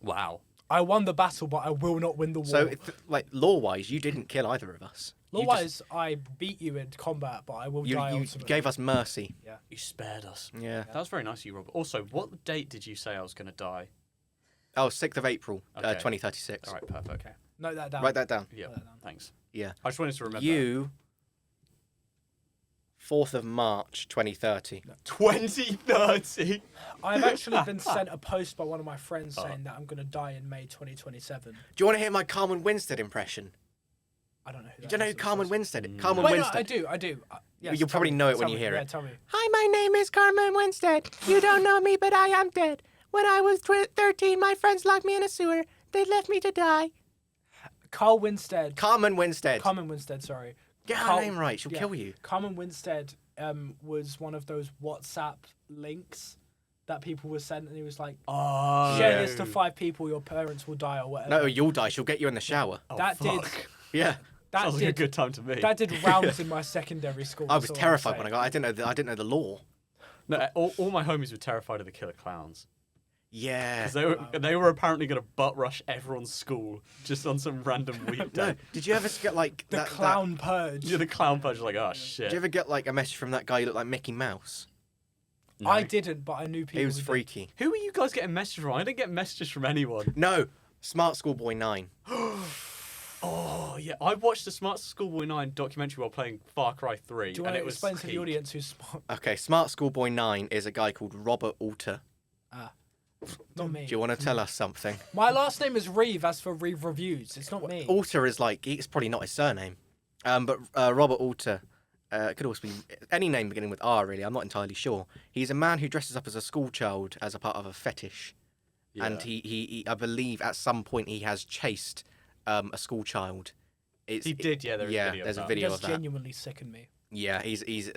Wow. I won the battle, but I will not win the war. So, like, law-wise, you didn't kill either of us. You just- Law-wise, I beat you in combat, but I will die you ultimately. gave us mercy. You spared us. Yeah. That was very nice of you, Robert. Also, what date did you say I was going to die? Oh, 6th of April, Okay. 2036. All right, perfect. Okay. Note that down. Write that down. Yeah, Write that down. thanks. Yeah. I just wanted to remember. You, 4th of March, 2030. 2030. I've actually been sent a post by one of my friends saying that I'm going to die in May 2027. Do you want to hear my Carmen Winstead impression? I don't know who that Do you know is, who I'm Carmen sorry. Winstead is? Carmen Wait, no, Winstead. I do. Yes, You'll tell probably me, know it tell when you me. hear Yeah, it. tell me. Hi, my name is Carmen Winstead. You don't know me, but I am dead. When I was 13, my friends locked me in a sewer. They left me to die. Carl Winstead. Carmen Winstead. Carmen Winstead, sorry. Get her Carl- name right. She'll yeah. kill you. Carmen Winstead was one of those WhatsApp links that people were sent, and he was like, Oh. share this to 5 people, your parents will die or whatever. No, you'll die. She'll get you in the shower. Oh, that did. fuck. Yeah. That Sounds like a did. good time to me. That did rounds in my secondary school. I that's was all I'm terrified saying. when I got. I didn't know the law. No, all my homies were terrified of the killer clowns. Yeah. 'Cause they were apparently going to butt rush everyone's school just on some random weekday. No. Did you ever get like The clown purge. Yeah, the clown purge like, oh Did shit. you ever get like a message from that guy who looked like Mickey Mouse? No. I didn't, but I knew people. He was who did. freaky. Who are you guys getting messages from? I didn't get messages from anyone. No. Smart Schoolboy 9. Oh yeah, I watched the Smart Schoolboy 9 documentary while playing Far Cry 3, Do you and want it to was explain to the peak. audience who's smart? Okay, Smart Schoolboy 9 is a guy called Robert Alter. Not me. Do you want to tell us something? My last name is Reeve, as for Reeve Reviews. It's not me. Alter is like, it's probably not his surname. But Robert Alter could also be any name beginning with R, really. I'm not entirely sure. He's a man who dresses up as a schoolchild as a part of a fetish. Yeah. And he, I believe, at some point he has chased a schoolchild. He did, yeah. There was yeah, a video. there's of a that. It video does of that. genuinely sicken me. Yeah, he's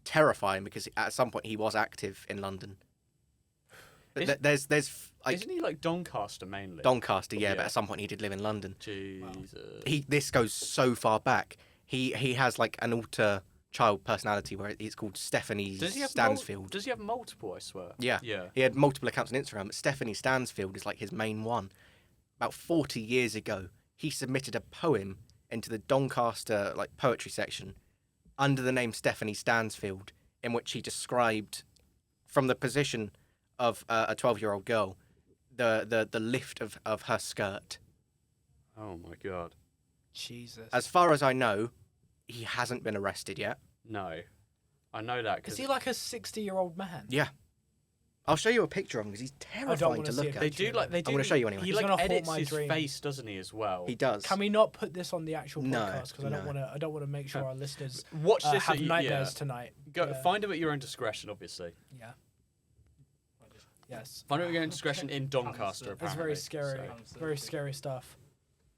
terrifying because at some point he was active in London. But there's like Isn't he like Doncaster mainly? Doncaster, yeah, but Yeah. at some point he did live in London. Jesus. This goes so far back. He has like an alter child personality where it's called Stephanie Does he have Stansfield. Does he have multiple? I swear. Yeah. Yeah. He had multiple accounts on Instagram, but Stephanie Stansfield is like his main one. About 40 years ago, he submitted a poem into the Doncaster like poetry section under the name Stephanie Stansfield, in which he described, from the position of a 12-year-old girl, the lift of her skirt. Oh my god. Jesus. As far as I know, he hasn't been arrested yet. No. I know that Is because he like a 60-year-old man? Yeah. I'll show you a picture of him because he's terrifying wanna to see look a at. They do like they do. I'm gonna show you anyway. He He's like gonna haunt edits my his dream. face, doesn't he, as well? He does. Can we not put this on the actual No, podcast? Because I don't no. want to. I don't want to make sure our listeners Watch this. have at, nightmares tonight. Go Yeah. find him at your own discretion, obviously. Yeah. Yes. Find him at your own discretion in Doncaster. It's very apparently, scary. so Very scary stuff.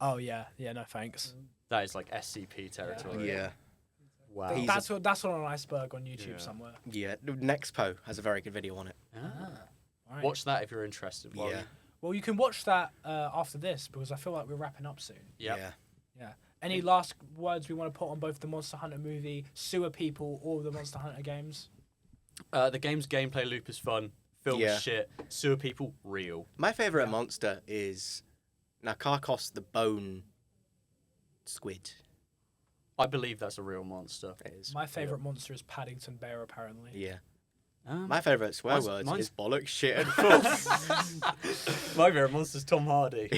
Oh yeah. Yeah. No thanks. that is like SCP territory. Yeah. Wow. He's That's on an iceberg on YouTube Yeah. somewhere. Yeah. Nexpo has a very good video on it. Ah. Right. Watch that if you're interested. while Yeah. we- Well, you can watch that after this because I feel like we're wrapping up soon. Yep. Yeah. Yeah. Any last words we want to put on both the Monster Hunter movie, Sewer People, or the Monster Hunter games? The game's gameplay loop is fun. Film's Yeah. shit. Sewer people real. My favorite monster is Nakarkos the bone squid. I believe that's a real monster. It is. My favorite monster is Paddington Bear, apparently. Yeah. Um, My favorite swear mine's- words mine's- is bollocks, shit, and full. My favorite monster's Tom Hardy.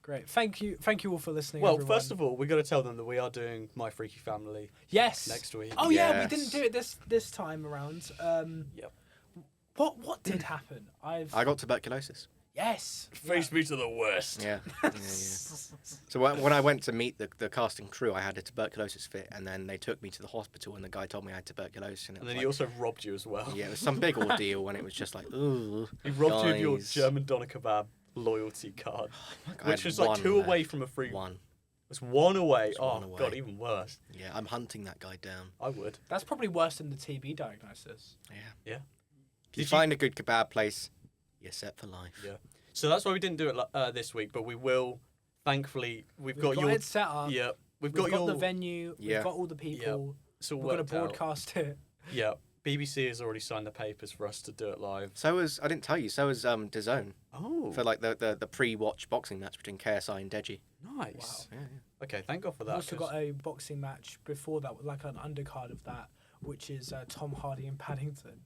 Great. Thank you all for listening. Well, everyone. first of all, we got to tell them that we are doing My Freaky Family yes. next week. Oh yeah, we Yes. didn't do it this time around. Yep. What did happen? I got tuberculosis. Yes. Face me to the worst. Yeah. So when I went to meet the cast and crew, I had a tuberculosis fit, and then they took me to the hospital, and the guy told me I had tuberculosis. And, it And was then he like, also robbed you as well. yeah, it was some big ordeal, and it was just like, ooh. He robbed you of your guys. German doner kebab loyalty card, I which had was like one 2 left. away from a free. One. It was 1 away. It's Oh one away. god, even worse. Yeah, I'm hunting that guy down. I would. That's probably worse than the TB diagnosis. Yeah. Yeah. If you Did find a good kebab place, you're set for life. Yeah. So that's why we didn't do it this week, but we will. Thankfully, we've got your. it set up. Yeah. We've We've got got your. the venue. Yeah. We've got all the people. It's all We're gonna worked out. broadcast it. Yeah. BBC has already signed the papers for us to do it live. So was I didn't tell you. So was DAZN Oh. for like the pre-watch boxing match between KSI and Deji. Nice. Yeah, Okay, thank God for We've that. also 'cause- got a boxing match before that, like an undercard of that, which is Tom Hardy and Paddington.